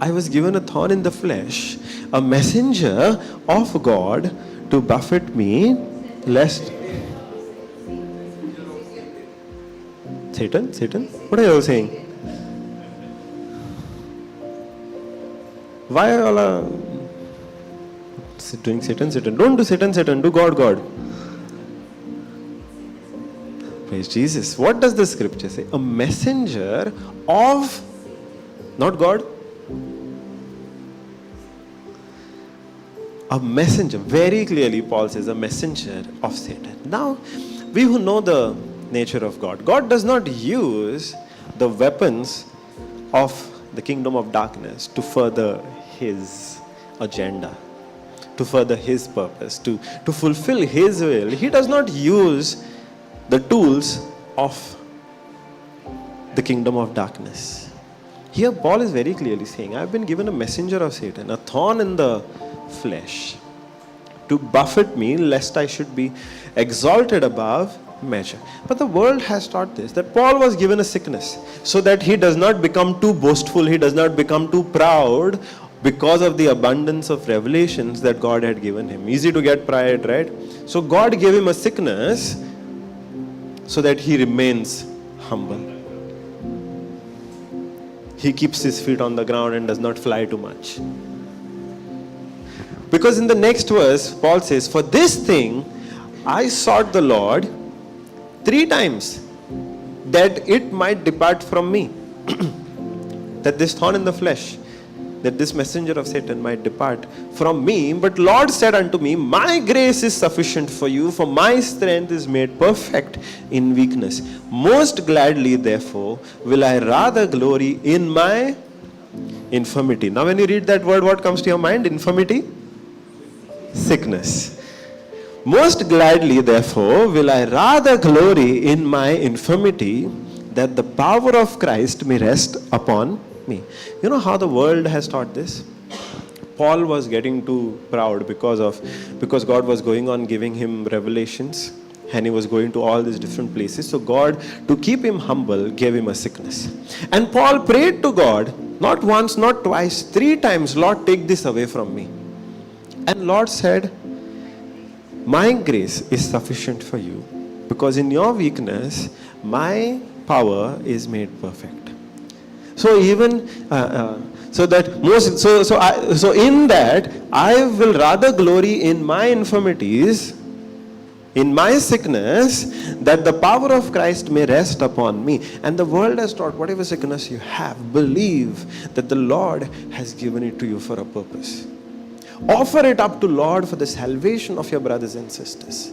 I was given a thorn in the flesh, a messenger of God to buffet me, lest Satan? What are you all saying? Why are you all doing Satan? Don't do Satan, do God. Praise Jesus. What does the scripture say? A messenger of, not God. A messenger. Very clearly Paul says a messenger of Satan. Now, we who know the nature of God, God does not use the weapons of the kingdom of darkness to further his agenda, to further his purpose, to fulfill his will. He does not use the tools of the kingdom of darkness. Here Paul is very clearly saying, I have been given a messenger of Satan, a thorn in the flesh, to buffet me lest I should be exalted above measure. But the world has taught this, that Paul was given a sickness so that he does not become too boastful, he does not become too proud because of the abundance of revelations that God had given him. Easy to get pride, right? So God gave him a sickness so that he remains humble. He keeps his feet on the ground and does not fly too much. Because in the next verse, Paul says, for this thing I sought the Lord 3 times, that it might depart from me. That this thorn in the flesh that this messenger of Satan might depart from me. But Lord said unto me, my grace is sufficient for you, for my strength is made perfect in weakness. Most gladly, therefore, will I rather glory in my infirmity. Now when you read that word, what comes to your mind? Infirmity? Sickness. Most gladly, therefore, will I rather glory in my infirmity, that the power of Christ may rest upon me. You know how the world has taught this? Paul was getting too proud because God was going on giving him revelations, and he was going to all these different places. So God, to keep him humble, gave him a sickness. And Paul prayed to God, not once, not twice, 3 times, Lord, take this away from me. And Lord said, my grace is sufficient for you, because in your weakness, my power is made perfect. So even so in that I will rather glory in my infirmities, in my sickness, that the power of Christ may rest upon me. And the world has taught, whatever sickness you have, believe that the Lord has given it to you for a purpose. Offer it up to Lord for the salvation of your brothers and sisters.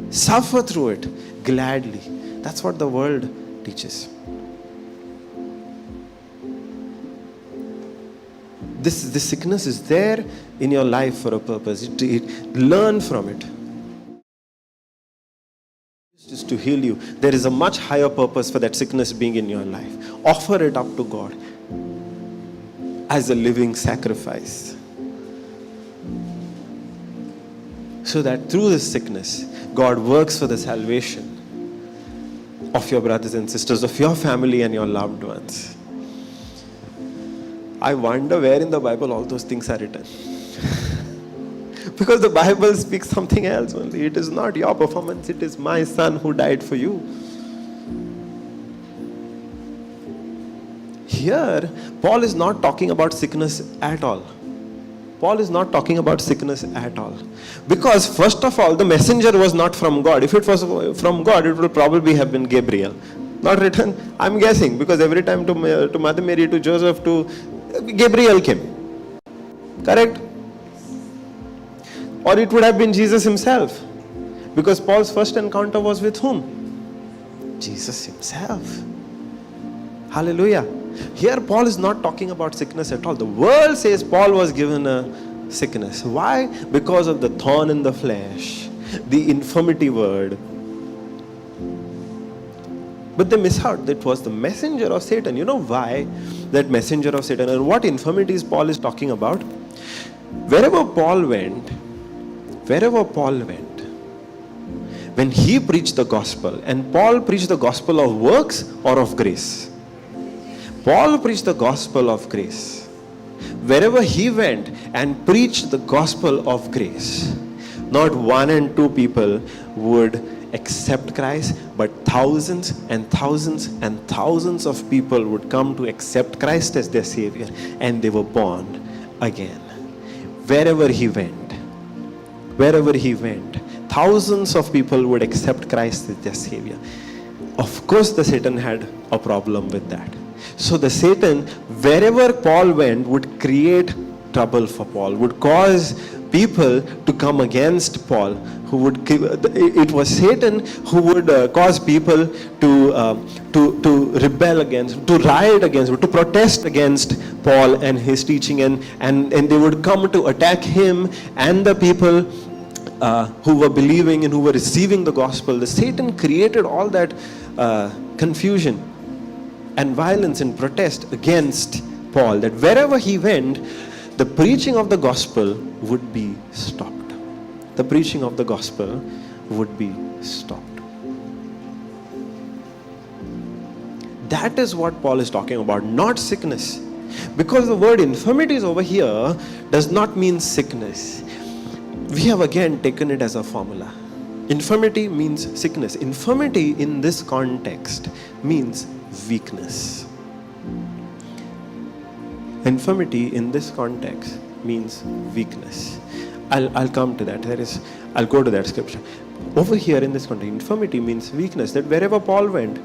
Suffer through it gladly. That's what the world teaches. This sickness is there in your life for a purpose. Learn from it. Just to heal you. There is a much higher purpose for that sickness being in your life. Offer it up to God as a living sacrifice, so that through this sickness, God works for the salvation of your brothers and sisters, of your family and your loved ones. I wonder where in the Bible all those things are written. Because the Bible speaks something else only. It is not your performance, it is my son who died for you. Here, Paul is not talking about sickness at all. Paul is not talking about sickness at all. Because first of all, the messenger was not from God. If it was from God, it would probably have been Gabriel. Not written, I'm guessing, because every time to Mother Mary, to Joseph, to Gabriel came. Correct? Or it would have been Jesus himself. Because Paul's first encounter was with whom? Jesus himself. Hallelujah. Here Paul is not talking about sickness at all. The world says Paul was given a sickness. Why? Because of the thorn in the flesh, the infirmity word. But they miss out. That was the messenger of Satan. You know why that messenger of Satan, and what infirmities Paul is talking about? Wherever Paul went, when he preached the gospel, and Paul preached the gospel of works or of grace? Paul preached the gospel of grace. Wherever he went and preached the gospel of grace, not 1 and 2 people would accept Christ, but thousands and thousands and thousands of people would come to accept Christ as their Savior, and they were born again. Wherever he went, thousands of people would accept Christ as their Savior. Of course, the Satan had a problem with that. So the Satan, wherever Paul went, would create trouble for Paul, would cause people to come against Paul, it was Satan who would cause people to rebel against, to riot against, to protest against Paul and his teaching, and they would come to attack him and the people who were believing and who were receiving the gospel. The Satan created all that confusion and violence and protest against Paul, that wherever he went, the preaching of the gospel would be stopped. The preaching of the gospel would be stopped. That is what Paul is talking about, not sickness. Because the word infirmities over here does not mean sickness. We have again taken it as a formula. Infirmity means sickness. Infirmity in this context means weakness. Infirmity in this context means weakness. I'll come to that. I'll go to that scripture. Over here in this context, infirmity means weakness. That wherever Paul went,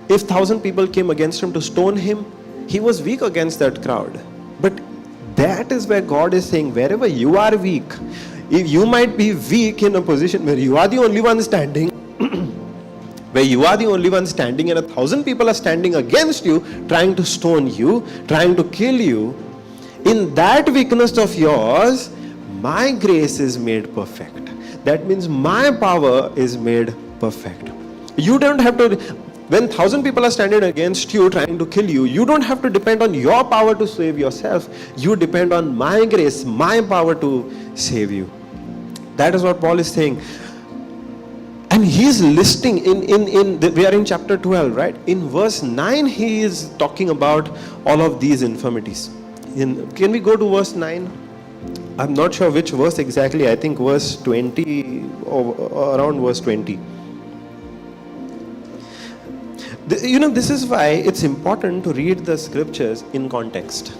if 1,000 people came against him to stone him, He was weak against that crowd. But that is where God is saying, wherever you are weak, if you might be weak in a position where you are the only one standing, where you are the only one standing and 1,000 people are standing against you, trying to stone you, trying to kill you, in that weakness of yours, my grace is made perfect. That means my power is made perfect. You don't have to, when 1,000 people are standing against you, trying to kill you, you don't have to depend on your power to save yourself. You depend on my grace, my power to save you. That is what Paul is saying. And he's listing we are in chapter 12, right? In verse 9, he is talking about all of these infirmities. Can we go to verse 9? I'm not sure which verse exactly. I think verse 20 or around verse 20. This is why it's important to read the scriptures in context.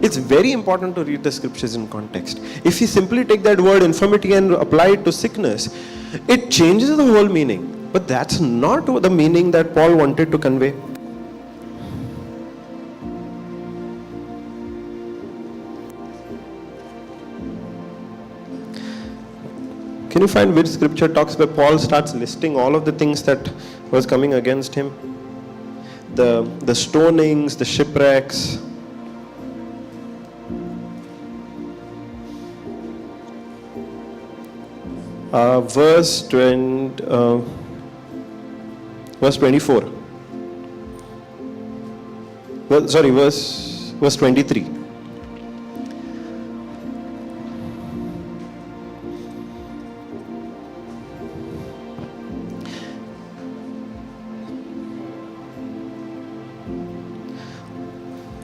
It's very important to read the scriptures in context. If you simply take that word infirmity and apply it to sickness, it changes the whole meaning. But that's not the meaning that Paul wanted to convey. Can you find which scripture talks where Paul starts listing all of the things that was coming against him? The stonings, the shipwrecks. Verse 24. Verse 23.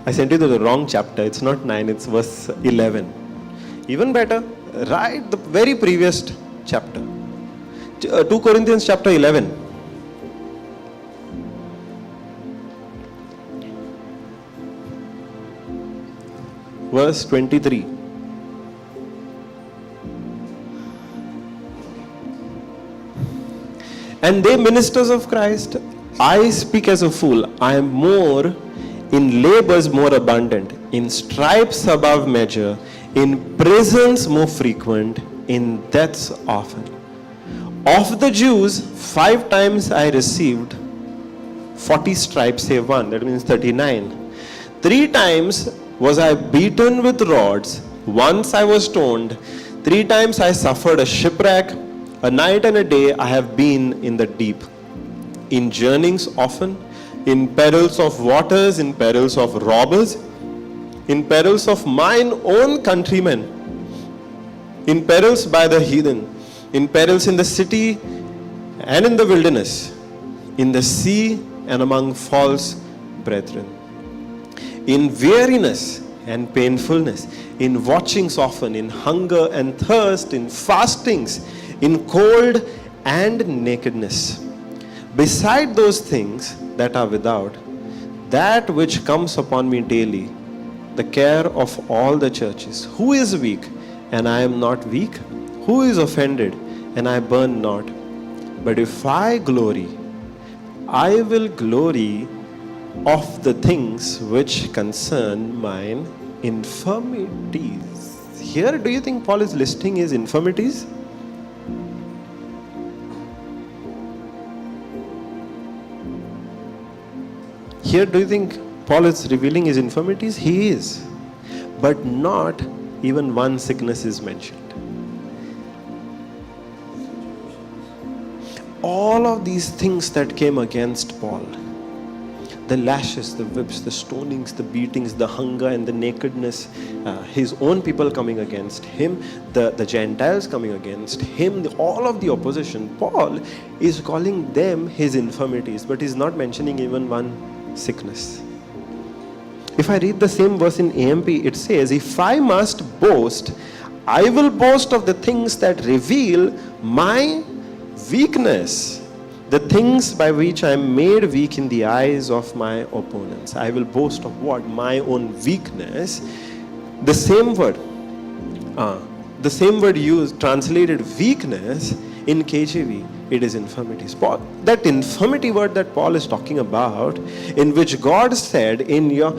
I sent you to the wrong chapter. It's not 9, it's verse 11. Even better, right, the very previous chapter. 2 Corinthians chapter 11. Verse 23. And they ministers of Christ, I speak as a fool. I am more in labors more abundant, in stripes above measure, in prisons more frequent, in deaths often. Of the Jews, 5 times I received 40 stripes save 1, that means 39. 3 times was I beaten with rods, once I was stoned, 3 times I suffered a shipwreck, a night and a day I have been in the deep. In journeyings often, in perils of waters, in perils of robbers, in perils of mine own countrymen, in perils by the heathen, in perils in the city and in the wilderness, in the sea and among false brethren, in weariness and painfulness, in watchings often, in hunger and thirst, in fastings, in cold and nakedness. Beside those things that are without, that which comes upon me daily, the care of all the churches. Who is weak, and I am not weak? Who is offended, and I burn not? But if I glory, I will glory of the things which concern mine infirmities. Here, do you think Paul is listing his infirmities? Here, do you think Paul is revealing his infirmities? He is. But not even one sickness is mentioned. All of these things that came against Paul, the lashes, the whips, the stonings, the beatings, the hunger and the nakedness, his own people coming against him, the Gentiles coming against him, all of the opposition, Paul is calling them his infirmities, but he's not mentioning even one sickness. If I read the same verse in AMP, it says, if I must boast, I will boast of the things that reveal my weakness, the things by which I am made weak in the eyes of my opponents. I will boast of what? My own weakness. The same word used, translated weakness, In KJV, it is infirmities. That infirmity word that Paul is talking about, in which God said, in your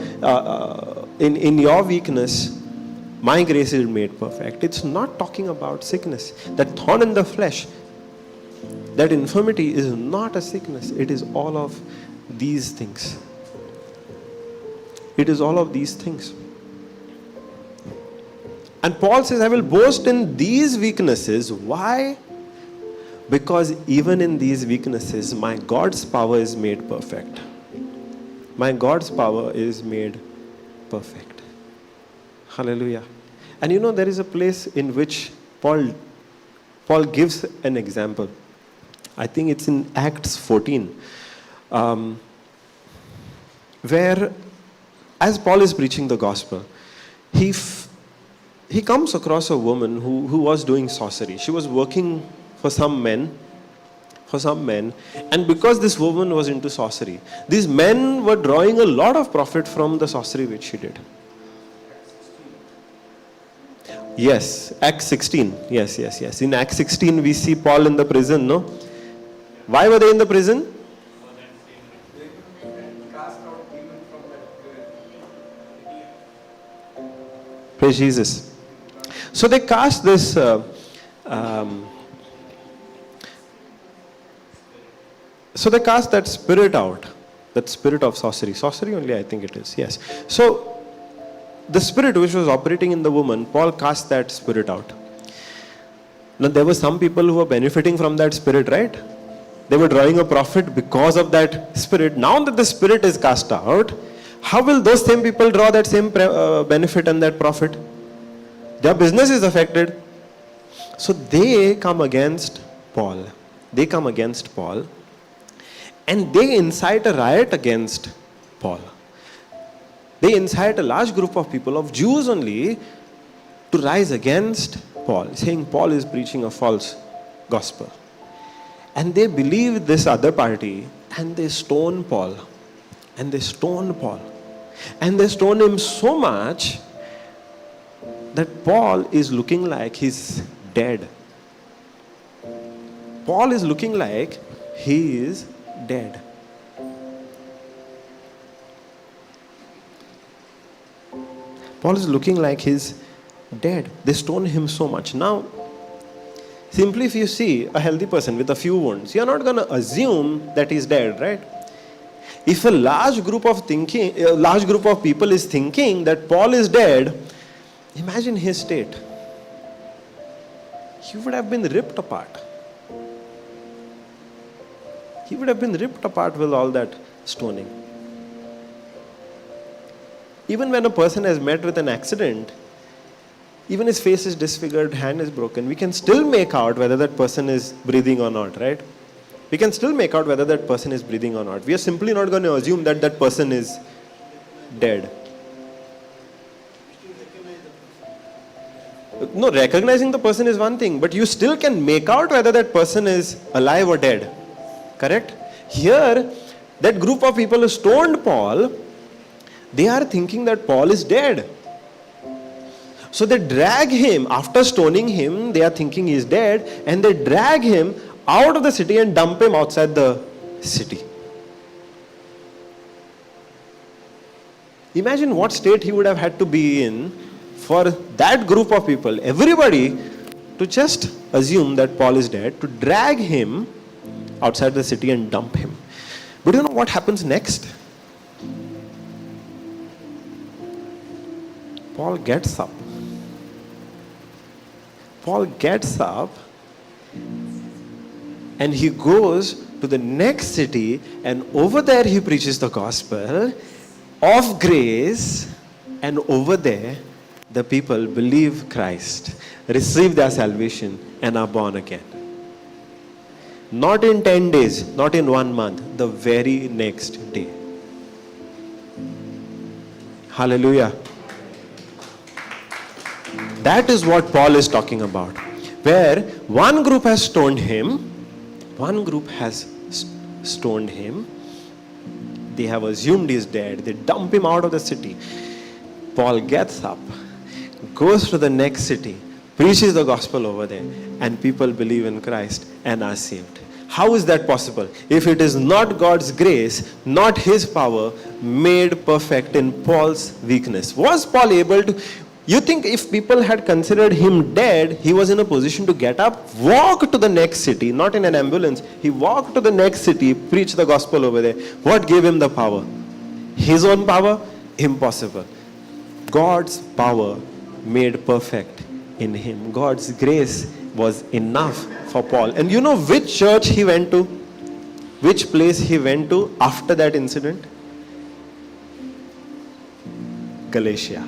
weakness, my grace is made perfect. It's not talking about sickness. That thorn in the flesh, that infirmity is not a sickness. It is all of these things. It is all of these things. And Paul says, I will boast in these weaknesses. Why? Because even in these weaknesses, my God's power is made perfect. My God's power is made perfect. Hallelujah. And you know, there is a place in which Paul gives an example. I think it's in Acts 14. Where, as Paul is preaching the gospel, he comes across a woman who was doing sorcery. She was working for some men, and because this woman was into sorcery, these men were drawing a lot of profit from the sorcery which she did. Yes, Acts 16. Yes. In Acts 16, we see Paul in the prison, no? Why were they in the prison? Praise Jesus. So they cast this that spirit out, that spirit of sorcery only, I think it is. Yes. So the spirit which was operating in the woman, Paul cast that spirit out. Now there were some people who were benefiting from that spirit, right? They were drawing a profit because of that spirit. Now that the spirit is cast out, how will those same people draw that same benefit and that profit? Their business is affected. So they come against Paul. And they incite a riot against Paul. They incite a large group of people, of Jews only, to rise against Paul, saying Paul is preaching a false gospel. And they believe this other party, and they stone Paul. And they stone him so much that Paul is looking like he's dead. Paul is looking like he is dead. Paul is looking like he's dead. They stone him so much. Now, simply if you see a healthy person with a few wounds, you're not going to assume that he's dead, right? If a large group of people is thinking that Paul is dead, imagine his state. He would have been ripped apart. He would have been ripped apart with all that stoning. Even when a person has met with an accident, even his face is disfigured, hand is broken, we can still make out whether that person is breathing or not, right? We can still make out whether that person is breathing or not. We are simply not going to assume that that person is dead. No, recognizing the person is one thing, but you still can make out whether that person is alive or dead. Correct? Here, that group of people who stoned Paul, they are thinking that Paul is dead. So they drag him, after stoning him, they are thinking he is dead, and they drag him out of the city and dump him outside the city. Imagine what state he would have had to be in for that group of people, everybody, to just assume that Paul is dead, to drag him outside the city and dump him. But you know what happens next? Paul gets up. And he goes to the next city, and over there he preaches the gospel of grace, and over there the people believe Christ, receive their salvation, and are born again. Not in 10 days, not in 1 month, the very next day. Hallelujah. That is what Paul is talking about. Where one group has stoned him, they have assumed he is dead, they dump him out of the city. Paul gets up, goes to the next city, preaches the gospel over there, and people believe in Christ and are saved. How is that possible? If it is not God's grace, not his power, made perfect in Paul's weakness. Was Paul able to? You think if people had considered him dead, he was in a position to get up, walk to the next city, not in an ambulance. He walked to the next city, preached the gospel over there. What gave him the power? His own power? Impossible. God's power made perfect in him. God's grace was enough for Paul. And you know which church he went to? Which place he went to after that incident? Galatia.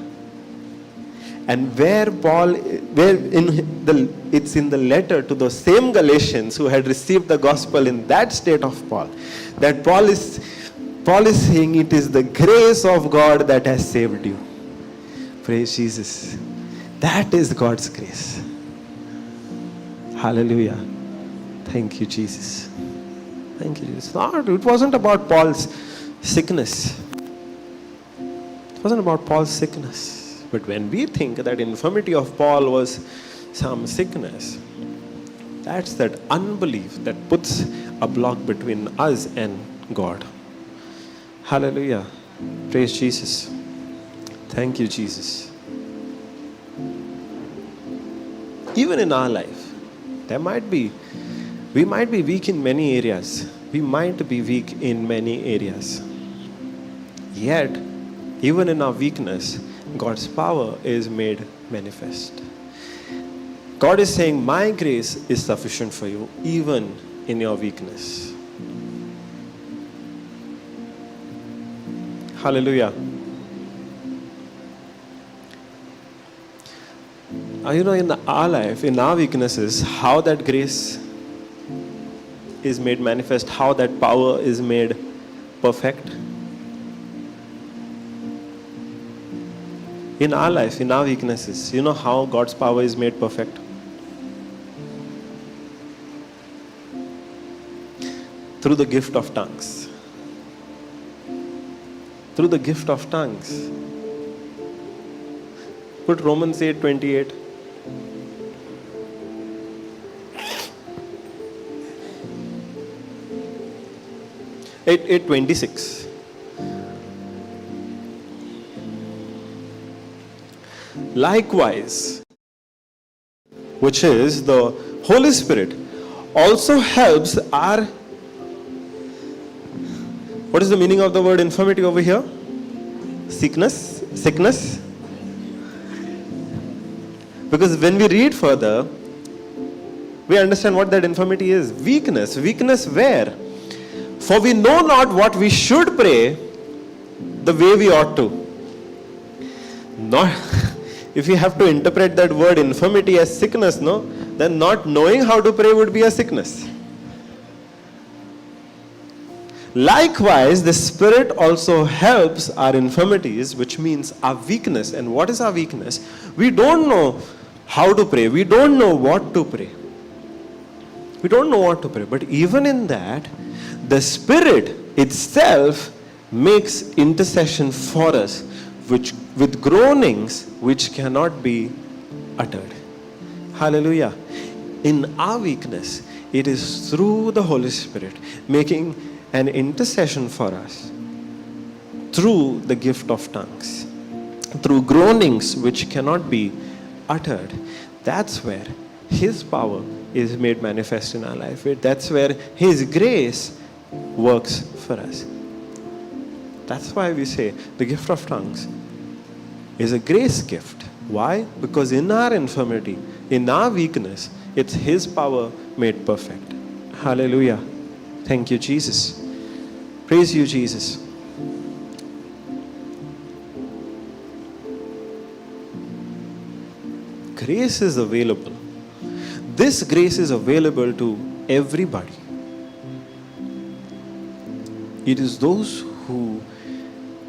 And where Paul, it's in the letter to those same Galatians who had received the gospel in that state of Paul, that Paul is saying it is the grace of God that has saved you. Praise Jesus. That is God's grace. Hallelujah. Thank you, Jesus. Thank you, Jesus. It wasn't about Paul's sickness. It wasn't about Paul's sickness. But when we think that infirmity of Paul was some sickness, that's that unbelief that puts a block between us and God. Hallelujah. Praise Jesus. Thank you, Jesus. Even in our life, we might be weak in many areas. We might be weak in many areas. Yet, even in our weakness, God's power is made manifest. God is saying, my grace is sufficient for you, even in your weakness. Hallelujah. In our life, in our weaknesses, how that grace is made manifest, how that power is made perfect. In our life, in our weaknesses, you know how God's power is made perfect? Through the gift of tongues. Through the gift of tongues. Put Romans 8:28. Eight 26. Likewise, which is the Holy Spirit, also helps our... What is the meaning of the word infirmity over here? Sickness? Because when we read further, we understand what that infirmity is. Weakness. Weakness where? For we know not what we should pray the way we ought to. Not... If you have to interpret that word infirmity as sickness, then not knowing how to pray would be a sickness. Likewise, the Spirit also helps our infirmities, which means our weakness. And what is our weakness? We don't know how to pray. We don't know what to pray. We don't know what to pray. But even in that, the Spirit itself makes intercession for us, with groanings which cannot be uttered. Hallelujah. In our weakness, it is through the Holy Spirit making an intercession for us through the gift of tongues, through groanings which cannot be uttered. That's where His power is made manifest in our life. That's where His grace works for us. That's why we say the gift of tongues is a grace gift. Why? Because in our infirmity, in our weakness, it's His power made perfect. Hallelujah. Thank you, Jesus. Praise you, Jesus. Grace is available. This grace is available to everybody. It is those who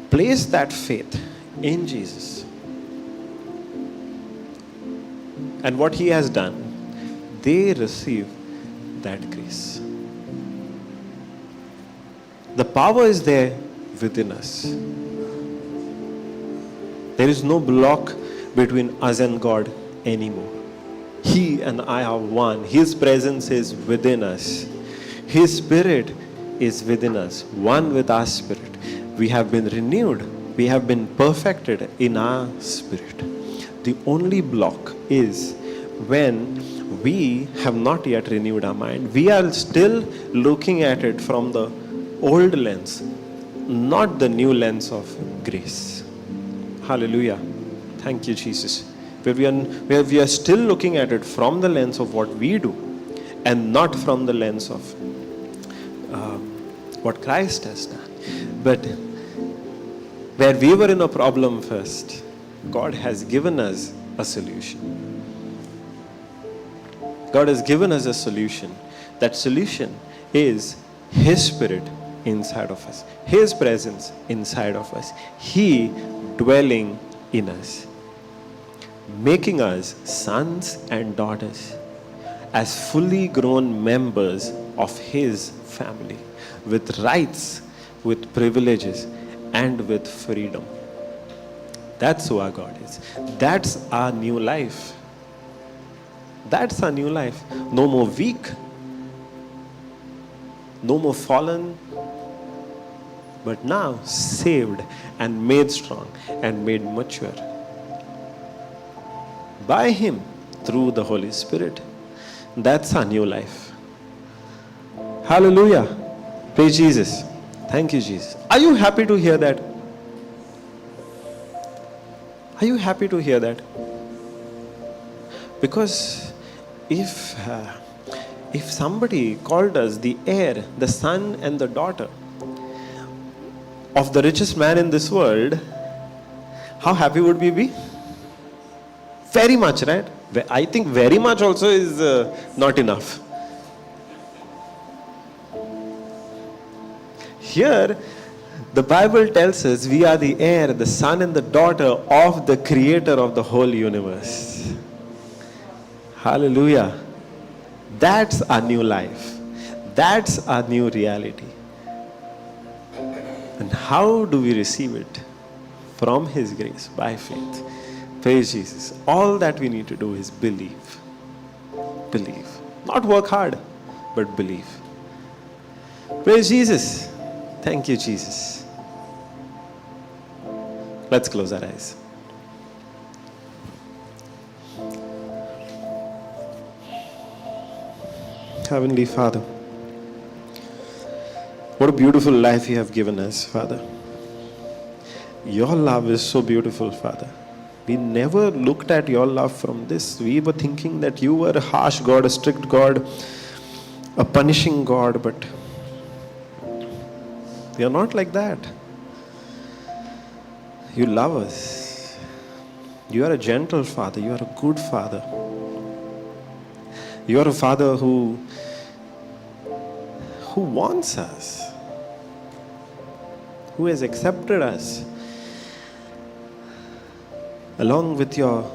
place that faith in Jesus and what He has done, they receive that grace. The power is there within us. There is no block between us and God anymore. He and I are one. His presence is within us. His Spirit is within us, one with our spirit. We have been renewed. We have been perfected in our spirit. The only block is when we have not yet renewed our mind. We are still looking at it from the old lens, not the new lens of grace. Hallelujah. Thank you, Jesus. Where we are still looking at it from the lens of what we do and not from the lens of what Christ has done. But where we were in a problem first, God has given us a solution. God has given us a solution. That solution is His Spirit inside of us, His presence inside of us, He dwelling in us, making us sons and daughters as fully grown members of His family, with rights, with privileges, and with freedom. That's who our God is. That's our new life. That's our new life. No more weak, no more fallen, but now saved and made strong and made mature by Him through the Holy Spirit. That's our new life. Hallelujah. Praise Jesus. Thank you, Jesus. Are you happy to hear that? Are you happy to hear that? Because if somebody called us the heir, the son and the daughter of the richest man in this world, how happy would we be? Very much, right? I think very much also is not enough. Here, the Bible tells us we are the heir, the son and the daughter of the creator of the whole universe. Hallelujah. That's our new life. That's our new reality. And how do we receive it? From His grace, by faith. Praise Jesus. All that we need to do is believe. Believe. Not work hard, but believe. Praise Jesus. Thank you, Jesus. Let's close our eyes. Heavenly Father, what a beautiful life You have given us, Father. Your love is so beautiful, Father. We never looked at Your love from this. We were thinking that You were a harsh God, a strict God, a punishing God, but You are not like that. You love us. You are a gentle Father. You are a good Father. You are a Father who wants us, who has accepted us along with Your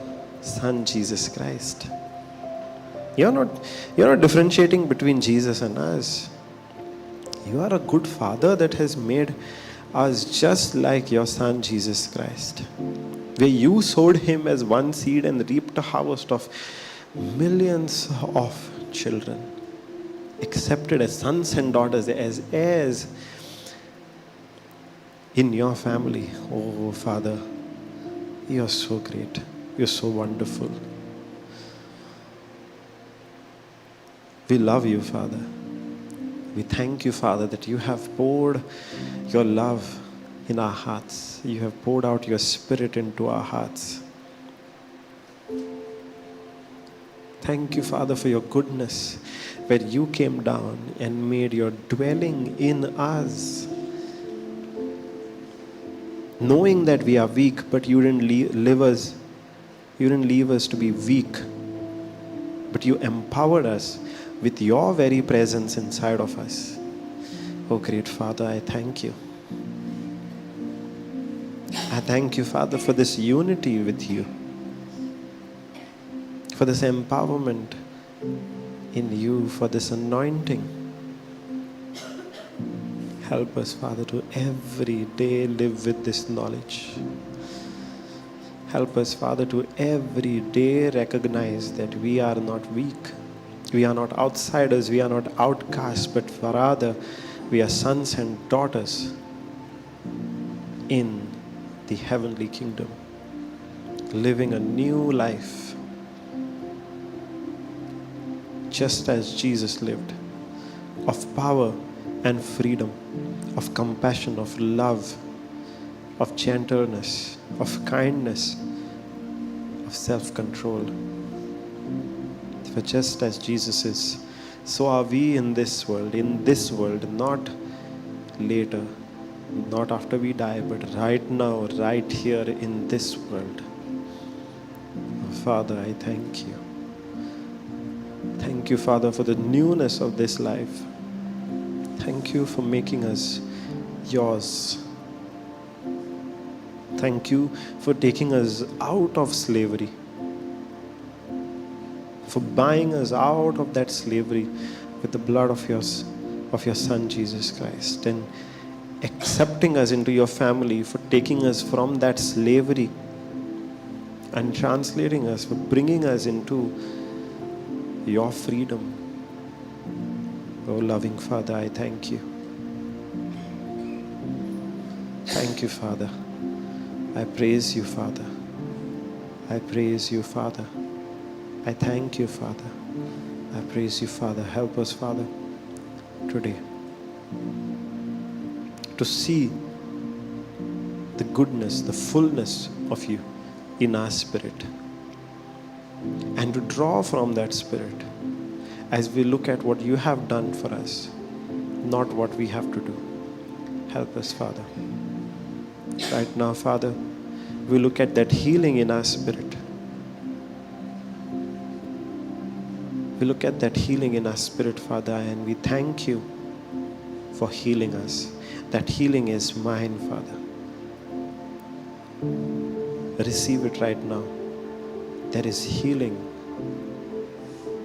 Son Jesus Christ. You're not differentiating between Jesus and us. You are a good Father that has made us just like Your Son Jesus Christ, where You sowed Him as one seed and reaped a harvest of millions of children, accepted as sons and daughters, as heirs in Your family. Oh, Father, You are so great. You are so wonderful. We love You, Father. We thank You, Father, that You have poured Your love in our hearts. You have poured out Your Spirit into our hearts. Thank You, Father, for Your goodness, where You came down and made Your dwelling in us. Knowing that we are weak, but You didn't leave us to be weak, but You empowered us with Your very presence inside of us. Oh, great Father, I thank You. I thank You, Father, for this unity with You, for this empowerment in You, for this anointing. Help us, Father, to every day live with this knowledge. Help us, Father, to every day recognize that we are not weak. We are not outsiders. We are not outcasts, but rather we are sons and daughters in the heavenly kingdom, living a new life just as Jesus lived, of power and freedom, of compassion, of love, of gentleness, of kindness, of self-control. For just as Jesus is, so are we in this world, not later, not after we die, but right now, right here in this world. Father, I thank you. Thank you, Father, for the newness of this life. Thank you for making us yours. Thank you for taking us out of slavery, for buying us out of that slavery with the blood of your Son, Jesus Christ, and accepting us into your family, for taking us from that slavery and translating us, for bringing us into your freedom. Oh, loving Father, I thank you. Thank you, Father. I praise you, Father. I praise you, Father. I thank you, Father. I praise you, Father. Help us, Father, today to see the goodness, the fullness of you in our spirit, and to draw from that spirit as we look at what you have done for us, not what we have to do. Help us, Father. Right now, Father, we look at that healing in our spirit. We look at that healing in our spirit, Father, and we thank you for healing us. That healing is mine, Father. Receive it right now. There is healing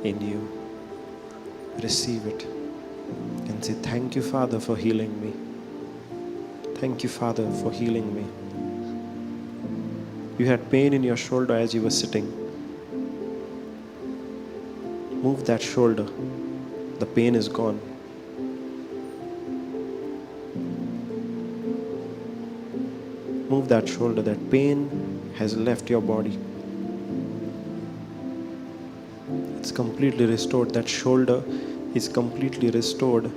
in you. Receive it and say, thank you, Father, for healing me. Thank you, Father, for healing me. You had pain in your shoulder as you were sitting. Move that shoulder. The pain is gone. Move that shoulder. That pain has left your body. It's completely restored. That shoulder is completely restored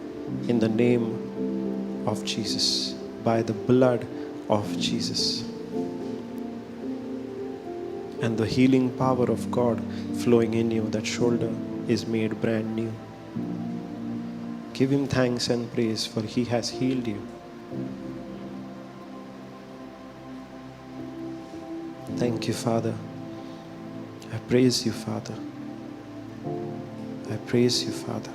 in the name of Jesus, by the blood of Jesus. And the healing power of God flowing in you, that shoulder is made brand new. Give him thanks and praise, for he has healed you. Thank you, Father. I praise you, Father. I praise you, Father.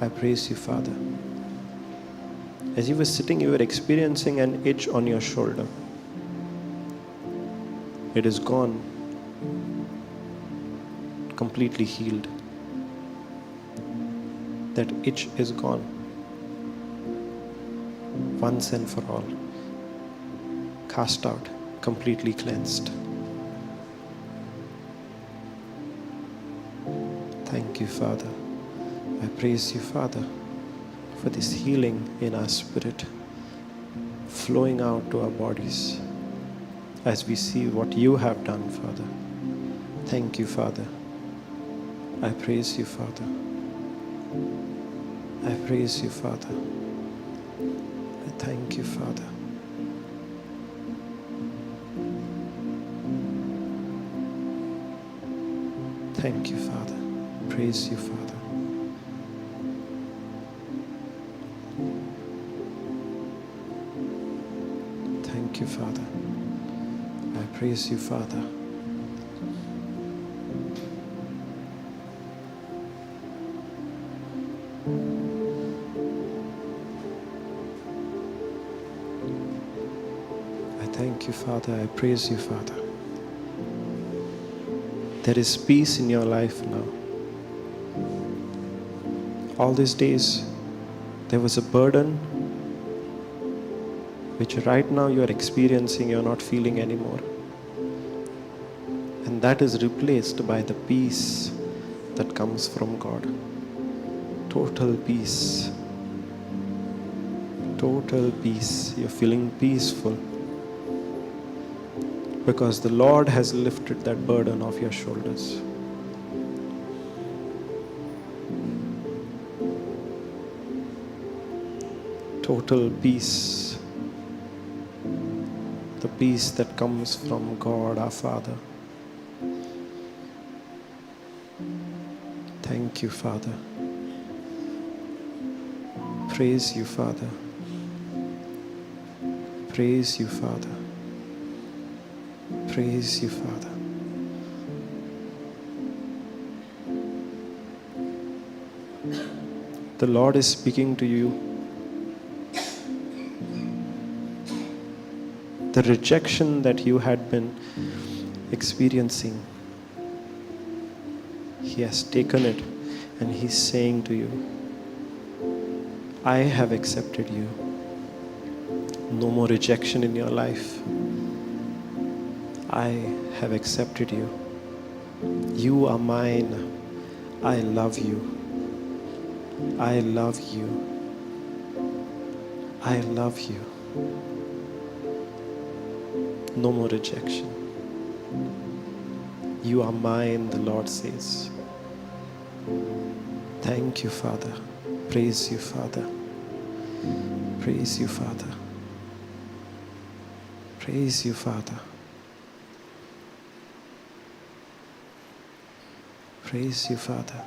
I praise you, Father. As you were sitting, you were experiencing an itch on your shoulder. It is gone, completely healed. That itch is gone, once and for all. Cast out, completely cleansed. Thank you, Father. I praise you, Father, for this healing in our spirit, flowing out to our bodies as we see what you have done, Father. Thank you, Father. I praise you, Father. I praise you, Father. I thank you, Father. Thank you, Father. Praise you, Father. Thank you, Father. I praise you, Father. I thank you, Father. I praise you, Father. There is peace in your life now. All these days, there was a burden which right now you are experiencing, you're not feeling anymore. And that is replaced by the peace that comes from God. Total peace. Total peace. You're feeling peaceful because the Lord has lifted that burden off your shoulders. Total peace. The peace that comes from God our Father. Thank you, Father. Praise you, Father. Praise you, Father. Praise you, Father. The Lord is speaking to you. The rejection that you had been experiencing, He has taken it and He's saying to you, I have accepted you. No more rejection in your life. I have accepted you. You are mine. I love you. I love you. I love you. No more rejection. You are mine, the Lord says. Thank you, Father. Praise you, Father. Praise you, Father. Praise you, Father. Praise you, Father.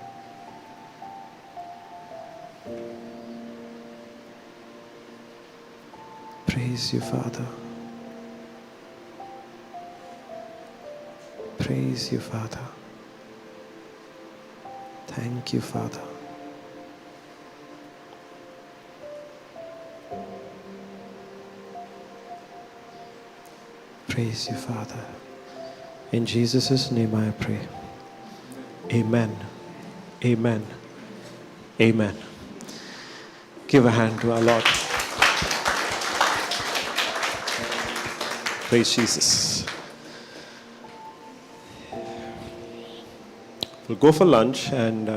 Praise you, Father. Praise you, Father. Thank you, Father. Praise you, Father. In Jesus' name I pray. Amen. Amen. Amen. Give a hand to our Lord. Praise Jesus. We'll go for lunch and